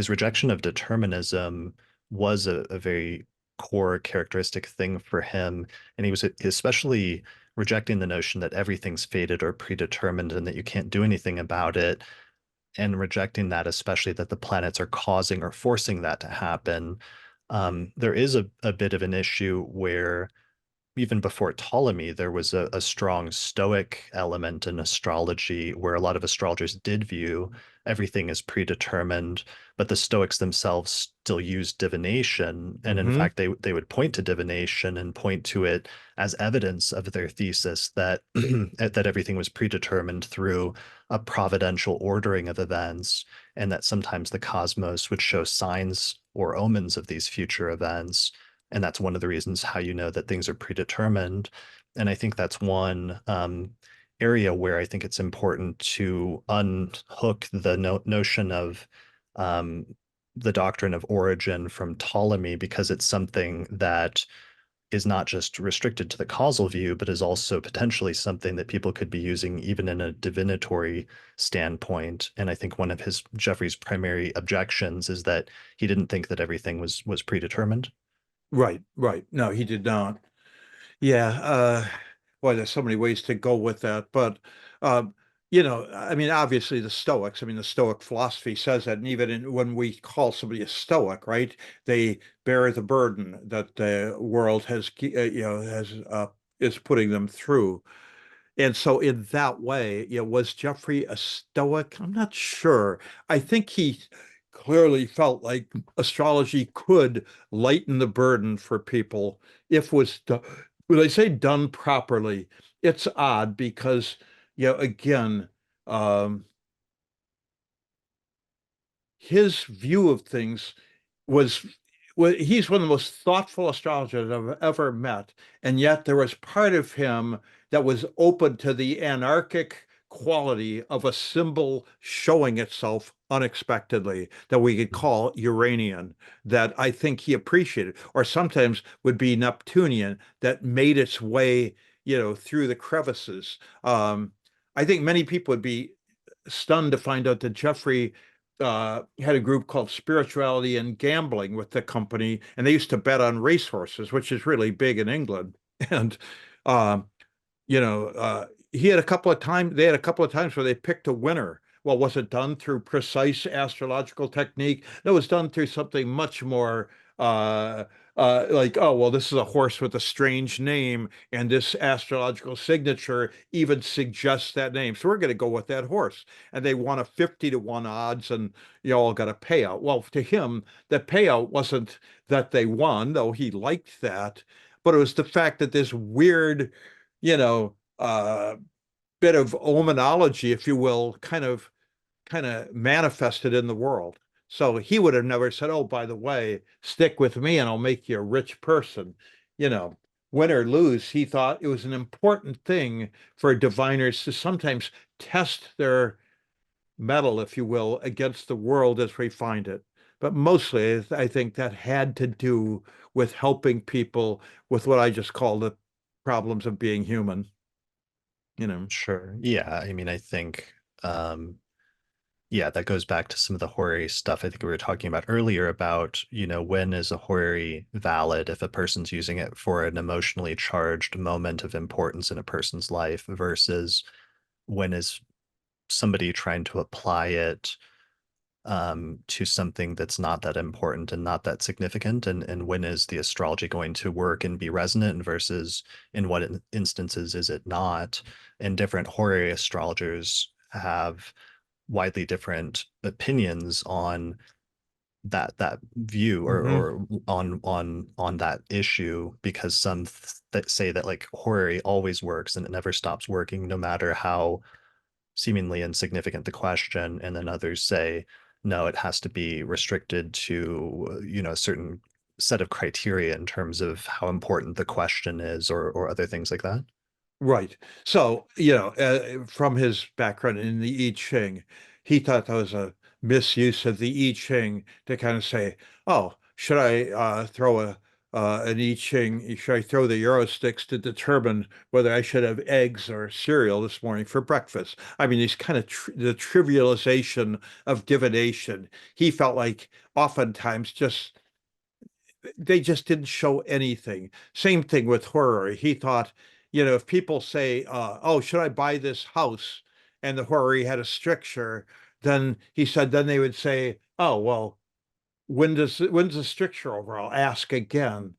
rejection of determinism was a very core characteristic thing for him, and he was especially rejecting the notion that everything's fated or predetermined and that you can't do anything about it, and rejecting that, especially that the planets are causing or forcing that to happen. There is a bit of an issue where even before Ptolemy, there was a strong Stoic element in astrology where a lot of astrologers did view everything as predetermined, but the Stoics themselves still used divination. And in Hmm. fact, they would point to divination and point to it as evidence of their thesis that that everything was predetermined through a providential ordering of events, and that sometimes the cosmos would show signs or omens of these future events, and that's one of the reasons how you know that things are predetermined. And I think that's one area where I think it's important to unhook the notion of um, the doctrine of origin from Ptolemy, because it's something that is not just restricted to the causal view, but is also potentially something that people could be using even in a divinatory standpoint. And I think one of his Geoffrey's primary objections is that he didn't think that everything was predetermined. Right, right. No, he did not. Yeah, boy, there's so many ways to go with that. But I mean, obviously the Stoics, I mean, the Stoic philosophy says that, and even when we call somebody a Stoic, right, they bear the burden that the world has, has is putting them through. And so in that way, was Geoffrey a Stoic? I'm not sure. I think he clearly felt like astrology could lighten the burden for people if was done. When I say done properly, it's odd because, again, um, his view of things was, he's one of the most thoughtful astrologers I've ever met, and yet there was part of him that was open to the anarchic quality of a symbol showing itself unexpectedly that we could call Uranian, that I think he appreciated, or sometimes would be Neptunian, that made its way, through the crevices. I think many people would be stunned to find out that Geoffrey had a group called Spirituality and Gambling with the company, and they used to bet on racehorses, which is really big in England. And um, he had a couple of times, they had a couple of times where they picked a winner. Well, was it done through precise astrological technique? No, it was done through something much more uh, like, oh, well, this is a horse with a strange name, and this astrological signature even suggests that name. So we're going to go with that horse. And they won a 50 to 1 odds, and you all got a payout. Well, to him, the payout wasn't that they won, though he liked that, but it was the fact that this weird, you know, uh, bit of omenology, if you will, kind of manifested in the world. So he would have never said, "Oh, by the way, stick with me and I'll make you a rich person." You know, win or lose, he thought it was an important thing for diviners to sometimes test their metal, if you will, against the world as we find it. But mostly, I think that had to do with helping people with what I just call the problems of being human, you know. Sure. Yeah. I mean, I think, yeah, that goes back to some of the horary stuff I think we were talking about earlier about, when is a horary valid if a person's using it for an emotionally charged moment of importance in a person's life versus when is somebody trying to apply it to something that's not that important and not that significant, and when is the astrology going to work and be resonant versus in what instances is it not. And different horary astrologers have widely different opinions on that view, or Hmm. on that issue, because some that say that like horary always works and it never stops working no matter how seemingly insignificant the question, and then others say no, it has to be restricted to a certain set of criteria in terms of how important the question is, or other things like that. Right. So, from his background in the I Ching, he thought that was a misuse of the I Ching to kind of say, oh, should I throw an I Ching? Should I throw the Euro sticks to determine whether I should have eggs or cereal this morning for breakfast? I mean, these kind of the trivialization of divination. He felt like oftentimes just they just didn't show anything. Same thing with horror. He thought, if people say, "Oh, should I buy this house?" and the horror had a stricture, then he said, then they would say, "Oh, well, when's the stricture over? I'll ask again."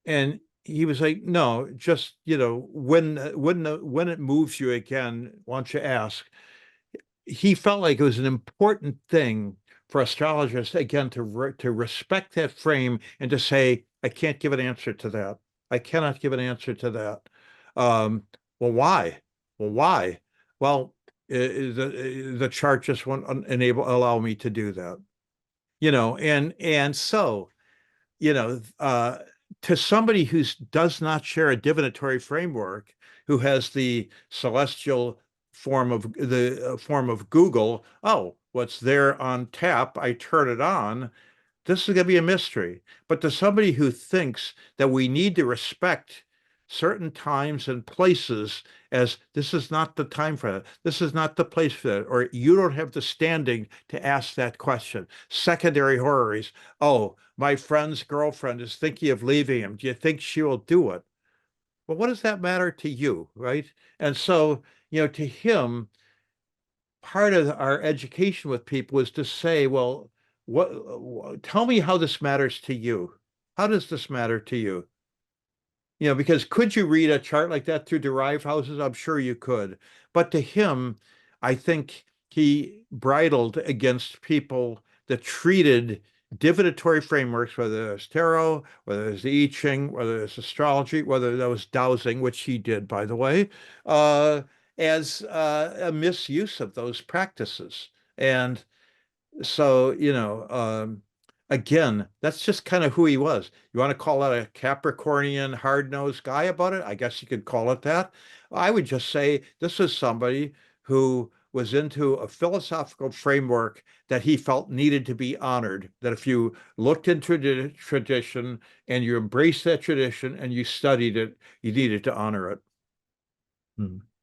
And he was like, "No, just when it moves you again, why don't you ask?" He felt like it was an important thing for astrologers again to respect that frame and to say, I can't give an answer to that. I cannot give an answer to that. Um, well, why? Well, why? Well, the chart just won't allow me to do that. And so to somebody who does not share a divinatory framework, who has the celestial form of Google, oh, what's there on tap? I turn it on. This is going to be a mystery. But to somebody who thinks that we need to respect certain times and places as this is not the time for that, this is not the place for that, or you don't have the standing to ask that question. Secondary horrors. Oh, my friend's girlfriend is thinking of leaving him. Do you think she will do it? Well, what does that matter to you, right? And so, to him, part of our education with people is to say, well, tell me how this matters to you. How does this matter to you? Because could you read a chart like that through derived houses? I'm sure you could. But to him, I think he bridled against people that treated divinatory frameworks, whether it's tarot, whether it's the I Ching, whether it's astrology, whether that was dowsing, which he did, by the way, uh, as a misuse of those practices. And so, again, that's just kind of who he was. You want to call that a Capricornian, hard-nosed guy about it? I guess you could call it that. I would just say this is somebody who was into a philosophical framework that he felt needed to be honored. That if you looked into the tradition and you embraced that tradition and you studied it, you needed to honor it.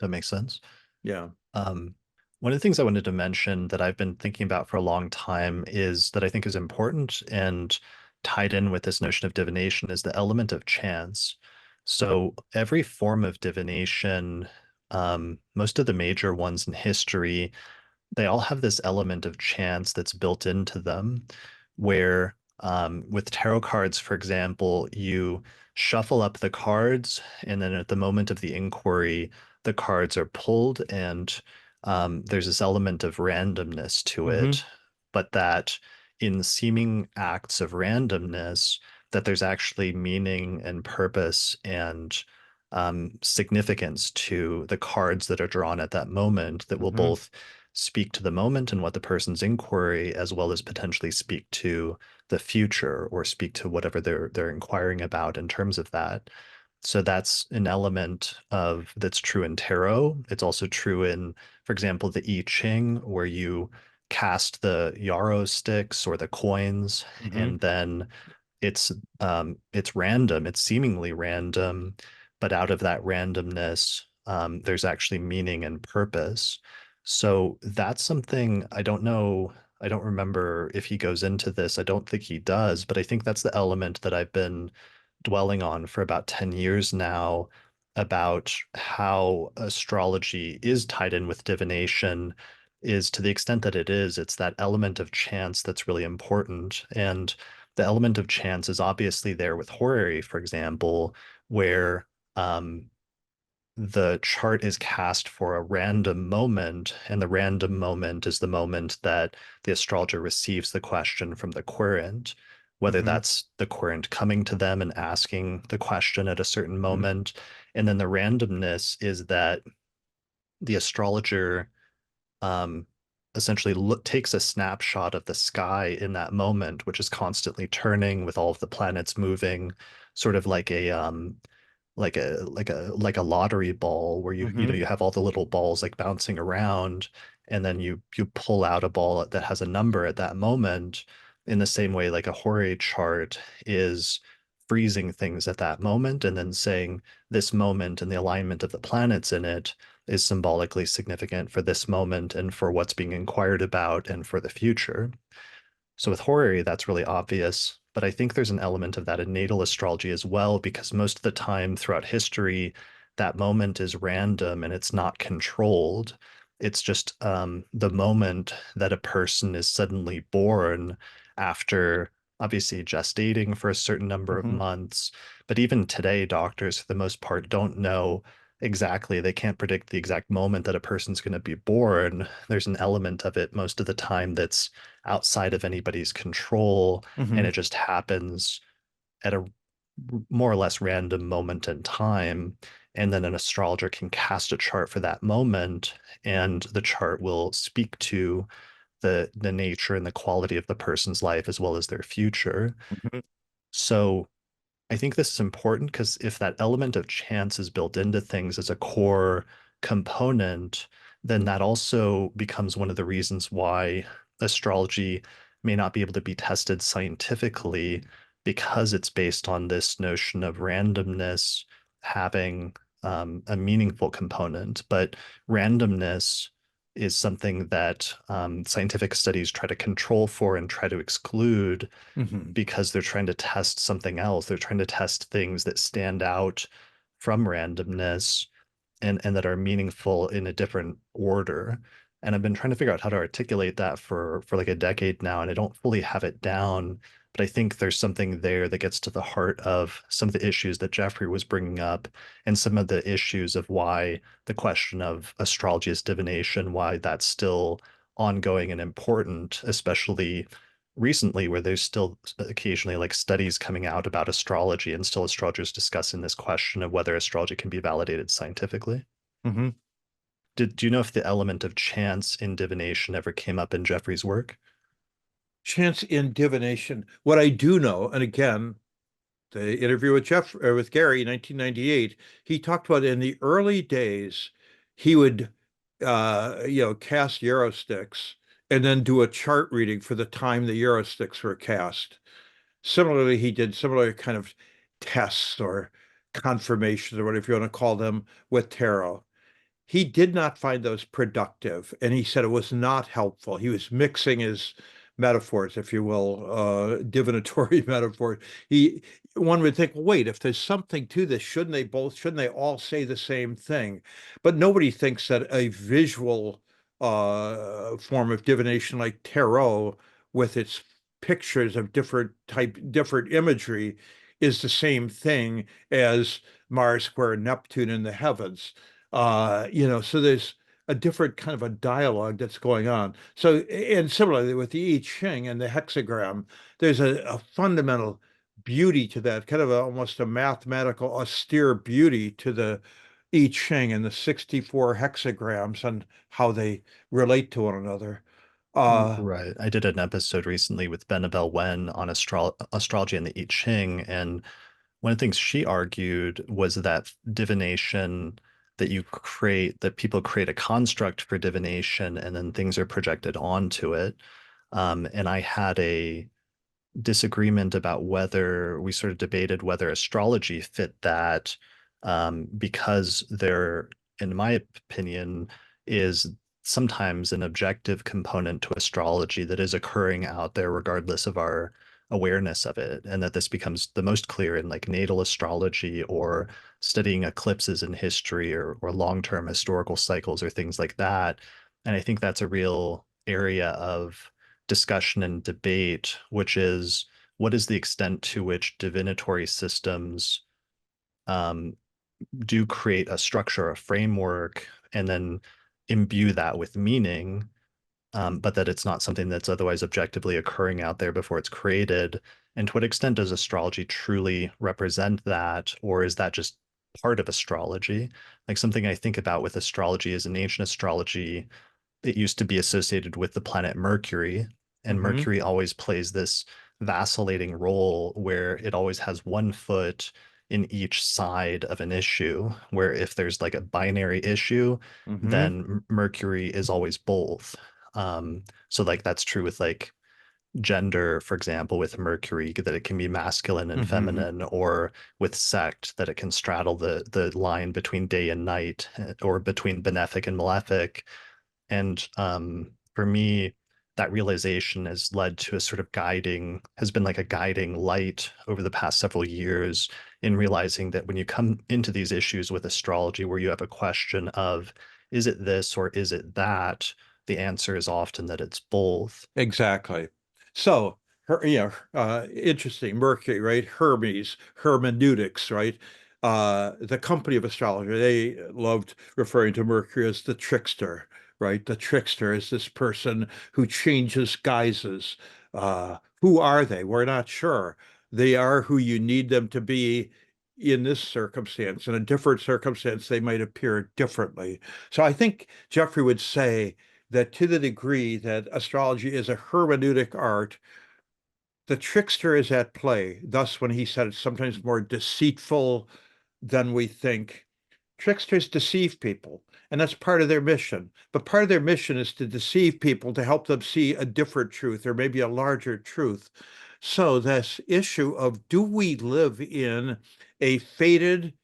That makes sense. Yeah. Um, One of the things I wanted to mention that I've been thinking about for a long time is that I think is important and tied in with this notion of divination is the element of chance. So every form of divination, most of the major ones in history, they all have this element of chance that's built into them, where with tarot cards, for example, you shuffle up the cards, and then at the moment of the inquiry, the cards are pulled, and there's this element of randomness to Hmm. it, but that in seeming acts of randomness, that there's actually meaning and purpose and significance to the cards that are drawn at that moment that will Hmm. both speak to the moment and what the person's inquiry, as well as potentially speak to the future or speak to whatever they're inquiring about in terms of that. So that's an element of that's true in tarot. It's also true in, for example, the I Ching, where you cast the yarrow sticks or the coins, Hmm. and then it's it's random, it's seemingly random, but out of that randomness, there's actually meaning and purpose. So that's something I don't know. I don't remember if he goes into this. I don't think he does, but I think that's the element that I've been dwelling on for about 10 years now about how astrology is tied in with divination is to the extent that it is, it's that element of chance that's really important. And the element of chance is obviously there with horary, for example, where um, the chart is cast for a random moment, and the random moment is the moment that the astrologer receives the question from the querent, whether Hmm. that's the querent coming to them and asking the question at a certain Hmm. moment. And then the randomness is that the astrologer um, essentially takes a snapshot of the sky in that moment, which is constantly turning with all of the planets moving, sort of like a lottery ball where you Hmm. have all the little balls like bouncing around, and then you pull out a ball that has a number at that moment, in the same way like a Hore chart is freezing things at that moment and then saying this moment and the alignment of the planets in it is symbolically significant for this moment and for what's being inquired about and for the future. So with horary, that's really obvious. But I think there's an element of that in natal astrology as well, because most of the time throughout history, that moment is random and it's not controlled. It's just the moment that a person is suddenly born after obviously gestating for a certain number of Hmm. months. But even today, doctors, for the most part, don't know exactly. They can't predict the exact moment that a person's going to be born. There's an element of it most of the time that's outside of anybody's control, and Hmm. it just happens at a more or less random moment in time. And then an astrologer can cast a chart for that moment, and the chart will speak to the nature and the quality of the person's life as well as their future. Hmm. So I think this is important because if that element of chance is built into things as a core component, then that also becomes one of the reasons why astrology may not be able to be tested scientifically because it's based on this notion of randomness having a meaningful component. But randomness is something that scientific studies try to control for and try to exclude Hmm. because they're trying to test something else. They're trying to test things that stand out from randomness and that are meaningful in a different order. And I've been trying to figure out how to articulate that for like a decade now, and I don't fully have it down. But I think there's something there that gets to the heart of some of the issues that Geoffrey was bringing up, and some of the issues of why the question of astrology as divination, why that's still ongoing and important, especially recently, where there's still occasionally like studies coming out about astrology and still astrologers discussing this question of whether astrology can be validated scientifically. Hmm. Do you know if the element of chance in divination ever came up in Geoffrey's work? Chance in divination. What I do know, and again, the interview with with Gary in 1998, he talked about in the early days, he would, cast Euro sticks and then do a chart reading for the time the Euro sticks were cast. Similarly, he did similar kind of tests or confirmations or whatever you want to call them with tarot. He did not find those productive, and he said it was not helpful. He was mixing his metaphors, if you will, divinatory metaphors. He One would think, well, wait, if there's something to this, shouldn't they all say the same thing? But nobody thinks that a visual form of divination like tarot with its pictures of different imagery is the same thing as Mars square Neptune in the heavens. So there's a different kind of a dialogue that's going on. So, and similarly with the I Ching and the hexagram, there's a fundamental beauty to that, kind of almost a mathematical, austere beauty to the I Ching and the 64 hexagrams and how they relate to one another. Uh, Right. I did an episode recently with Benabel Wen on astrology and the I Ching, and one of the things she argued was that divination, that people create a construct for divination and then things are projected onto it. And I had a disagreement about whether we sort of debated whether astrology fit that, because there, in my opinion, is sometimes an objective component to astrology that is occurring out there regardless of our awareness of it, and that this becomes the most clear in like natal astrology or studying eclipses in history or long-term historical cycles or things like that. And I think that's a real area of discussion and debate, which is what is the extent to which divinatory systems um, do create a structure, a framework, and then imbue that with meaning, but that it's not something that's otherwise objectively occurring out there before it's created. And to what extent does astrology truly represent that, or is that just part of astrology? Like something I think about with astrology is in ancient astrology, it used to be associated with the planet Mercury, and mhm. Mercury always plays this vacillating role where it always has one foot in each side of an issue, where if there's like a binary issue, Hmm. then Mercury is always both. So like that's true with like gender, for example, with Mercury, that it can be masculine and Hmm. feminine, or with sect, that it can straddle the line between day and night, or between benefic and malefic. And for me, that realization has led to a sort of guiding, has been like a guiding light over the past several years, in realizing that when you come into these issues with astrology, where you have a question of, is it this or is it that? The answer is often that it's both. Exactly. So, interesting. Mercury, right? Hermes, hermeneutics, right? The company of astrology, they loved referring to Mercury as the trickster, right? The trickster is this person who changes guises. Who are they? We're not sure. They are who you need them to be in this circumstance. In a different circumstance, they might appear differently. So I think Geoffrey would say that to the degree that astrology is a hermeneutic art, the trickster is at play. Thus, when he said it's sometimes more deceitful than we think, tricksters deceive people, and that's part of their mission. But part of their mission is to deceive people to help them see a different truth or maybe a larger truth. So, this issue of do we live in a fated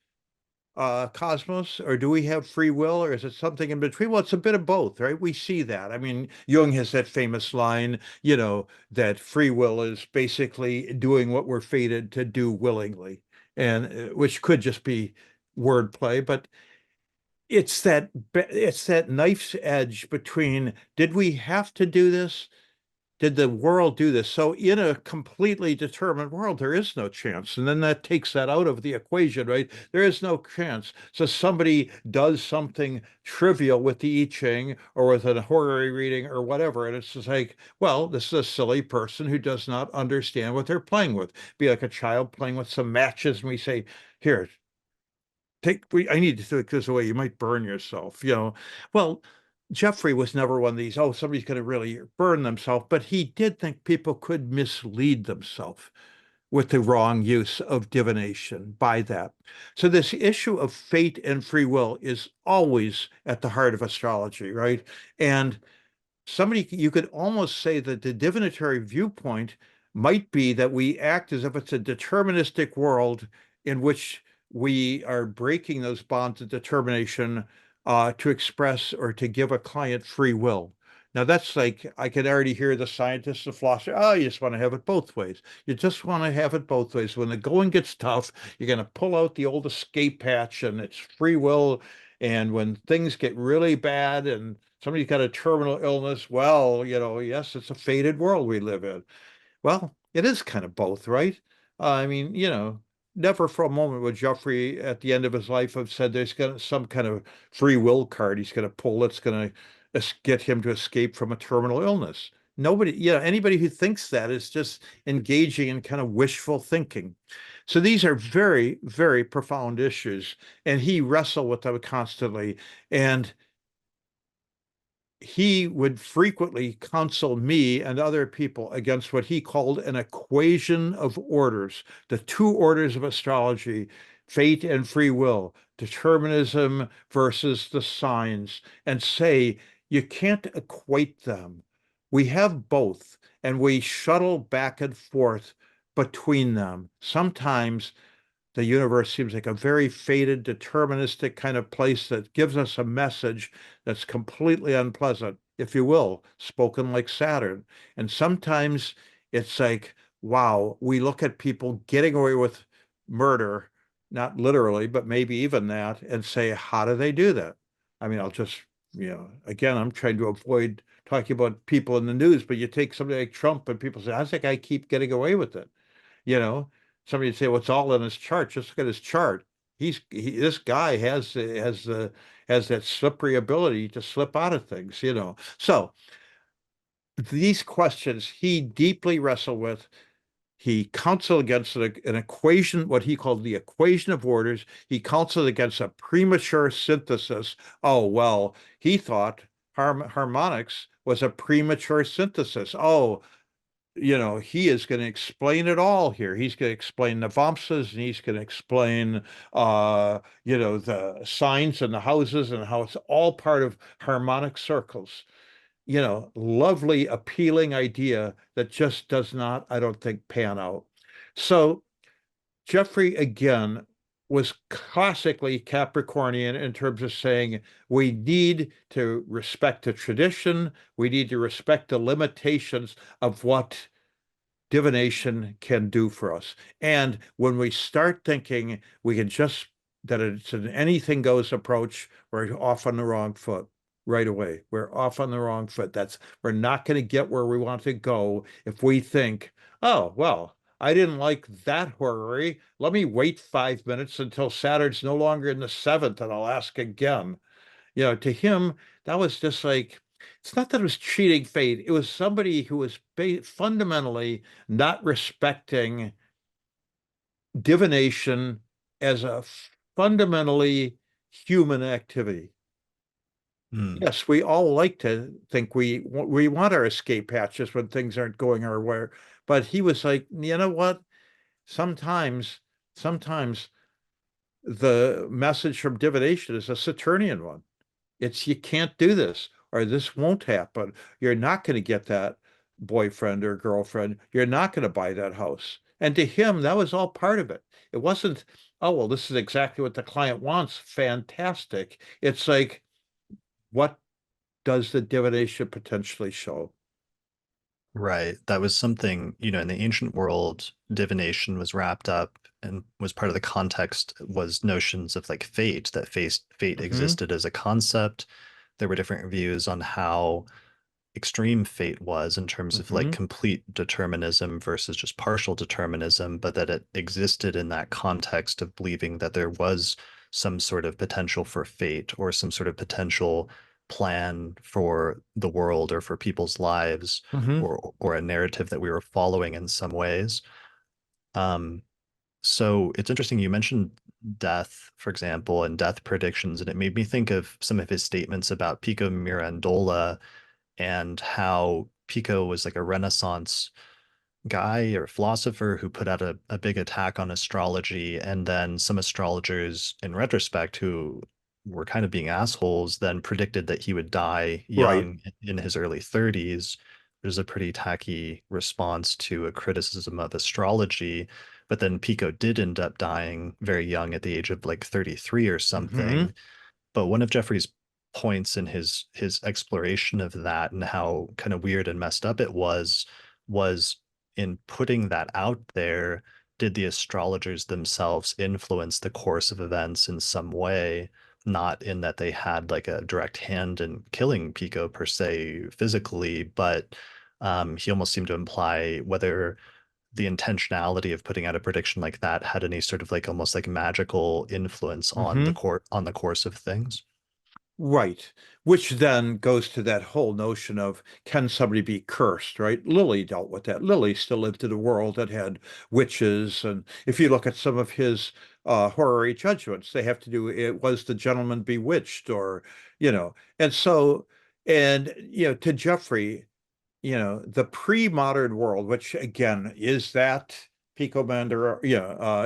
cosmos, or do we have free will, or is it something in between? Well, it's a bit of both, right? We see that. I mean, Jung has that famous line, that free will is basically doing what we're fated to do willingly, and which could just be wordplay, but it's that knife's edge between did we have to do this? Did the world do this? So in a completely determined world, there is no chance. And then that takes that out of the equation, right? There is no chance. So somebody does something trivial with the I Ching or with a horary reading or whatever. And it's just like, well, this is a silly person who does not understand what they're playing with. Be like a child playing with some matches. And we say, here, I need to take this away. You might burn yourself, Well, Jeffrey was never one of these, oh, somebody's going to really burn themselves, but he did think people could mislead themselves with the wrong use of divination by that. So this issue of fate and free will is always at the heart of astrology, right? And you could almost say that the divinatory viewpoint might be that we act as if it's a deterministic world in which we are breaking those bonds of determination to express or to give a client free will. Now, that's like, I can already hear the scientists and philosophers, oh, you just want to have it both ways. You just want to have it both ways. When the going gets tough, you're going to pull out the old escape hatch and it's free will. And when things get really bad and somebody's got a terminal illness, well, yes, it's a fated world we live in. Well, it is kind of both, right? I mean, never for a moment would Geoffrey at the end of his life have said there's going to some kind of free will card he's going to pull that's going to get him to escape from a terminal illness. Nobody, anybody who thinks that is just engaging in kind of wishful thinking. So these are very, very profound issues, and he wrestled with them constantly. And he would frequently counsel me and other people against what he called an equation of orders, the two orders of astrology, fate and free will, determinism versus the signs, and say you can't equate them. We have both, and we shuttle back and forth between them. Sometimes the universe seems like a very fated, deterministic kind of place that gives us a message that's completely unpleasant, if you will, spoken like Saturn. And sometimes it's like, wow, we look at people getting away with murder, not literally, but maybe even that, and say, how do they do that? I mean, I'll just, again, I'm trying to avoid talking about people in the news, but you take somebody like Trump and people say, how's that guy keep getting away with it? You know, somebody would say, "What's all in his chart?" Just look at his chart. This guy has that slippery ability to slip out of things. So these questions he deeply wrestled with. He counseled against an equation, what he called the equation of orders. He counseled against a premature synthesis. Oh, well, he thought harmonics was a premature synthesis. Oh, he is going to explain it all here. He's going to explain the Vamsas, and he's going to explain, the signs and the houses and how it's all part of harmonic circles. Lovely, appealing idea that just does not, I don't think, pan out. So Geoffrey, again, was classically Capricornian in terms of saying we need to respect the tradition, we need to respect the limitations of what divination can do for us. And when we start thinking we can just that it's an anything goes approach, we're off on the wrong foot right away. We're off on the wrong foot. We're not going to get where we want to go if we think, oh, well, I didn't like that horary. Let me wait 5 minutes until Saturn's no longer in the seventh and I'll ask again. To him, that was just like, it's not that it was cheating fate. It was somebody who was fundamentally not respecting divination as a fundamentally human activity. Hmm. Yes, we all like to think we want our escape hatches when things aren't going our way, but he was like, you know what? Sometimes, sometimes the message from divination is a Saturnian one. It's you can't do this or this won't happen. You're not going to get that boyfriend or girlfriend. You're not going to buy that house. And to him, that was all part of it. It wasn't, oh, well, this is exactly what the client wants. Fantastic. It's like, what does the divination potentially show? Right. That was something, in the ancient world, divination was wrapped up and was part of the context was notions of like fate, that fate Hmm. existed as a concept. There were different views on how extreme fate was in terms of like Hmm. complete determinism versus just partial determinism, but that it existed in that context of believing that there was some sort of potential for fate or some sort of potential plan for the world or for people's lives Hmm. or a narrative that we were following in some ways. Um, so it's interesting you mentioned death, for example, and death predictions, and it made me think of some of his statements about Pico Mirandola and how Pico was like a Renaissance guy or philosopher who put out a big attack on astrology. And then some astrologers, in retrospect, who were kind of being assholes, then predicted that he would die Right. young in his early 30s. There's a pretty tacky response to a criticism of astrology. But then Pico did end up dying very young at the age of like 33 or Hmm. something. But one of Jeffrey's points in his exploration of that and how kind of weird and messed up it was in putting that out there, did the astrologers themselves influence the course of events in some way? Not in that they had like a direct hand in killing Pico per se physically, but he almost seemed to imply whether the intentionality of putting out a prediction like that had any sort of like almost like magical influence on Hmm. the course of things. Right. Which then goes to that whole notion of can somebody be cursed, right? Lilly dealt with that. Lilly still lived in a world that had witches. And if you look at some of his horary judgments, they have to do it was the gentleman bewitched and so, and, to Geoffrey, the pre-modern world, which again is that Pico Mandara,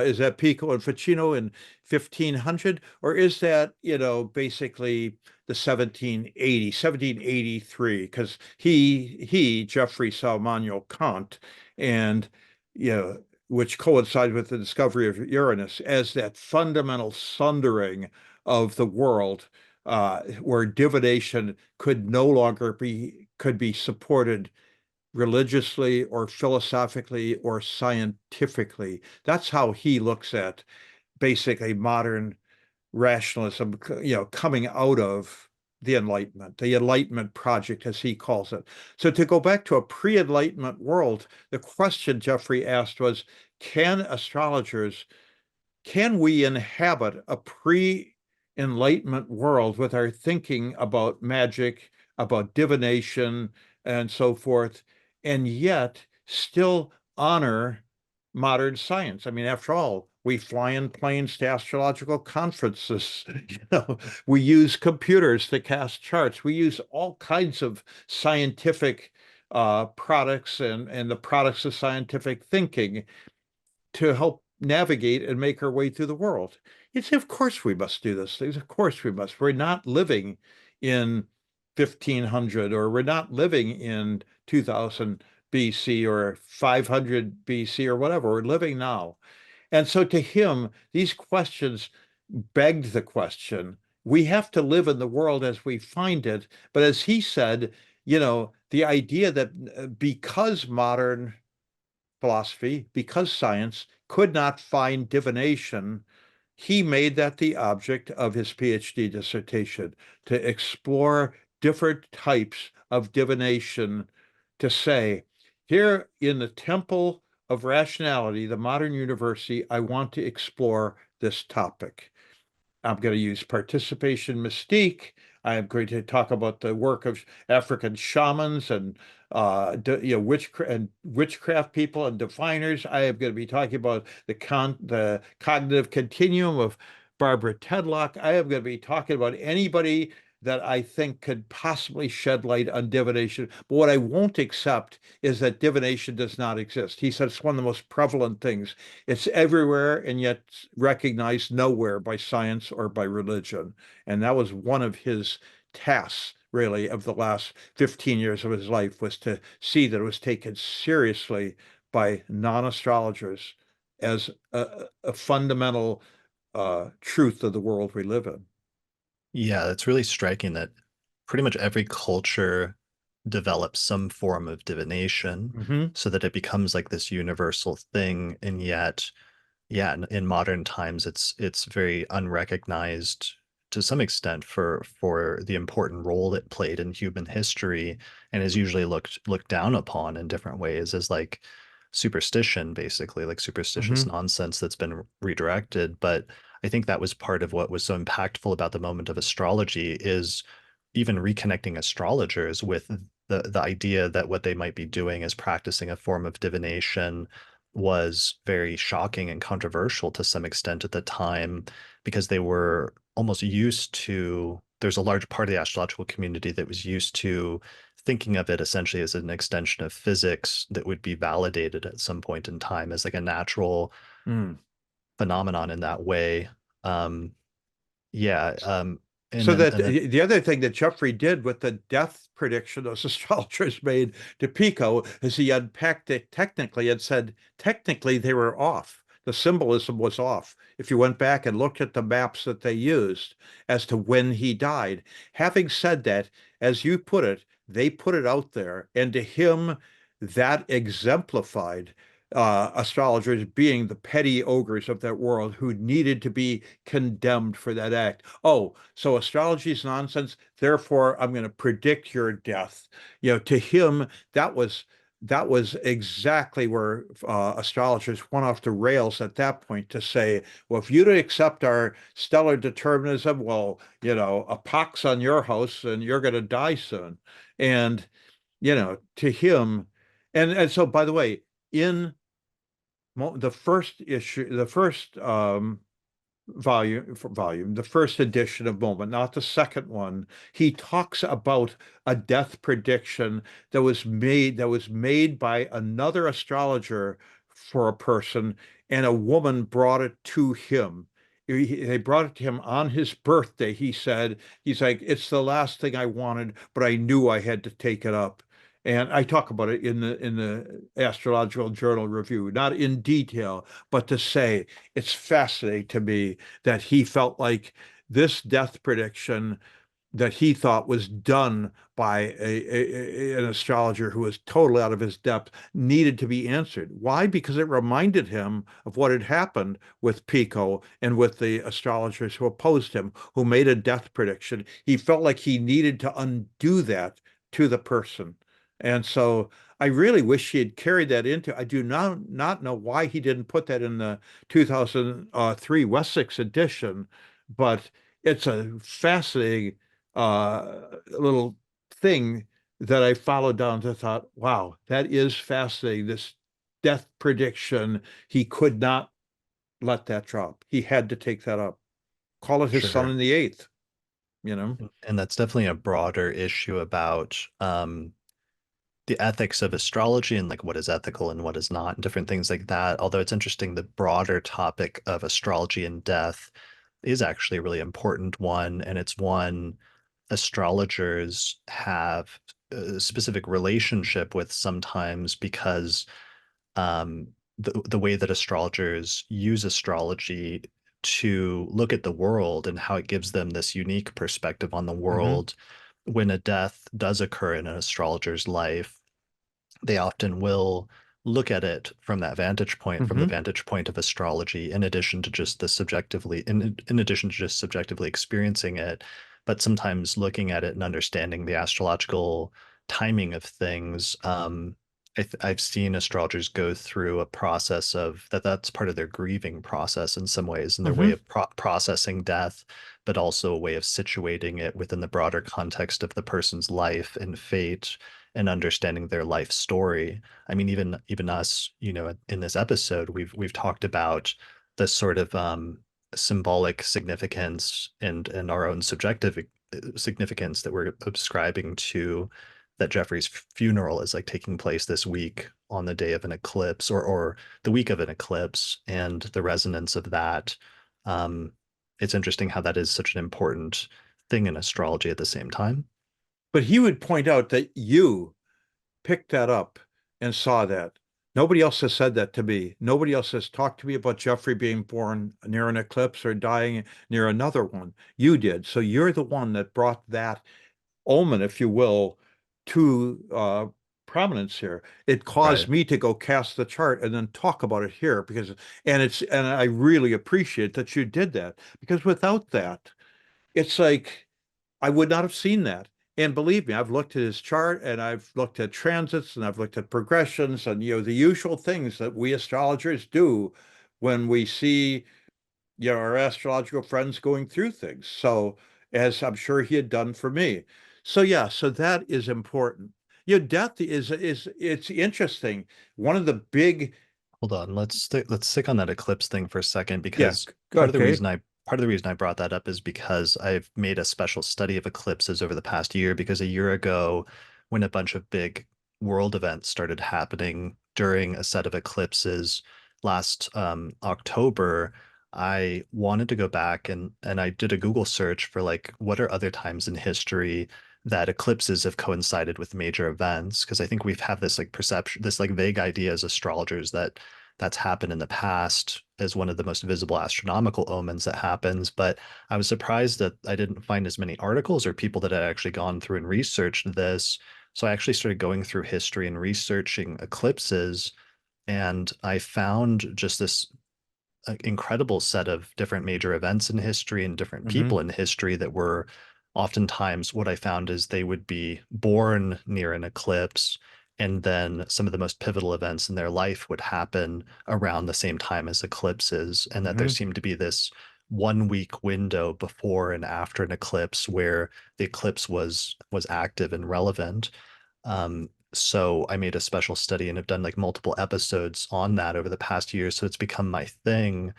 is that Pico and Ficino in 1500, or is that, basically the 1783, because Geoffrey saw Immanuel Kant, and, which coincided with the discovery of Uranus as that fundamental sundering of the world, where divination could be supported religiously or philosophically or scientifically. That's how he looks at basically modern rationalism, coming out of the Enlightenment project, as he calls it. So to go back to a pre-Enlightenment world, the question Geoffrey asked was, can astrologers can we inhabit a pre-enlightenment world with our thinking about magic, about divination, and so forth, and yet still honor modern science? I mean, after all, we fly in planes to astrological conferences. We use computers to cast charts. We use all kinds of scientific products and the products of scientific thinking to help navigate and make our way through the world. It's of course we must do those things. Of course we must. We're not living in 1500 or we're not living in 2000 BC or 500 BC or whatever. We're living now. And so to him, these questions begged the question. We have to live in the world as we find it. But as he said, the idea that because modern philosophy, because science could not find divination, he made that the object of his PhD dissertation to explore different types of divination, to say, here in the temple of rationality, the modern university, I want to explore this topic. I'm going to use participation mystique. I am going to talk about the work of African shamans and witchcraft people and diviners. I am going to be talking about the cognitive continuum of Barbara Tedlock. I am going to be talking about anybody that I think could possibly shed light on divination. But what I won't accept is that divination does not exist. He said it's one of the most prevalent things. It's everywhere and yet recognized nowhere by science or by religion. And that was one of his tasks, really, of the last 15 years of his life, was to see that it was taken seriously by non-astrologers as a fundamental truth of the world we live in. Yeah, it's really striking that pretty much every culture develops some form of divination Hmm. so that it becomes like this universal thing. And yet, yeah, in modern times, it's very unrecognized to some extent for the important role it played in human history, and is usually looked down upon in different ways as like superstition, basically, like superstitious Hmm. nonsense that's been redirected. But I think that was part of what was so impactful about the moment of astrology, is even reconnecting astrologers with the idea that what they might be doing is practicing a form of divination was very shocking and controversial to some extent at the time, because they were almost used to, there's a large part of the astrological community that was used to thinking of it essentially as an extension of physics that would be validated at some point in time as like a natural Mm. phenomenon in that way. Um, yeah, and So then that and then the other thing that Geoffrey did with the death prediction those astrologers made to Pico is he unpacked it technically and said technically they were off. The symbolism was off. If you went back and looked at the maps that they used as to when he died. Having said that, as you put it, they put it out there, and to him, that exemplified astrologers being the petty ogres of that world who needed to be condemned for that act. Oh, so astrology is nonsense. Therefore, I'm going to predict your death. To him, that was exactly where astrologers went off the rails at that point, to say, well, if you don't accept our stellar determinism, well, a pox on your house and you're going to die soon. And, to him, and so, by the way, in the first issue, the first volume, the first edition of Moment, not the second one, he talks about a death prediction that was made by another astrologer for a person, and a woman brought it to him. They brought it to him on his birthday. He's like, it's the last thing I wanted, but I knew I had to take it up. And I talk about it in the Astrological Journal review, not in detail, but to say it's fascinating to me that he felt like this death prediction that he thought was done by an astrologer who was totally out of his depth needed to be answered. Why? Because it reminded him of what had happened with Pico and with the astrologers who opposed him, who made a death prediction. He felt like he needed to undo that to the person. And so I really wish he had carried that into. I do not know why he didn't put that in the 2003 Wessex edition, but it's a fascinating little thing that I followed down to thought, wow, that is fascinating. This death prediction, he could not let that drop. He had to take that up. Call it his son sure. in the eighth, you know? And that's definitely a broader issue about the ethics of astrology and like what is ethical and what is not, and different things like that. Although it's interesting, the broader topic of astrology and death is actually a really important one, and it's one astrologers have a specific relationship with sometimes because um, the way that astrologers use astrology to look at the world and how it gives them this unique perspective on the Hmm. world. When a death does occur in an astrologer's life, they often will look at it from that vantage point, from the Hmm. vantage point of astrology, in addition to just the subjectively, in addition to just subjectively experiencing it, but sometimes looking at it and understanding the astrological timing of things. I've seen astrologers go through a process of that's part of their grieving process in some ways, and their way Hmm. of processing death, but also a way of situating it within the broader context of the person's life and fate and understanding their life story. I mean, even us, in this episode, we've talked about the sort of symbolic significance and our own subjective significance that we're ascribing to that Geoffrey's funeral is like taking place this week on the day of an eclipse or the week of an eclipse and the resonance of that. Um, it's interesting how that is such an important thing in astrology at the same time. But he would point out that you picked that up and saw that. Nobody else has said that to me. Nobody else has talked to me about Jeffrey being born near an eclipse or dying near another one. You did. So you're the one that brought that omen, if you will, to prominence here. It caused Right. me to go cast the chart and then talk about it here and I really appreciate that you did that because without that, it's like I would not have seen that. And believe me, I've looked at his chart and I've looked at transits and I've looked at progressions and the usual things that we astrologers do when we see our astrological friends going through things. So, as I'm sure he had done for me. So yeah, so that is important. Death is it's interesting. One of the big Hold on, let's stick on that eclipse thing for a second yeah, because okay. part of the reason I brought that up is because I've made a special study of eclipses over the past year because a year ago when a bunch of big world events started happening during a set of eclipses last October, I wanted to go back and I did a Google search for like what are other times in history that eclipses have coincided with major events because I think we've had this like perception, this like vague idea as astrologers that that's happened in the past as one of the most visible astronomical omens that happens. But I was surprised that I didn't find as many articles or people that had actually gone through and researched this. So I actually started going through history and researching eclipses, and I found just this incredible set of different major events in history and different Hmm. people in history that were oftentimes what I found is they would be born near an eclipse, and then some of the most pivotal events in their life would happen around the same time as eclipses, and that there Hmm. seemed to be this 1 week window before and after an eclipse where the eclipse was active and relevant. So I made a special study and have done like multiple episodes on that over the past year. So it's become my thing.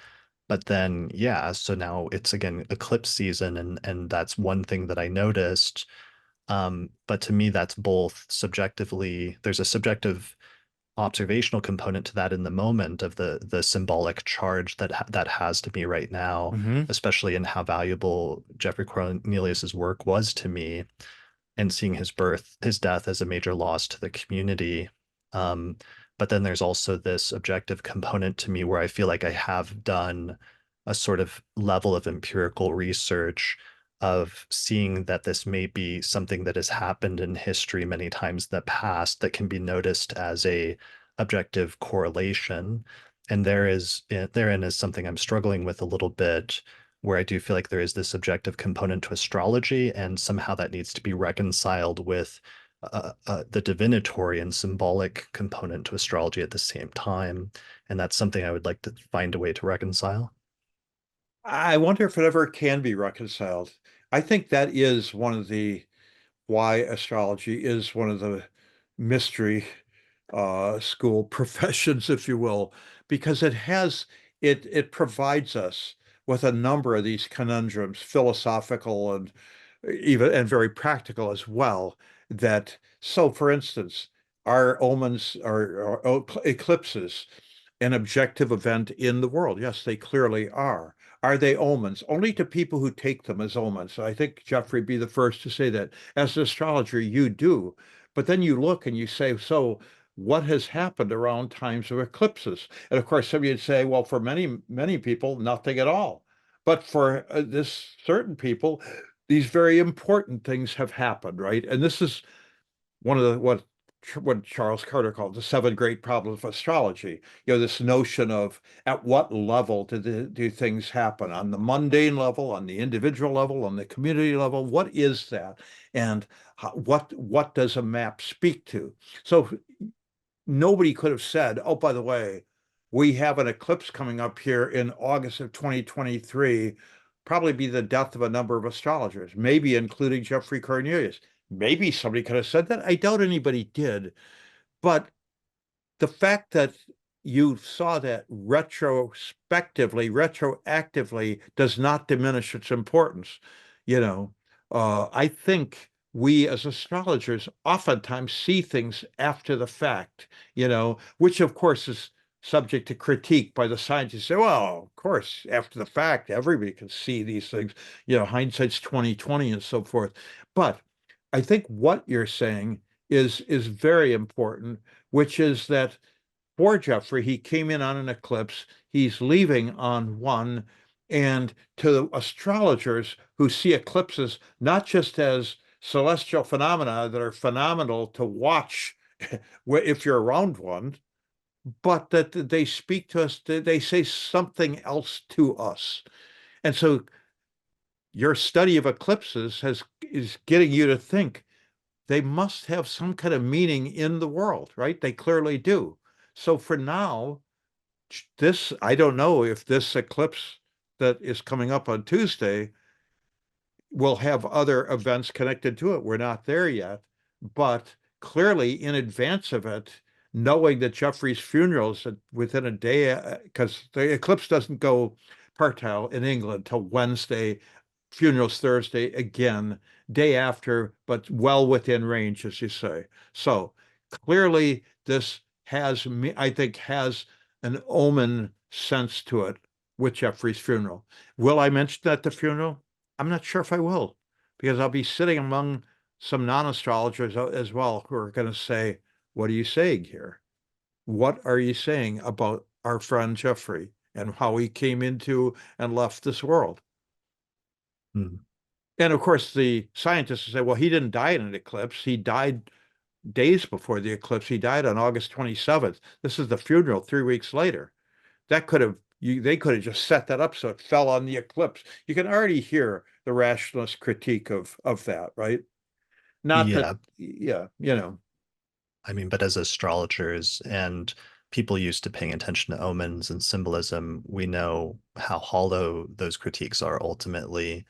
But then, yeah, so now it's again eclipse season, and that's one thing that I noticed. But to me, that's both subjectively, there's a subjective observational component to that in the moment of the symbolic charge that has to me right now, Hmm. especially in how valuable Geoffrey Cornelius's work was to me and seeing his death as a major loss to the community. Um, but then there's also this objective component to me where I feel like I have done a sort of level of empirical research of seeing that this may be something that has happened in history many times in the past that can be noticed as a objective correlation. And therein is something I'm struggling with a little bit where I do feel like there is this subjective component to astrology, and somehow that needs to be reconciled with the divinatory and symbolic component to astrology at the same time. And that's something I would like to find a way to reconcile. I wonder if it ever can be reconciled. I think that is one of the why astrology is one of the mystery school professions, if you will, because it provides us with a number of these conundrums, philosophical and even and very practical as well. That so, for instance, Are omens or eclipses an objective event in the world? Yes, they clearly are. Are they omens? Only to people who take them as omens. I think Geoffrey be the first to say that. As an astrologer, you do. But then you look and you say, so what has happened around times of eclipses? And of course, some you'd say, well, for many, many people, nothing at all. But for this certain people, these very important things have happened, right? And this is one of the what Charles Carter called the seven great problems of astrology. You know, this notion of at what level do things happen on the mundane level, on the individual level, on the community level? What is that, and what does a map speak to? So nobody could have said, oh, by the way, we have an eclipse coming up here in August of 2023, probably be the death of a number of astrologers, maybe including Geoffrey Cornelius. Maybe somebody could have said that. I doubt anybody did. But the fact that you saw that retroactively does not diminish its importance. You know, I think we as astrologers oftentimes see things after the fact, which of course is subject to critique by the scientists. Say, well, of course, after the fact, everybody can see these things. Hindsight's 2020 and so forth. But I think what you're saying is very important, which is that for Geoffrey, he came in on an eclipse. He's leaving on one. And to astrologers who see eclipses not just as celestial phenomena that are phenomenal to watch if you're around one, but that they speak to us, they say something else to us. And so your study of eclipses is getting you to think they must have some kind of meaning in the world, right? They clearly do. So for now, I don't know if this eclipse that is coming up on Tuesday will have other events connected to it. We're not there yet, but clearly in advance of it, knowing that Geoffrey's funeral is within a day, because the eclipse doesn't go partile in England till Wednesday, funerals Thursday again, day after, but well within range, as you say. So clearly, this I think, has an omen sense to it with Geoffrey's funeral. Will I mention at the funeral? I'm not sure if I will, because I'll be sitting among some non-astrologers as well who are going to say, what are you saying here? What are you saying about our friend Geoffrey and how he came into and left this world? Hmm. And of course, the scientists say, well, he didn't die in an eclipse. He died days before the eclipse. He died on August 27th. This is the funeral 3 weeks later. That could have they could have just set that up so it fell on the eclipse. You can already hear the rationalist critique of that, right? Not that, Yeah, yeah, I mean, but as astrologers and people used to paying attention to omens and symbolism, we know how hollow those critiques are ultimately.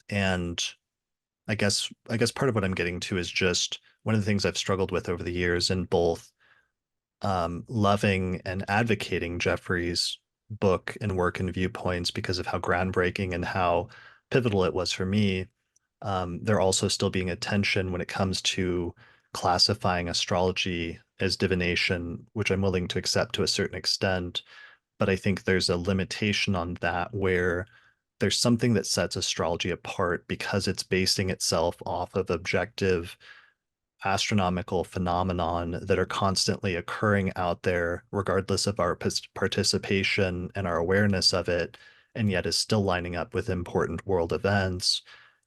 And I guess part of what I'm getting to is just one of the things I've struggled with over the years in both loving and advocating Jeffrey's book and work and viewpoints because of how groundbreaking and how pivotal it was for me. There also still being a tension when it comes to classifying astrology as divination, which I'm willing to accept to a certain extent. But I think there's a limitation on that where there's something that sets astrology apart because it's basing itself off of objective astronomical phenomenon that are constantly occurring out there, regardless of our participation and our awareness of it, and yet is still lining up with important world events.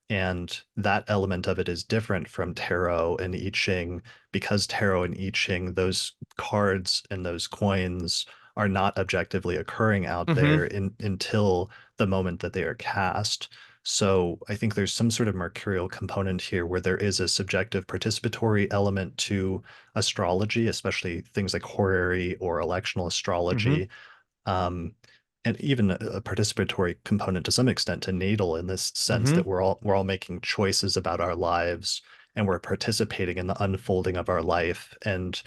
And that element of it is different from tarot and I Ching because tarot and I Ching, those cards and those coins are not objectively occurring out there hmm until the moment that they are cast. So I think there's some sort of mercurial component here where there is a subjective participatory element to astrology, especially things like horary or electional hmm astrology, um, and even a participatory component to some extent to natal in this sense that hmm we're all making choices about our lives and we're participating in the unfolding of our life and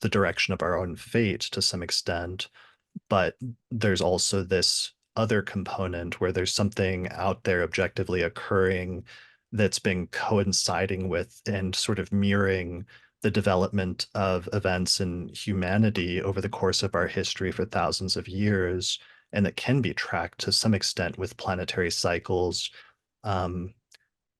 the direction of our own fate to some extent. But there's also this other component where there's something out there objectively occurring that's been coinciding with and sort of mirroring the development of events in humanity over the course of our history for thousands of years, and that can be tracked to some extent with planetary cycles. Um,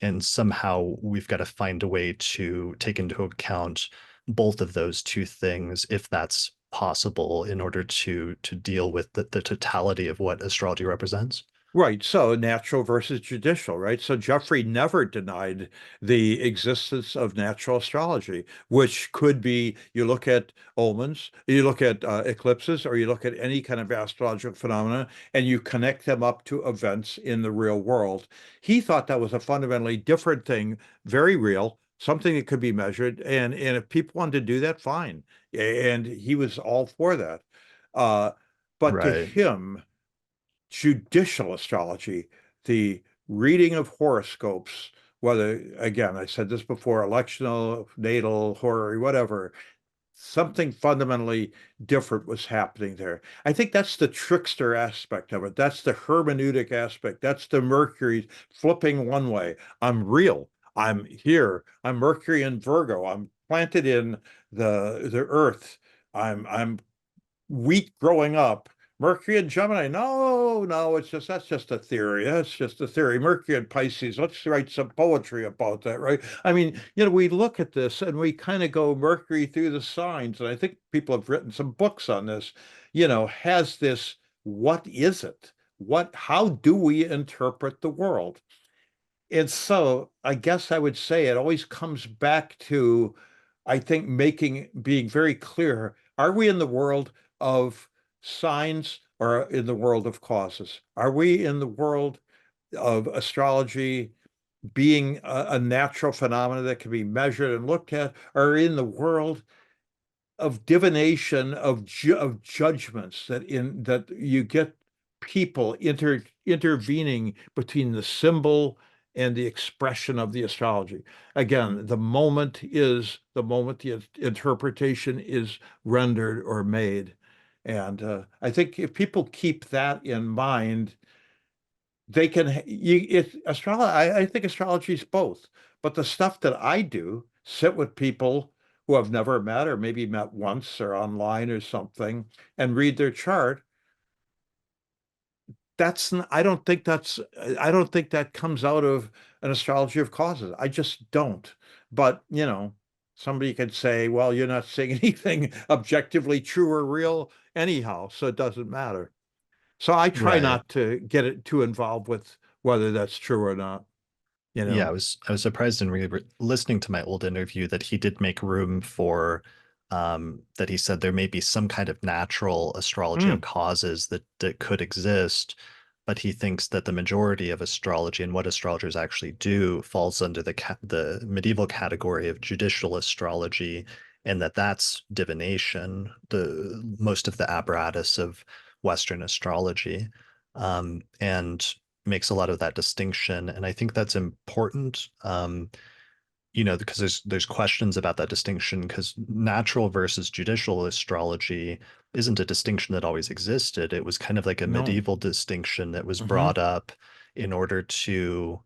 and somehow we've got to find a way to take into account both of those two things, if that's possible, in order to deal with the totality of what astrology represents. Right. So natural versus judicial, right? So Geoffrey never denied the existence of natural astrology, which could be you look at omens, you look at eclipses, or you look at any kind of astrological phenomena and you connect them up to events in the real world. He thought that was a fundamentally different thing, very real, something that could be measured. And if people wanted to do that, fine. And he was all for that. Uh, but to Right. him, judicial astrology, the reading of horoscopes, whether, again, I said this before, electional, natal, horary, whatever, something fundamentally different was happening there. I think that's the trickster aspect of it. That's the hermeneutic aspect. That's the Mercury flipping one way. I'm real. I'm here. I'm Mercury in Virgo. I'm planted in the earth. I'm wheat growing up. Mercury and Gemini, no, no, it's just that's just a theory. That's just a theory. Mercury and Pisces, let's write some poetry about that, right? I mean, we look at this and we kind of go Mercury through the signs, and I think people have written some books on this, has this, what is it? How do we interpret the world? And so I guess I would say it always comes back to, I think, being very clear, are we in the world of signs or in the world of causes? Are we in the world of astrology being a natural phenomena that can be measured and looked at, or in the world of divination of judgments that you get people intervening between the symbol and the expression of the astrology. Again, the moment the interpretation is rendered or made. And I think if people keep that in mind, they can astrology. I think astrology is both. But the stuff that I do, sit with people who I've never met or maybe met once or online or something and read their chart. I don't think that comes out of an astrology of causes. I just don't. But, somebody could say, well, you're not saying anything objectively true or real anyhow, so it doesn't matter. So I try Right. not to get it too involved with whether that's true or not, you Yeah, know. I was surprised in listening to my old interview that he did make room for that he said there may be some kind of natural astrology of Mm, causes that could exist, but he thinks that the majority of astrology and what astrologers actually do falls under the medieval category of judicial astrology, and that's divination, the most of the apparatus of Western astrology. And makes a lot of that distinction, and I think that's important. Because there's questions about that distinction because natural versus judicial astrology isn't a distinction that always existed. It was kind of like a no. medieval distinction that was Hmm. brought up in order to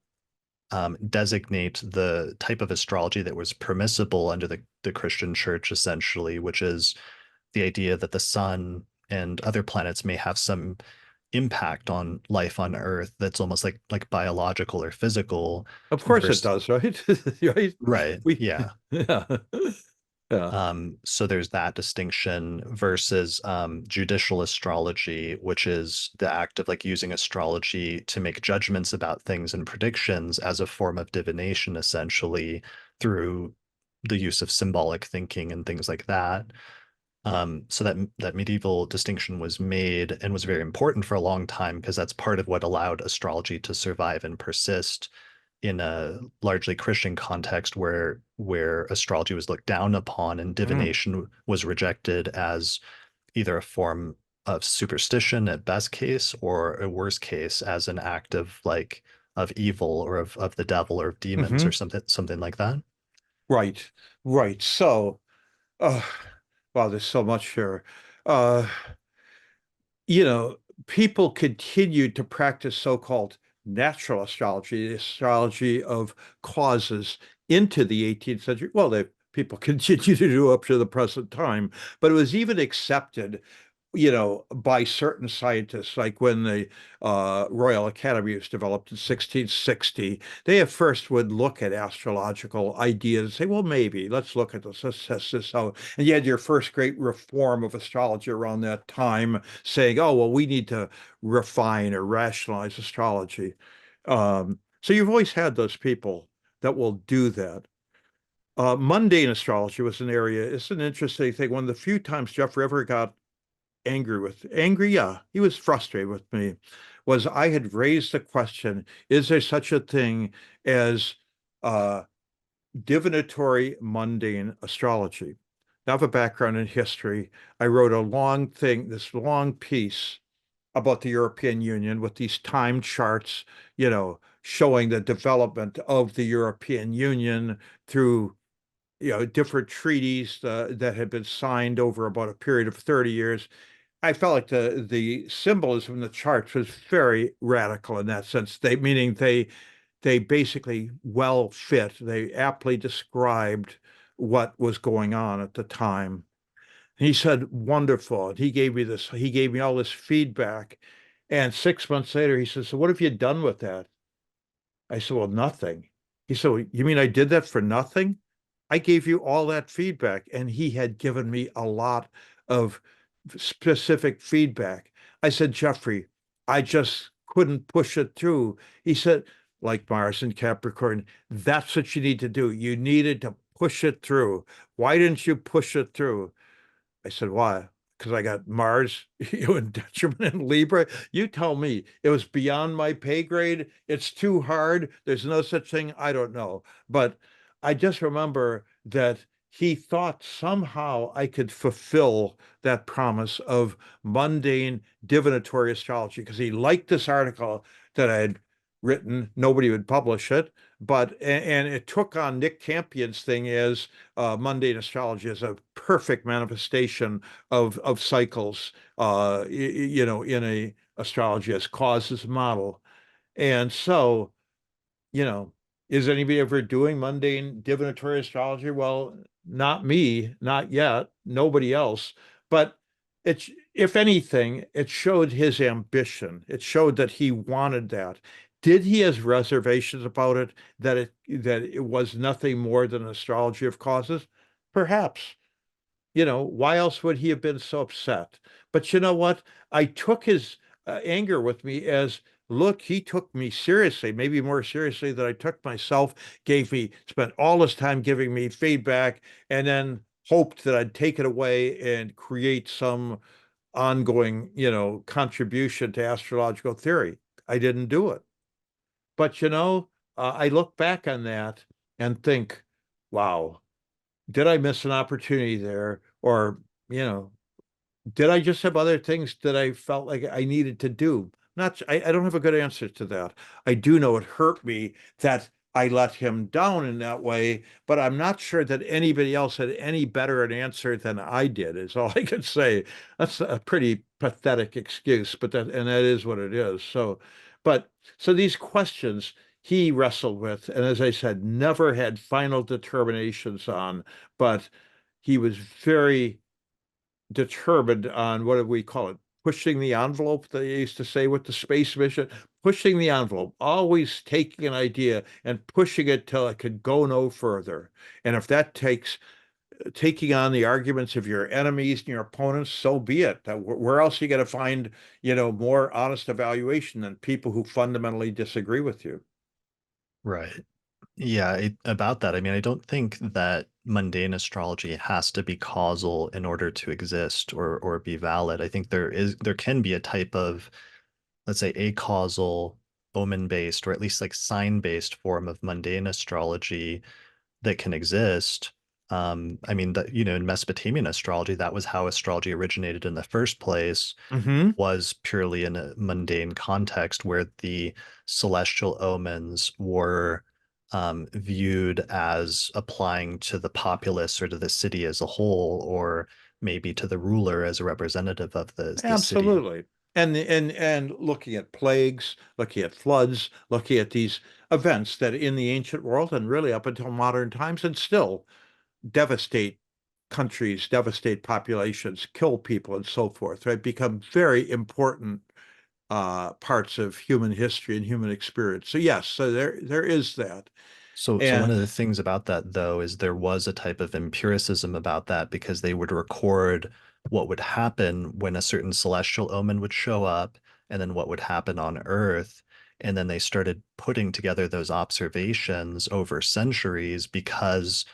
designate the type of astrology that was permissible under the Christian church, essentially, which is the idea that the sun and other planets may have some impact on life on Earth that's almost like biological or physical Of course it versus does, right? Right? right. We, Yeah. yeah. Yeah. So there's that distinction versus judicial astrology, which is the act of like using astrology to make judgments about things and predictions as a form of divination, essentially through the use of symbolic thinking and things like that. So that medieval distinction was made and was very important for a long time because that's part of what allowed astrology to survive and persist in a largely Christian context where astrology was looked down upon and Mm. divination was rejected as either a form of superstition at best case or a worst case as an act of like of evil or of the devil or of demons or Hmm. something like that. Right. Right. So, uh, wow, there's so much here. Uh, you know, people continued to practice so-called natural astrology, the astrology of causes into the 18th century. Well, they people continue to do up to the present time. But it was even accepted, by certain scientists, like when the Royal Academy was developed in 1660, they at first would look at astrological ideas and say, well, maybe let's look at this, let's test this out. And you had your first great reform of astrology around that time saying, oh, well, we need to refine or rationalize astrology. So you've always had those people that will do that. Mundane astrology was an area. It's an interesting thing. One of the few times Geoffrey ever got angry, yeah, he was frustrated with me, was I had raised the question, is there such a thing as uh, divinatory mundane astrology? I have a background in history. I wrote a long thing, this long piece about the European Union with these time charts, showing the development of the European Union through different treaties that had been signed over about a period of 30 years. I felt like the symbolism in the charts was very radical in that sense. They basically well fit. They aptly described what was going on at the time. And he said, wonderful. And he gave me all this feedback. And 6 months later, he said, so what have you done with that? I said, well, nothing. He said, well, you mean I did that for nothing? I gave you all that feedback. And he had given me a lot of specific feedback. I said, Geoffrey, I just couldn't push it through. He said, like Mars and Capricorn, that's what you need to do. You needed to push it through. Why didn't you push it through? I said, why? Because I got Mars, in detriment in Libra. You tell me. It was beyond my pay grade. It's too hard. There's no such thing. I don't know. But I just remember that he thought somehow I could fulfill that promise of mundane divinatory astrology because he liked this article that I had written. Nobody would publish it, but and it took on Nick Campion's thing as mundane astrology as a perfect manifestation of cycles, in a astrology as causes model. And so, you know, is anybody ever doing mundane divinatory astrology? Well, not me, not yet, nobody else. But it's, if anything, it showed his ambition. It showed that he wanted that. Did he have reservations about it, that it was nothing more than an astrology of causes? Perhaps. Why else would he have been so upset? But you know what? I took his anger with me as, look, he took me seriously, maybe more seriously than I took myself, spent all this time giving me feedback, and then hoped that I'd take it away and create some ongoing, contribution to astrological theory. I didn't do it. But, I look back on that and think, wow, did I miss an opportunity there? Or, you know, did I just have other things that I felt like I needed to do? Not, I don't have a good answer to that. I do know it hurt me that I let him down in that way, but I'm not sure that anybody else had any better an answer than I did, is all I could say. That's a pretty pathetic excuse, and that is what it is. So these questions he wrestled with, and as I said, never had final determinations on, but he was very determined on, what do we call it? Pushing the envelope, they used to say with the space mission, pushing the envelope, always taking an idea and pushing it till it could go no further. And if that takes taking on the arguments of your enemies and your opponents, so be it. Where else are you going to find, more honest evaluation than people who fundamentally disagree with you? Right. Yeah, about that. I mean, I don't think that mundane astrology has to be causal in order to exist or be valid. I think there can be a type of, let's say, acausal, omen-based, or at least like sign-based form of mundane astrology that can exist. I mean, that, in Mesopotamian astrology, that was how astrology originated in the first place, Hmm. was purely in a mundane context where the celestial omens were viewed as applying to the populace or to the city as a whole, or maybe to the ruler as a representative of the city. Absolutely. And looking at plagues, looking at floods, looking at these events that in the ancient world and really up until modern times and still devastate countries, devastate populations, kill people, and so forth, right? Become very important parts of human history and human experience. So yes, so there is that. So one of And the things about that though is there was a type of empiricism about that because they would record what would happen when a certain celestial omen would show up and then what would happen on Earth. And then they started putting together those observations over centuries because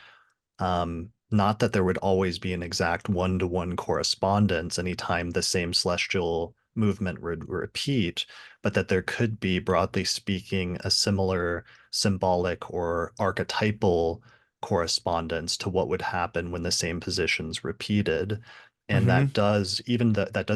not that there would always be an exact one-to-one correspondence anytime the same celestial movement would repeat, but that there could be, broadly speaking, a similar symbolic or archetypal correspondence to what would happen when the same positions repeated. And mhm, that does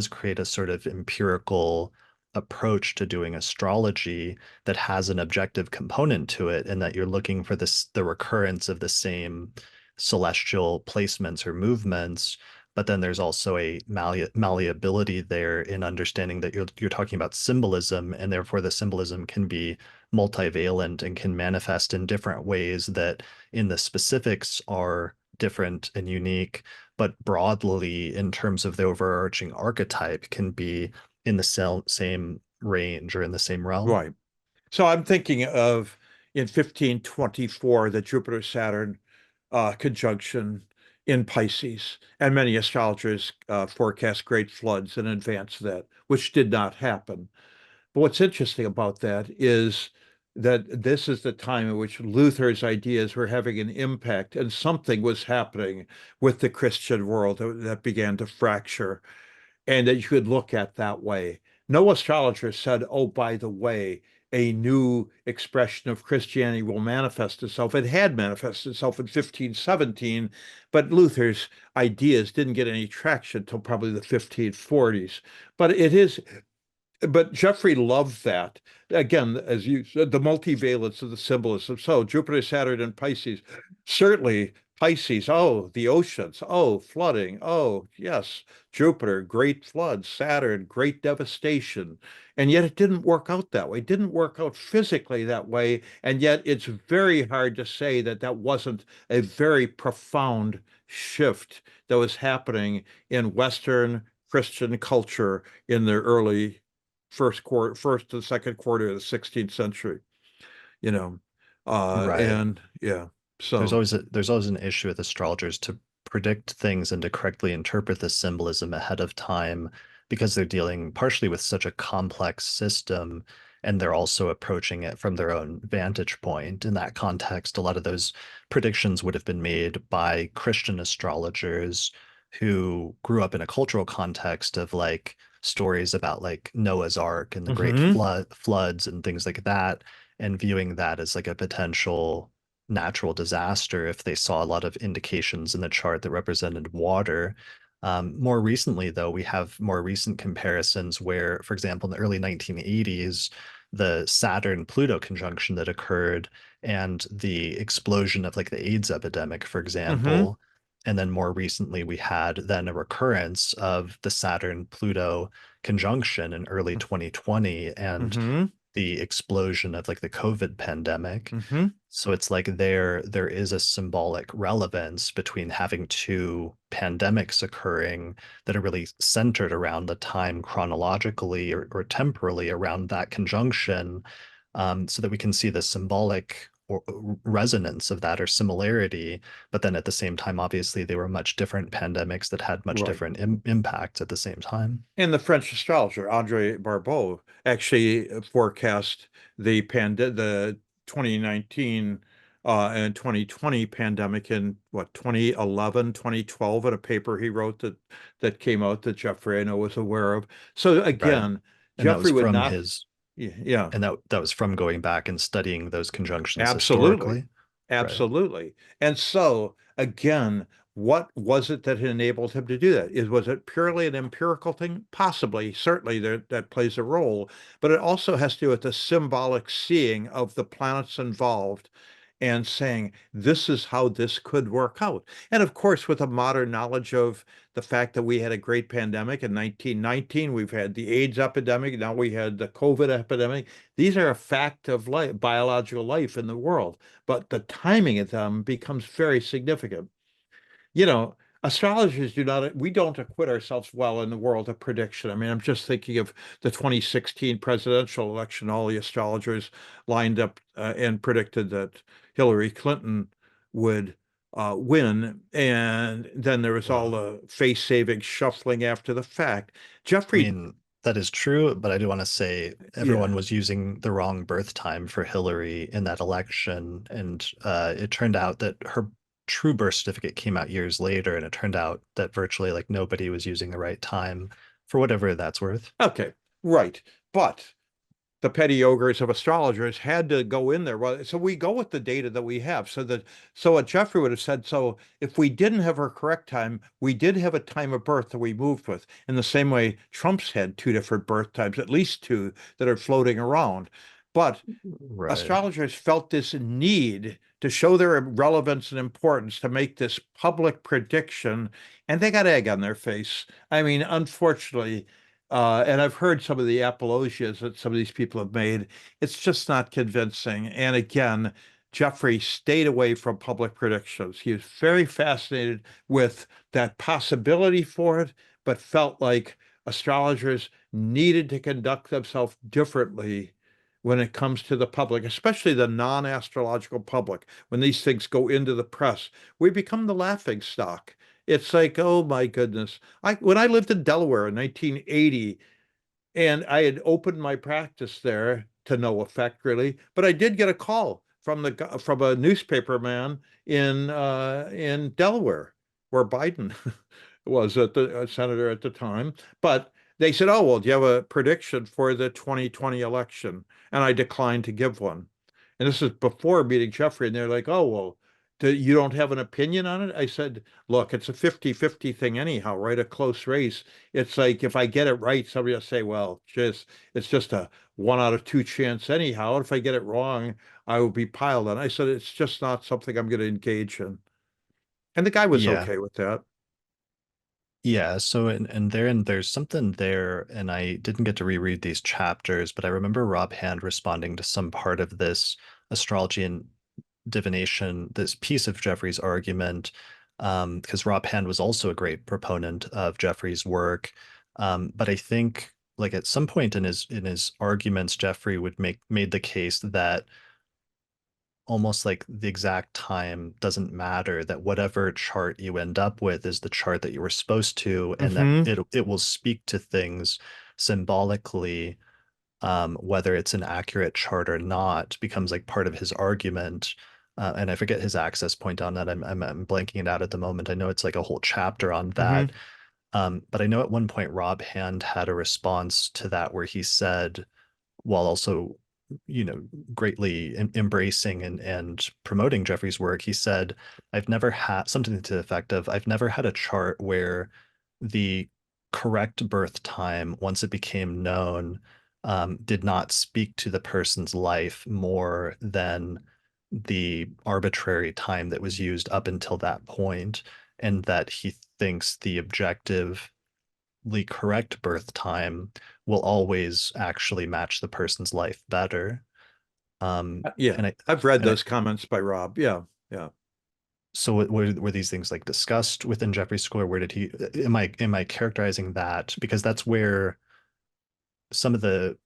create a sort of empirical approach to doing astrology that has an objective component to it, and that you're looking for the recurrence of the same celestial placements or movements. But then there's also a malleability there in understanding that you're talking about symbolism, and therefore the symbolism can be multivalent and can manifest in different ways that in the specifics are different and unique, but broadly in terms of the overarching archetype can be in the same range or in the same realm. right. So I'm thinking of in 1524, the Jupiter-Saturn conjunction in Pisces, and many astrologers forecast great floods in advance of that, which did not happen. But what's interesting about that is that this is the time in which Luther's ideas were having an impact, and something was happening with the Christian world that began to fracture, and that you could look at that way. No astrologer said, oh, by the way, a new expression of Christianity will manifest itself. It had manifested itself in 1517, but Luther's ideas didn't get any traction until probably the 1540s. But it is but Geoffrey loved that. Again, as you said, the multivalence of the symbolism. So Jupiter, Saturn, and Pisces. Certainly Pisces, oh, the oceans, oh, flooding, oh, yes, Jupiter, great floods, Saturn, great devastation. And yet it didn't work out that way. It didn't work out physically that way. And yet it's very hard to say that that wasn't a very profound shift that was happening in Western Christian culture in the early first to second quarter of the 16th century, you know. Right. And yeah, so There's always an issue with astrologers to predict things and to correctly interpret the symbolism ahead of time because they're dealing partially with such a complex system, and they're also approaching it from their own vantage point. In that context, a lot of those predictions would have been made by Christian astrologers who grew up in a cultural context of like stories about like Noah's Ark and the great hmm floods and things like that, and viewing that as like a potential natural disaster if they saw a lot of indications in the chart that represented water. More recently, though, we have more recent comparisons where, for example, in the early 1980s, the Saturn-Pluto conjunction that occurred and the explosion of like the AIDS epidemic, for hmm example. And then more recently, we had then a recurrence of the Saturn-Pluto conjunction in early 2020 and hmm the explosion of like the COVID pandemic. hmm So it's like there is a symbolic relevance between having two pandemics occurring that are really centered around the time chronologically or temporally around that conjunction, so that we can see the symbolic resonance of that or similarity. But then at the same time, obviously, they were much different pandemics that had much right. different impacts at the same time. And the French astrologer Andre Barbeau actually forecast the 2019 and 2020 pandemic in what 2011, 2012 in a paper he wrote that came out that Jeffrey I know was aware of. So Right. again, And that was Jeffrey would from not, his yeah, yeah. And that was from going back and studying those conjunctions Absolutely. historically. Right. Absolutely. And so, again, what was it that enabled him to do that? Was it purely an empirical thing? Possibly. Certainly, that plays a role. But it also has to do with the symbolic seeing of the planets involved and saying, this is how this could work out. And of course, with a modern knowledge of the fact that we had a great pandemic in 1919, we've had the AIDS epidemic, now we had the COVID epidemic. These are a fact of biological life in the world, but the timing of them becomes very significant. you know, astrologers do not, we don't acquit ourselves well in the world of prediction. I mean, I'm just thinking of the 2016 presidential election. All the astrologers lined up and predicted that Hillary Clinton would win. And then there was all Wow. the face-saving shuffling after the fact. I Jeffrey, mean, that is true, but I do want to say everyone yeah. was using the wrong birth time for Hillary in that election, and it turned out that her true birth certificate came out years later, and it turned out that virtually like nobody was using the right time for whatever that's worth. Okay, right. But the petty ogres of astrologers had to go in there. Well, so we go with the data that we have. So what Geoffrey would have said, so if we didn't have our correct time, we did have a time of birth that we moved with. In the same way, Trump's had two different birth times, at least two that are floating around. But Right. astrologers felt this need to show their relevance and importance to make this public prediction, and they got egg on their face. I mean, unfortunately, and I've heard some of the apologias that some of these people have made. It's just not convincing. And again, Geoffrey stayed away from public predictions. He was very fascinated with that possibility for it, but felt like astrologers needed to conduct themselves differently when it comes to the public, especially the non-astrological public. When these things go into the press, we become the laughing stock. It's like, oh my goodness. When I lived in Delaware in 1980, and I had opened my practice there to no effect really, but I did get a call from a newspaper man in Delaware, where Biden was at the senator at the time. But they said, "Oh, well, do you have a prediction for the 2020 election?" And I declined to give one. And this is before meeting Jeffrey, and they're like, "Oh, well, you don't have an opinion on it?" I said, "Look, it's a 50-50 thing anyhow, right? A close race. It's like if I get it right, somebody will say, well, just it's just a 1 out of 2 chance anyhow. If I get it wrong, I will be piled on." I said, "It's just not something I'm going to engage in." And the guy was Yeah. okay with that. Yeah, so and there's something there, and I didn't get to reread these chapters, but I remember Rob Hand responding to some part of this astrology and divination, this piece of Jeffrey's argument, because Rob Hand was also a great proponent of Jeffrey's work. But I think like at some point in his arguments, Jeffrey would made the case that almost like the exact time doesn't matter, that whatever chart you end up with is the chart that you were supposed to, and that Hmm. it will speak to things symbolically, whether it's an accurate chart or not becomes like part of his argument. And I forget his access point on that. I'm blanking it out at the moment. I know it's like a whole chapter on that. Hmm. But I know at one point Rob Hand had a response to that where he said, while also, you know, greatly embracing and promoting Jeffrey's work, he said, I've never had something to the effect of, I've never had a chart where the correct birth time, once it became known, did not speak to the person's life more than the arbitrary time that was used up until that point, and that he thinks the objectively correct birth time will always actually match the person's life better. Yeah, And I've read and I, those comments by Rob. Yeah, yeah. so were these things like discussed within Jeffrey's school, or where did he, am I characterizing that? Because that's where some of the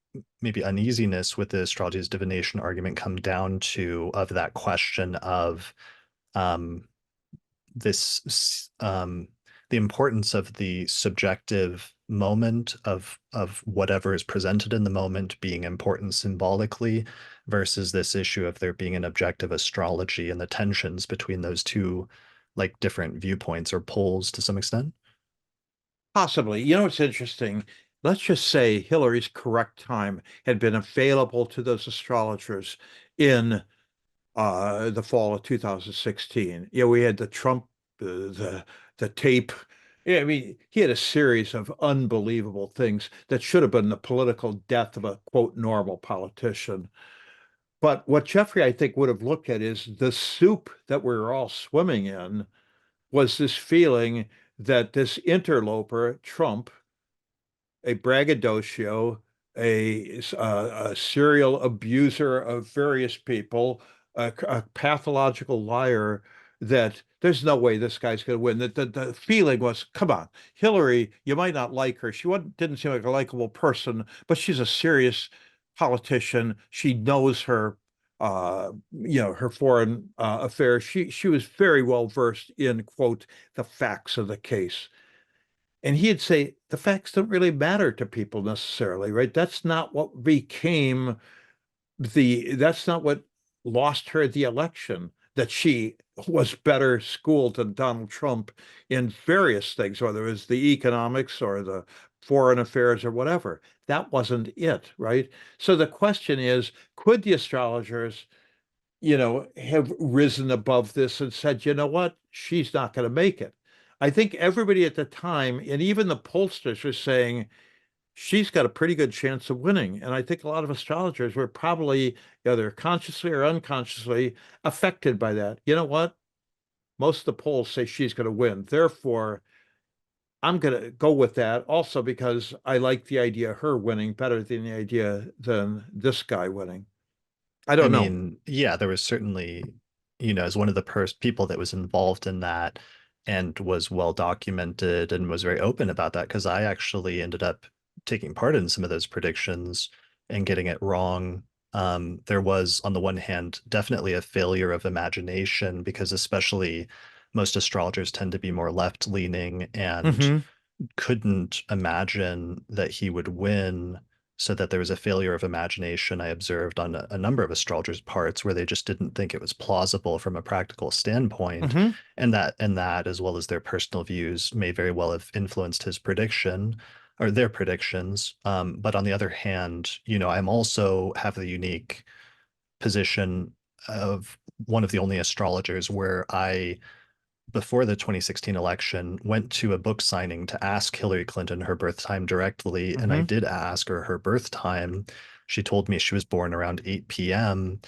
maybe uneasiness with the astrology's divination argument come down to, of that question of um, this the importance of the subjective moment of whatever is presented in the moment being important symbolically versus this issue of there being an objective astrology and the tensions between those two like different viewpoints or poles to some extent. Possibly. You know, it's interesting. Let's just say Hillary's correct time had been available to those astrologers in the fall of 2016. Yeah, we had the Trump, the tape. Yeah, I mean, he had a series of unbelievable things that should have been the political death of a quote normal politician. But what Jeffrey, I think, would have looked at is the soup that we were all swimming in was this feeling that this interloper, Trump, a braggadocio, a serial abuser of various people, a pathological liar, that there's no way this guy's going to win. That the feeling was, come on, Hillary, you might not like her. She wasn't, didn't seem like a likable person, but she's a serious politician. She knows her, her foreign affairs. She was very well versed in, quote, the facts of the case. And he'd say the facts don't really matter to people necessarily, right? That's not what became that's not what lost her the election, that she was better schooled than Donald Trump in various things, whether it was the economics or the foreign affairs or whatever. That wasn't it, right? So the question is, could the astrologers, have risen above this and said, you know what, she's not going to make it? I think everybody at the time, and even the pollsters, were saying, she's got a pretty good chance of winning. And I think a lot of astrologers were probably either consciously or unconsciously affected by that. You know what? Most of the polls say she's going to win. Therefore, I'm going to go with that also because I like the idea of her winning better than the idea than this guy winning. I I don't know. mean, yeah, there was certainly, as one of the people that was involved in that and was well documented and was very open about that, because I actually ended up taking part in some of those predictions and getting it wrong. There was, on the one hand, definitely a failure of imagination because especially most astrologers tend to be more left-leaning and Hmm. couldn't imagine that he would win, so that there was a failure of imagination I observed on a number of astrologers' parts where they just didn't think it was plausible from a practical standpoint. Hmm. And that as well as their personal views may very well have influenced his prediction or their predictions. But on the other hand, I'm also have the unique position of one of the only astrologers where I, before the 2016 election, went to a book signing to ask Hillary Clinton her birth time directly. And I Hmm. did ask her birth time. She told me she was born around 8 p.m.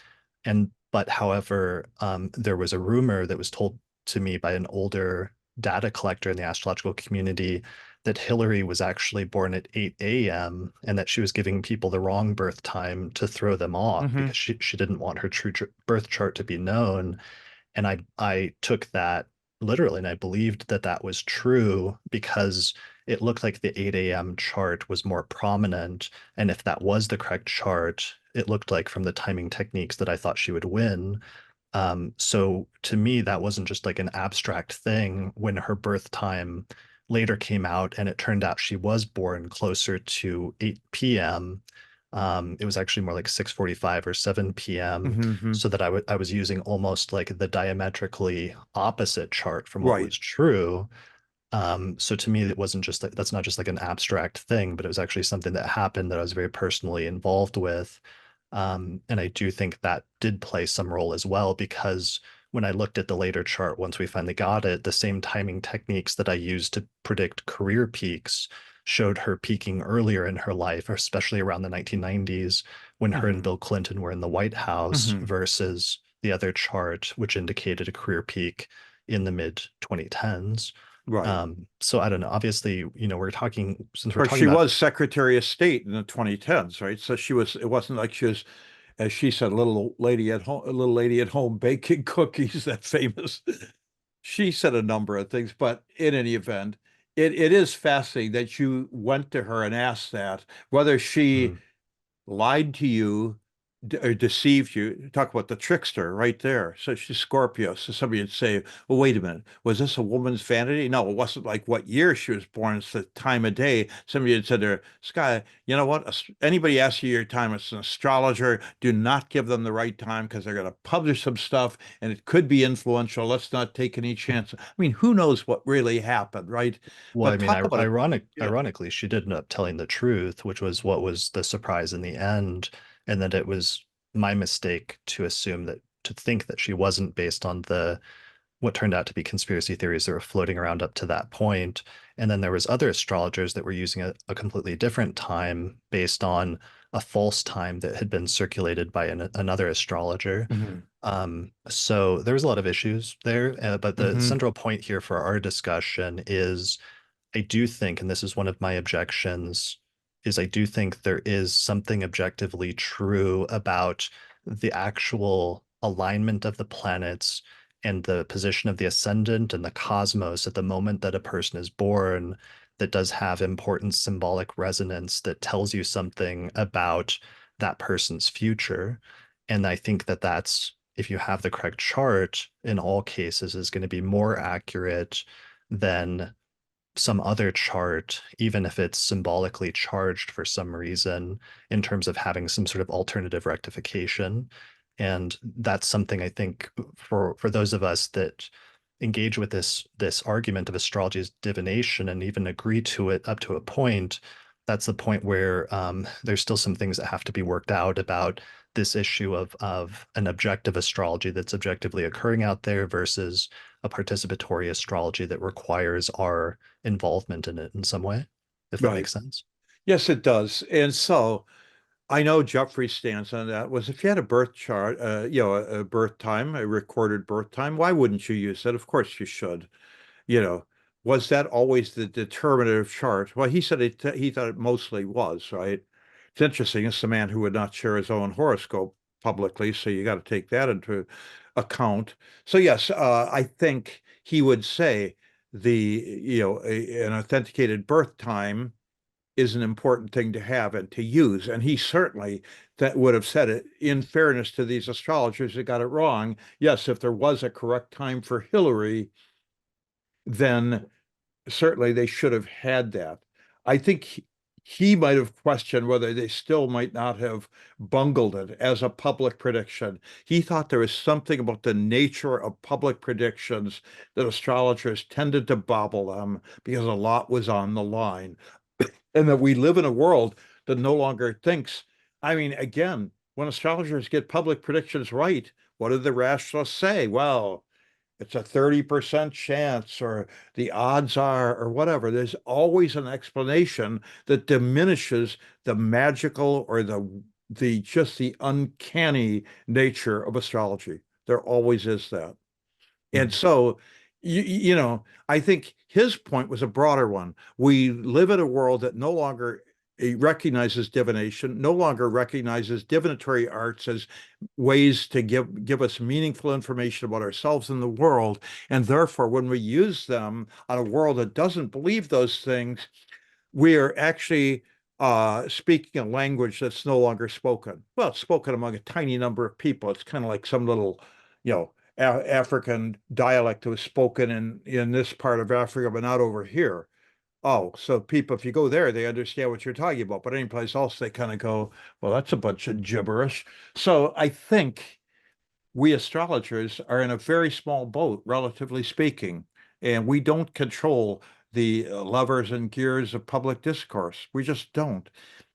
But however, there was a rumor that was told to me by an older data collector in the astrological community that Hillary was actually born at 8 a.m. and that she was giving people the wrong birth time to throw them off Hmm. because she didn't want her true birth chart to be known. And I took that literally, and I believed that that was true because it looked like the 8 a.m. chart was more prominent. And if that was the correct chart, it looked like from the timing techniques that I thought she would win. So to me, that wasn't just like an abstract thing when her birth time later came out and it turned out she was born closer to 8 p.m. It was actually more like 6:45 or 7 p.m. Hmm. So that I was using almost like the diametrically opposite chart from what Right. was true. So to me, it wasn't just like that's not just like an abstract thing, but it was actually something that happened that I was very personally involved with. And I do think that did play some role as well, because when I looked at the later chart, once we finally got it, the same timing techniques that I used to predict career peaks showed her peaking earlier in her life, especially around the 1990s when her and Hmm. Bill Clinton were in the White House Hmm. versus the other chart, which indicated a career peak in the mid 2010s. Right. So I don't know. Obviously, since we're But talking she about, was Secretary of State in the 2010s, right? So it wasn't like she was, as she said, a little lady at home baking cookies, that famous. She said a number of things, but in any event, it is fascinating that you went to her and asked that, whether she mm, lied to you or deceived you. Talk about the trickster right there. So she's Scorpio. So somebody would say, well, wait a minute. Was this a woman's vanity? No, it wasn't like what year she was born. It's the time of day. Somebody had said to her, Sky, you know what? Anybody asks you your time, it's an astrologer. Do not give them the right time because they're going to publish some stuff and it could be influential. Let's not take any chance. I mean, who knows what really happened, right? well, I But mean, talk about it. Yeah. ironically, she did end up telling the truth, which was what was the surprise in the end, and that it was my mistake to assume that to think that she wasn't based on the what turned out to be conspiracy theories that were floating around up to that point. And then there was other astrologers that were using a completely different time based on a false time that had been circulated by another astrologer. Hmm. So there was a lot of issues there, but the Hmm. central point here for our discussion is I do think, and this is one of my objections, is I do think there is something objectively true about the actual alignment of the planets and the position of the ascendant and the cosmos at the moment that a person is born that does have important symbolic resonance that tells you something about that person's future. And I think that that's, if you have the correct chart, in all cases, is going to be more accurate than some other chart, even if it's symbolically charged for some reason, in terms of having some sort of alternative rectification. And that's something I think for those of us that engage with this argument of astrology as divination and even agree to it up to a point, that's the point where there's still some things that have to be worked out about this issue of an objective astrology that's objectively occurring out there versus a participatory astrology that requires our involvement in it in some way, if that Right. makes sense. Yes, it does. And so I know Geoffrey's stance on that was if you had a birth chart, a birth time, a recorded birth time, why wouldn't you use it? Of course you should. You know, was that always the determinative chart? Well, he said he thought it mostly was, right? It's interesting. It's a man who would not share his own horoscope publicly, so you got to take that into account. So yes, I think he would say an authenticated birth time is an important thing to have and to use. And he certainly that would have said it in fairness to these astrologers that got it wrong. Yes, if there was a correct time for Hillary, then certainly they should have had that. I think he might have questioned whether they still might not have bungled it as a public prediction. He thought there was something about the nature of public predictions that astrologers tended to bobble them because a lot was on the line. And that we live in a world that no longer thinks. I mean, again, when astrologers get public predictions right, what do the rationalists say? Well, it's a 30% chance, or the odds are, or whatever. There's always an explanation that diminishes the magical or the just the uncanny nature of astrology. There always is that. And Mm. so, I think his point was a broader one. We live in a world that no longer recognizes divination, no longer recognizes divinatory arts as ways to give us meaningful information about ourselves and the world. And therefore, when we use them on a world that doesn't believe those things, we are actually speaking a language that's no longer spoken. Well, it's spoken among a tiny number of people. It's kind of like some little, African dialect that was spoken in this part of Africa, but not over here. Oh, so people, if you go there, they understand what you're talking about. But anyplace else, they kind of go, well, that's a bunch of gibberish. So I think we astrologers are in a very small boat, relatively speaking, and we don't control the levers and gears of public discourse. We just don't.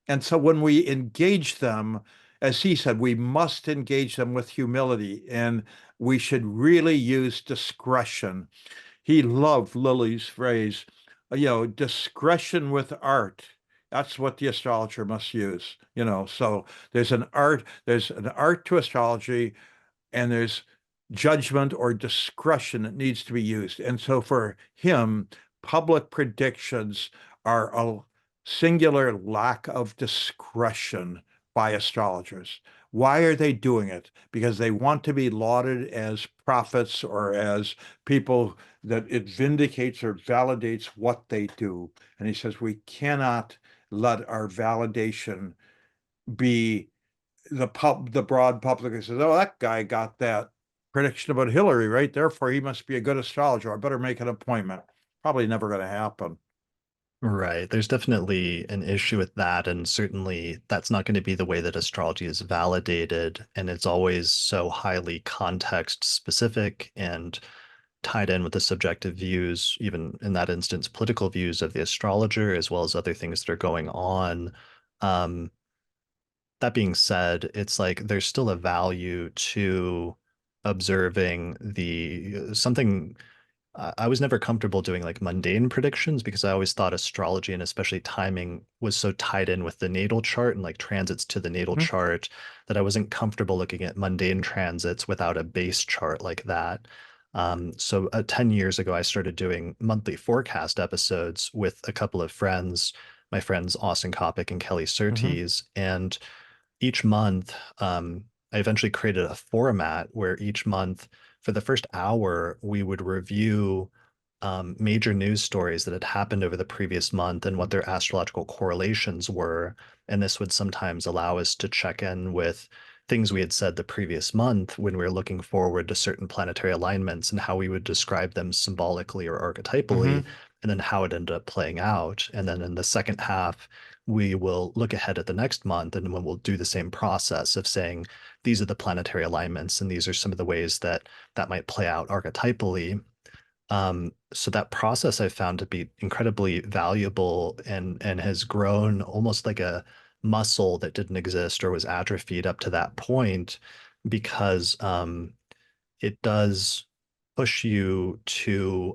And so when we engage them, as he said, we must engage them with humility and we should really use discretion. He loved Lily's phrase, discretion with art. That's what the astrologer must use, So there's an art to astrology, and there's judgment or discretion that needs to be used. And so for him, public predictions are a singular lack of discretion by astrologers. Why are they doing it? Because they want to be lauded as prophets or as people that it vindicates or validates what they do. And he says we cannot let our validation be the broad public that says, "Oh, that guy got that prediction about Hillary, right? Therefore, he must be a good astrologer. I better make an appointment." Probably never going to happen. Right. There's definitely an issue with that. And certainly that's not going to be the way that astrology is validated. And it's always so highly context specific and tied in with the subjective views, even in that instance, political views of the astrologer, as well as other things that are going on. Um, that being said, it's like there's still a value to observing the something. I was never comfortable doing like mundane predictions because I always thought astrology and especially timing was so tied in with the natal chart and like transits to the natal Mhm. chart that I wasn't comfortable looking at mundane transits without a base chart like that. So 10 years ago, I started doing monthly forecast episodes with a couple of friends, my friends Austin Coppock and Kelly Mhm. Surtees, and each month, I eventually created a format where each month for the first hour, we would review major news stories that had happened over the previous month and what their astrological correlations were. And this would sometimes allow us to check in with things we had said the previous month when we were looking forward to certain planetary alignments and how we would describe them symbolically or archetypally, Hmm. and then how it ended up playing out. And then in the second half, we will look ahead at the next month and we'll do the same process of saying these are the planetary alignments and these are some of the ways that that might play out archetypally. So that process I found to be incredibly valuable and has grown almost like a muscle that didn't exist or was atrophied up to that point because it does push you to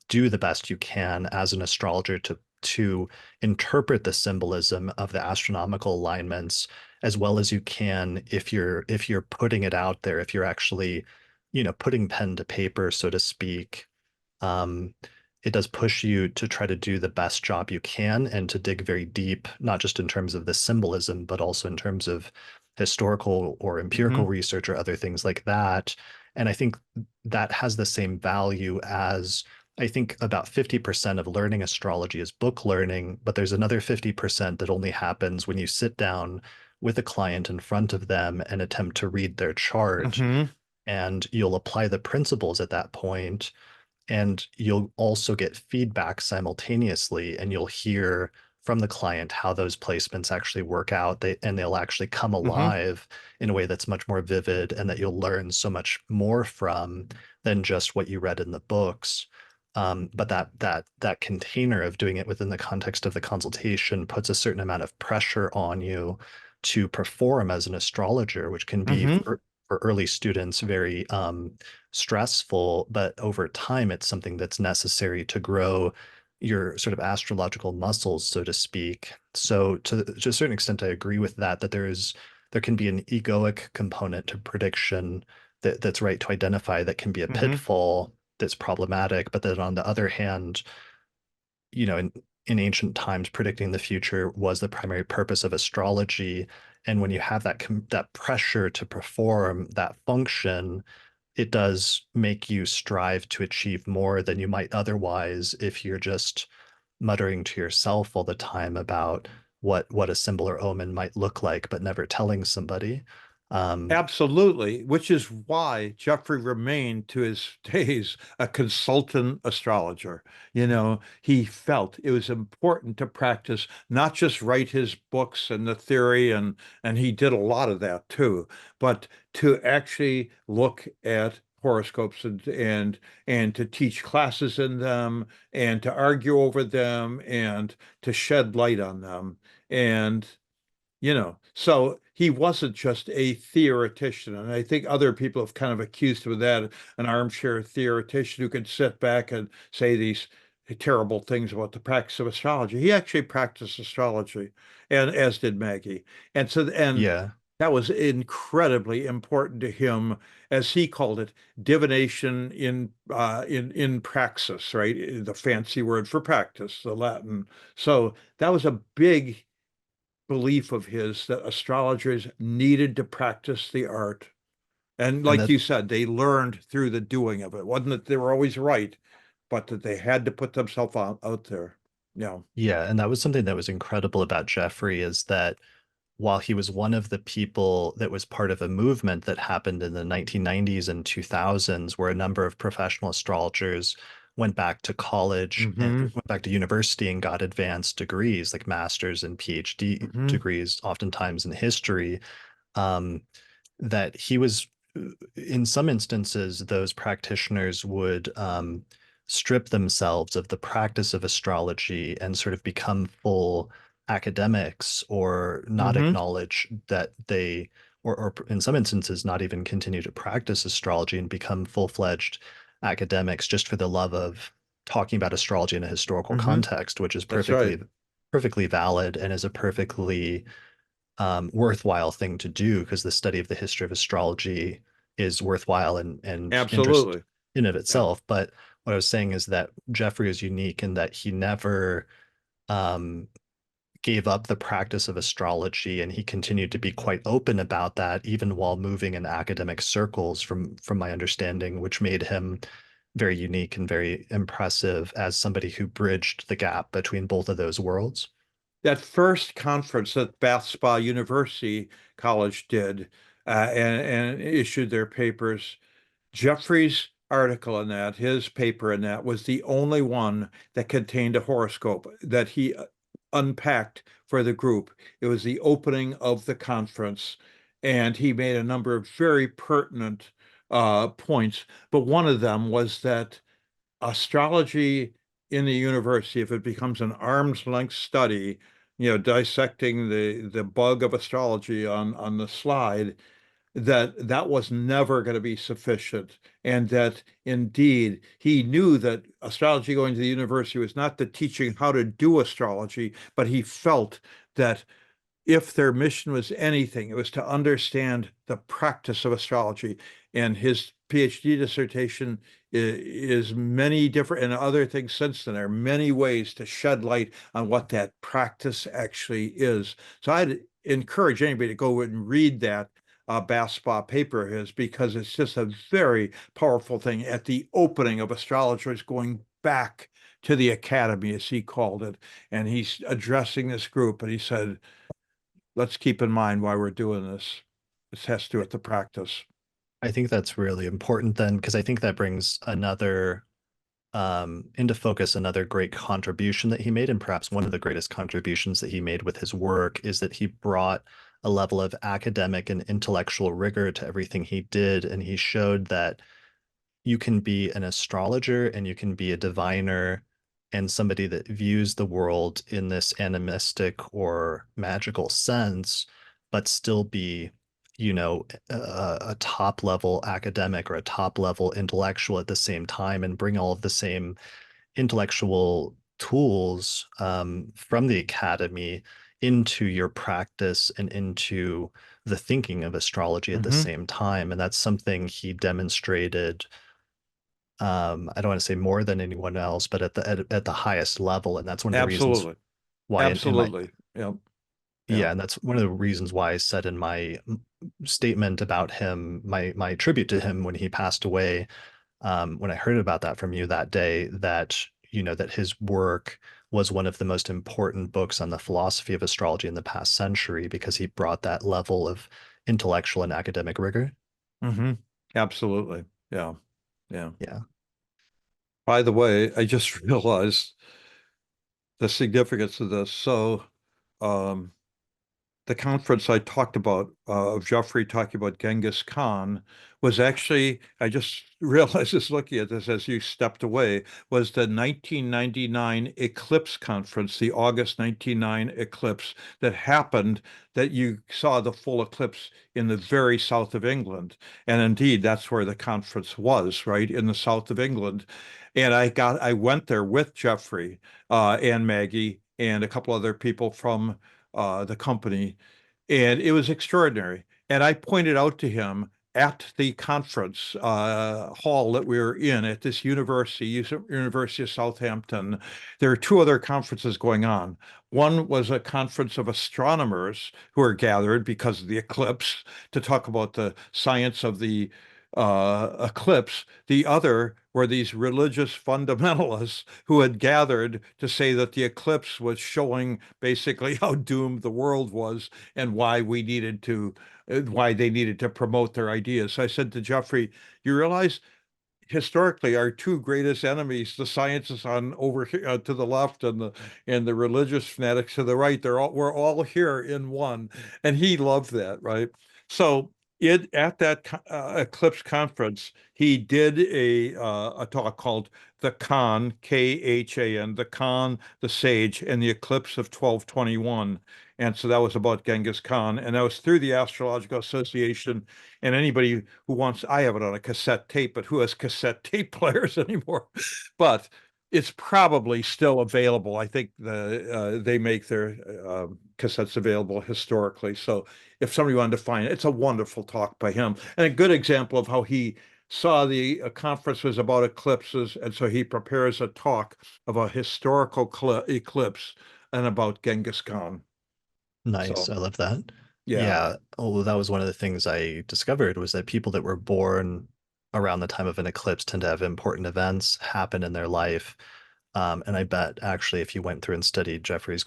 do the best you can as an astrologer to interpret the symbolism of the astronomical alignments as well as you can if you're putting it out there, if you're actually, putting pen to paper, so to speak. um, it does push you to try to do the best job you can and to dig very deep, not just in terms of the symbolism, but also in terms of historical or empirical Hmm. research or other things like that. And I think that has the same value as I think about 50% of learning astrology is book learning, but there's another 50% that only happens when you sit down with a client in front of them and attempt to read their chart. Hmm. And you'll apply the principles at that point, and you'll also get feedback simultaneously, and you'll hear from the client how those placements actually work out. And they'll actually come Hmm. alive in a way that's much more vivid and that you'll learn so much more from than just what you read in the books. But that container of doing it within the context of the consultation puts a certain amount of pressure on you to perform as an astrologer, which can be Hmm. for early students very stressful, but over time, it's something that's necessary to grow your sort of astrological muscles, so to speak. So to a certain extent, I agree with that, that there can be an egoic component to prediction that's right to identify that can be a Hmm. pitfall that's problematic. But then on the other hand, in ancient times, predicting the future was the primary purpose of astrology. And when you have that pressure to perform that function, it does make you strive to achieve more than you might otherwise if you're just muttering to yourself all the time about what a symbol or omen might look like, but never telling somebody. Um, Absolutely, which is why Geoffrey remained to his days a consultant astrologer. He felt it was important to practice, not just write his books and the theory, and he did a lot of that too, but to actually look at horoscopes and to teach classes in them and to argue over them and to shed light on them. So he wasn't just a theoretician. And I think other people have kind of accused him of that, an armchair theoretician who could sit back and say these terrible things about the practice of astrology. He actually practiced astrology, and as did Maggie. And yeah. that was incredibly important to him, as he called it, divination in praxis, right? The fancy word for practice, the Latin. So that was a big belief of his that astrologers needed to practice the art. And And like that you said, they learned through the doing of it. It wasn't that they were always right, but that they had to put themselves out there. Yeah. Yeah, and that was something that was incredible about Jeffrey is that while he was one of the people that was part of a movement that happened in the 1990s and 2000s, where a number of professional astrologers went back to college and Hmm. went back to university and got advanced degrees, like master's and PhD Hmm. degrees, oftentimes in history. Um, that he was, in some instances, those practitioners would strip themselves of the practice of astrology and sort of become full academics or not Hmm. acknowledge that they, or in some instances, not even continue to practice astrology and become full-fledged academics just for the love of talking about astrology in a historical Hmm. context, which is That's right. perfectly valid and is a perfectly worthwhile thing to do because the study of the history of astrology is worthwhile and interest Absolutely. in of Yeah. itself. But what I was saying is that Jeffrey is unique in that he never um, gave up the practice of astrology, and he continued to be quite open about that, even while moving in academic circles, from my understanding, which made him very unique and very impressive as somebody who bridged the gap between both of those worlds. That first conference that Bath Spa University College did, and issued their papers, Geoffrey's article in that, his paper in that, was the only one that contained a horoscope that he unpacked for the group. It was the opening of the conference, and he made a number of very pertinent points. But one of them was that astrology in the university, if it becomes an arm's length study, dissecting the bug of astrology on the slide, that was never going to be sufficient, and that indeed he knew that astrology going to the university was not the teaching how to do astrology, but he felt that if their mission was anything, it was to understand the practice of astrology. And his PhD dissertation is many different, and other things since then. There are many ways to shed light on what that practice actually is. So I'd encourage anybody to go and read that Bath Spa paper of his, because it's just a very powerful thing at the opening of astrologers going back to the academy, as he called it. And he's addressing this group, and he said, let's keep in mind why we're doing this. This has to do with the practice. I think that's really important then, because I think that brings another into focus another great contribution that he made, and perhaps one of the greatest contributions that he made with his work is that he brought a level of academic and intellectual rigor to everything he did, and he showed that you can be an astrologer and you can be a diviner and somebody that views the world in this animistic or magical sense, but still be, a top level academic or a top level intellectual at the same time and bring all of the same intellectual tools from the academy into your practice and into the thinking of astrology at the Hmm. same time. And that's something he demonstrated, I don't want to say more than anyone else, but at the highest level. And that's one of the reasons Absolutely. why in my Absolutely. Yeah. Yeah. yeah, and that's one of the reasons why I said in my statement about him, my tribute to him when he passed away, when I heard about that from you that day, that that his work was one of the most important books on the philosophy of astrology in the past century because he brought that level of intellectual and academic rigor. Hmm. Absolutely. Yeah. Yeah. Yeah. By the way, I just realized the significance of this. So, um, the conference I talked about, of Geoffrey talking about Genghis Khan, was actually, I just realized this looking at this as you stepped away, was the 1999 eclipse conference, the August 1999 eclipse that happened, that you saw the full eclipse in the very south of England. And indeed, that's where the conference was, right in the south of England. And I went there with Geoffrey, and Maggie and a couple other people from the company, and it was extraordinary. And I pointed out to him at the conference hall that we were in at this university, University of Southampton. There are two other conferences going on. One was a conference of astronomers who are gathered because of the eclipse to talk about the science of the eclipse. The other were these religious fundamentalists who had gathered to say that the eclipse was showing basically how doomed the world was, and why they needed to promote their ideas. So I said to Geoffrey, you realize historically our two greatest enemies, the scientists on over here, to the left, and the religious fanatics to the right, we're all here in one. And he loved that, right? So it at that eclipse conference, he did a talk called the Khan, Khan, the Khan, the Sage, and the Eclipse of 1221. And so that was about Genghis Khan, and that was through the Astrological Association. And anybody who wants, I have it on a cassette tape, but who has cassette tape players anymore? But it's probably still available. I think they make their cassettes available historically. So if somebody wanted to find it, it's a wonderful talk by him, and a good example of how he saw the conference was about eclipses, and so he prepares a talk of a historical eclipse and about Genghis Khan. Nice. So I love that. yeah. Yeah. Oh, that was one of the things I discovered was that people that were born around the time of an eclipse tend to have important events happen in their life. And I bet actually, if you went through and studied Geoffrey's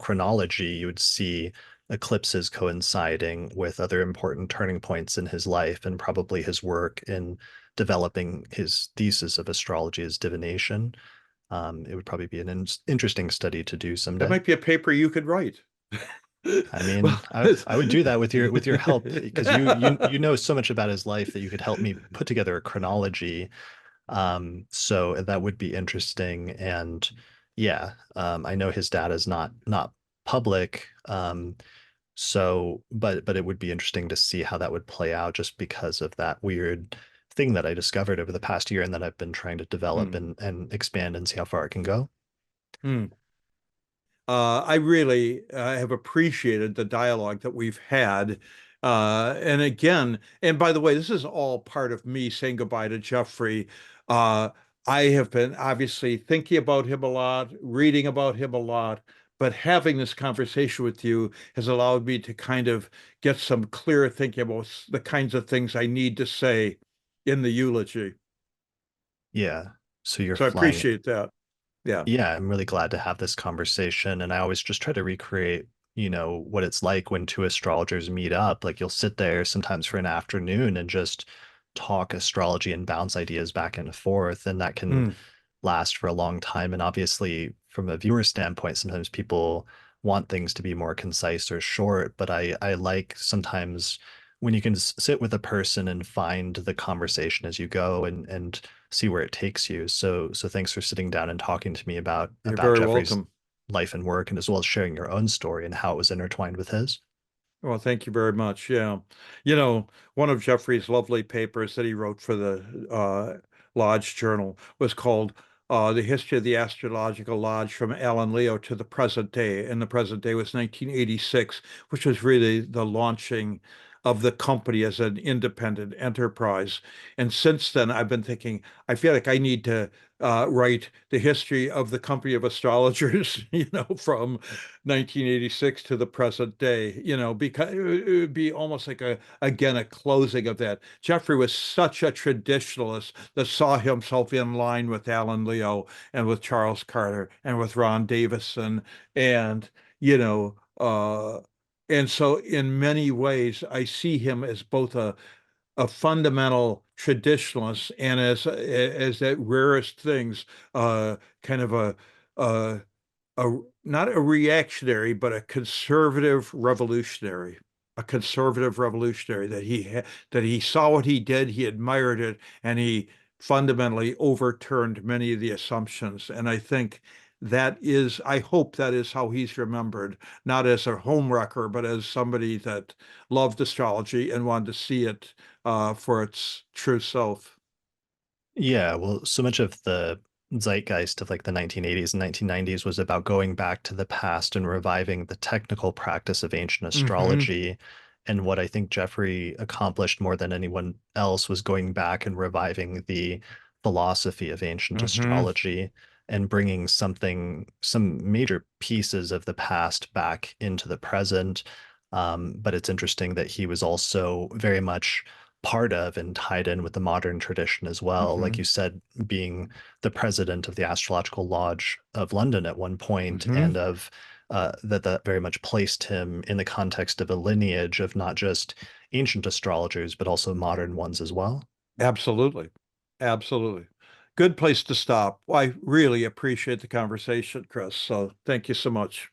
chronology, you would see eclipses coinciding with other important turning points in his life and probably his work in developing his thesis of astrology as divination. It would probably be an interesting study to do That someday. might be a paper you could write. I mean, Well, I would do that with your help because you know so much about his life that you could help me put together a chronology. So that would be interesting. And yeah, I know his data is not public. So but it would be interesting to see how that would play out just because of that weird thing that I discovered over the past year and that I've been trying to develop hmm, and expand and see how far it can go. hmm. I really have appreciated the dialogue that we've had. And again, and by the way, this is all part of me saying goodbye to Geoffrey. Uh, I have been obviously thinking about him a lot, reading about him a lot, but having this conversation with you has allowed me to kind of get some clear thinking about the kinds of things I need to say in the eulogy. Yeah. So you're So I flying. appreciate that. Yeah. Yeah, I'm really glad to have this conversation. And I always just try to recreate, what it's like when two astrologers meet up. Like you'll sit there sometimes for an afternoon and just talk astrology and bounce ideas back and forth. And that can Hmm. last for a long time. And obviously, from a viewer standpoint, sometimes people want things to be more concise or short. But I like sometimes when you can sit with a person and find the conversation as you go and see where it takes you. So thanks for sitting down and talking to me You're about very Geoffrey's welcome. life and work, and as well as sharing your own story and how it was intertwined with his. Well, thank you very much. Yeah. You know, one of Jeffrey's lovely papers that he wrote for the Lodge Journal was called The History of the Astrological Lodge from Alan Leo to the Present Day. And the present day was 1986, which was really the launching of the company as an independent enterprise. And since then, I've been thinking, I feel like I need to write the history of the company of astrologers, from 1986 to the present day, because it would be almost like again, a closing of that. Geoffrey was such a traditionalist that saw himself in line with Alan Leo and with Charles Carter and with Ron Davison and, you know, and so in many ways, I see him as both a fundamental traditionalist and as that rarest things, kind of a a not a reactionary, but a conservative revolutionary that he saw what he did, he admired it, and he fundamentally overturned many of the assumptions. And I hope that is how he's remembered, not as a homewrecker, but as somebody that loved astrology and wanted to see it for its true self. Yeah, well, so much of the zeitgeist of like the 1980s and 1990s was about going back to the past and reviving the technical practice of ancient Hmm. astrology. And what I think Jeffrey accomplished more than anyone else was going back and reviving the philosophy of ancient Hmm. astrology and bringing some major pieces of the past back into the present. But it's interesting that he was also very much part of and tied in with the modern tradition as well. Like Hmm. you said, being the president of the Astrological Lodge of London at one point, Hmm. and of that very much placed him in the context of a lineage of not just ancient astrologers, but also modern ones as well. Absolutely. Absolutely. Good place to stop. Well, I really appreciate the conversation, Chris. So thank you so much.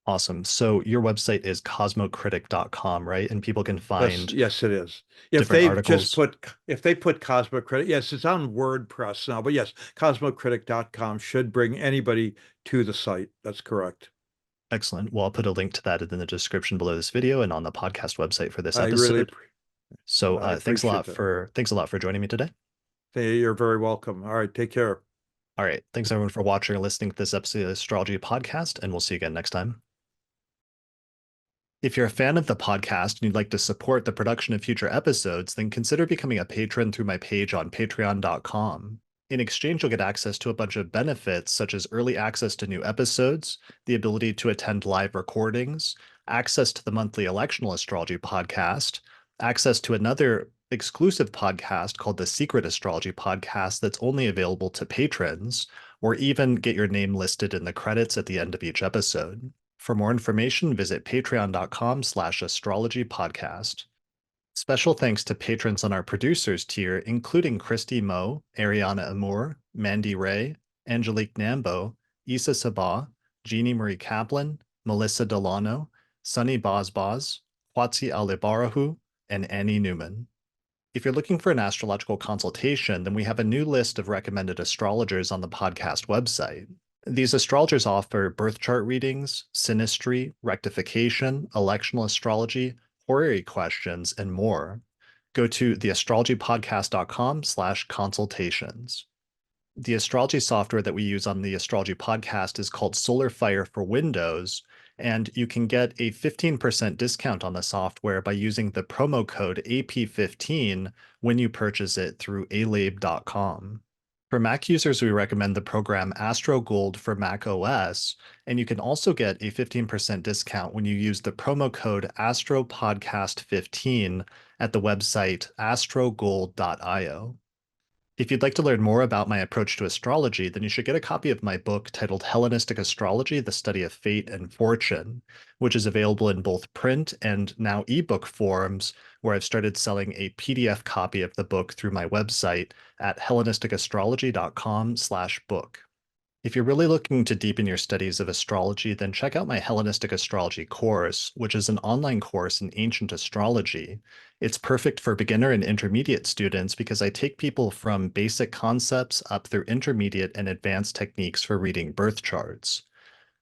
Awesome. So your website is cosmocritic.com, right? And people can find Yes, it is. different articles. If they put Cosmocritic, yes, it's on WordPress now, but yes, cosmocritic.com should bring anybody to the site. That's correct. Excellent. Well, I'll put a link to that in the description below this video and on the podcast website for this I really, episode. So I appreciate that. thanks a lot for joining me today. Hey, you're very welcome. All right, take care. All right. Thanks everyone for watching or listening to this episode of the Astrology Podcast, and we'll see you again next time. If you're a fan of the podcast and you'd like to support the production of future episodes, then consider becoming a patron through my page on patreon.com. In exchange, you'll get access to a bunch of benefits, such as early access to new episodes, the ability to attend live recordings, access to the monthly electional astrology podcast, access to another exclusive podcast called the Secret Astrology Podcast that's only available to patrons, or even get your name listed in the credits at the end of each episode. For more information, visit patreon.com/astrologypodcast. Special thanks to patrons on our producers tier, including Christy Moe, Ariana Amour, Mandy Ray, Angelique Nambo, Issa Sabah, Jeannie Marie Kaplan, Melissa Delano, Sunny Bozboz, Kwatsi Alibarahu, and Annie Newman. If you're looking for an astrological consultation, then we have a new list of recommended astrologers on the podcast website. These astrologers offer birth chart readings, synastry, rectification, electional astrology, horary questions, and more. Go to theastrologypodcast.com/consultations. The astrology software that we use on the Astrology Podcast is called Solar Fire for Windows, and you can get a 15% discount on the software by using the promo code AP15 when you purchase it through alabe.com. For Mac users, we recommend the program Astro Gold for Mac OS, and you can also get a 15% discount when you use the promo code AstroPodcast15 at the website astrogold.io. If you'd like to learn more about my approach to astrology, then you should get a copy of my book titled Hellenistic Astrology, The Study of Fate and Fortune, which is available in both print and now ebook forms, where I've started selling a PDF copy of the book through my website at HellenisticAstrology.com/book. If you're really looking to deepen your studies of astrology, then check out my Hellenistic Astrology course, which is an online course in ancient astrology. It's perfect for beginner and intermediate students because I take people from basic concepts up through intermediate and advanced techniques for reading birth charts.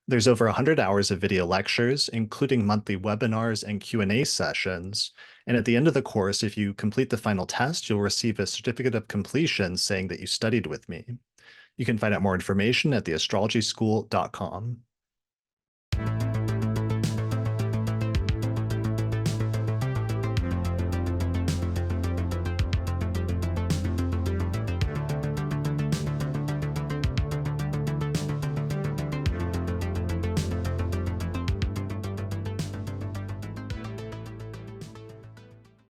There's over 100 hours of video lectures, including monthly webinars and Q&A sessions. And at the end of the course, if you complete the final test, you'll receive a certificate of completion saying that you studied with me. You can find out more information at theastrologyschool.com.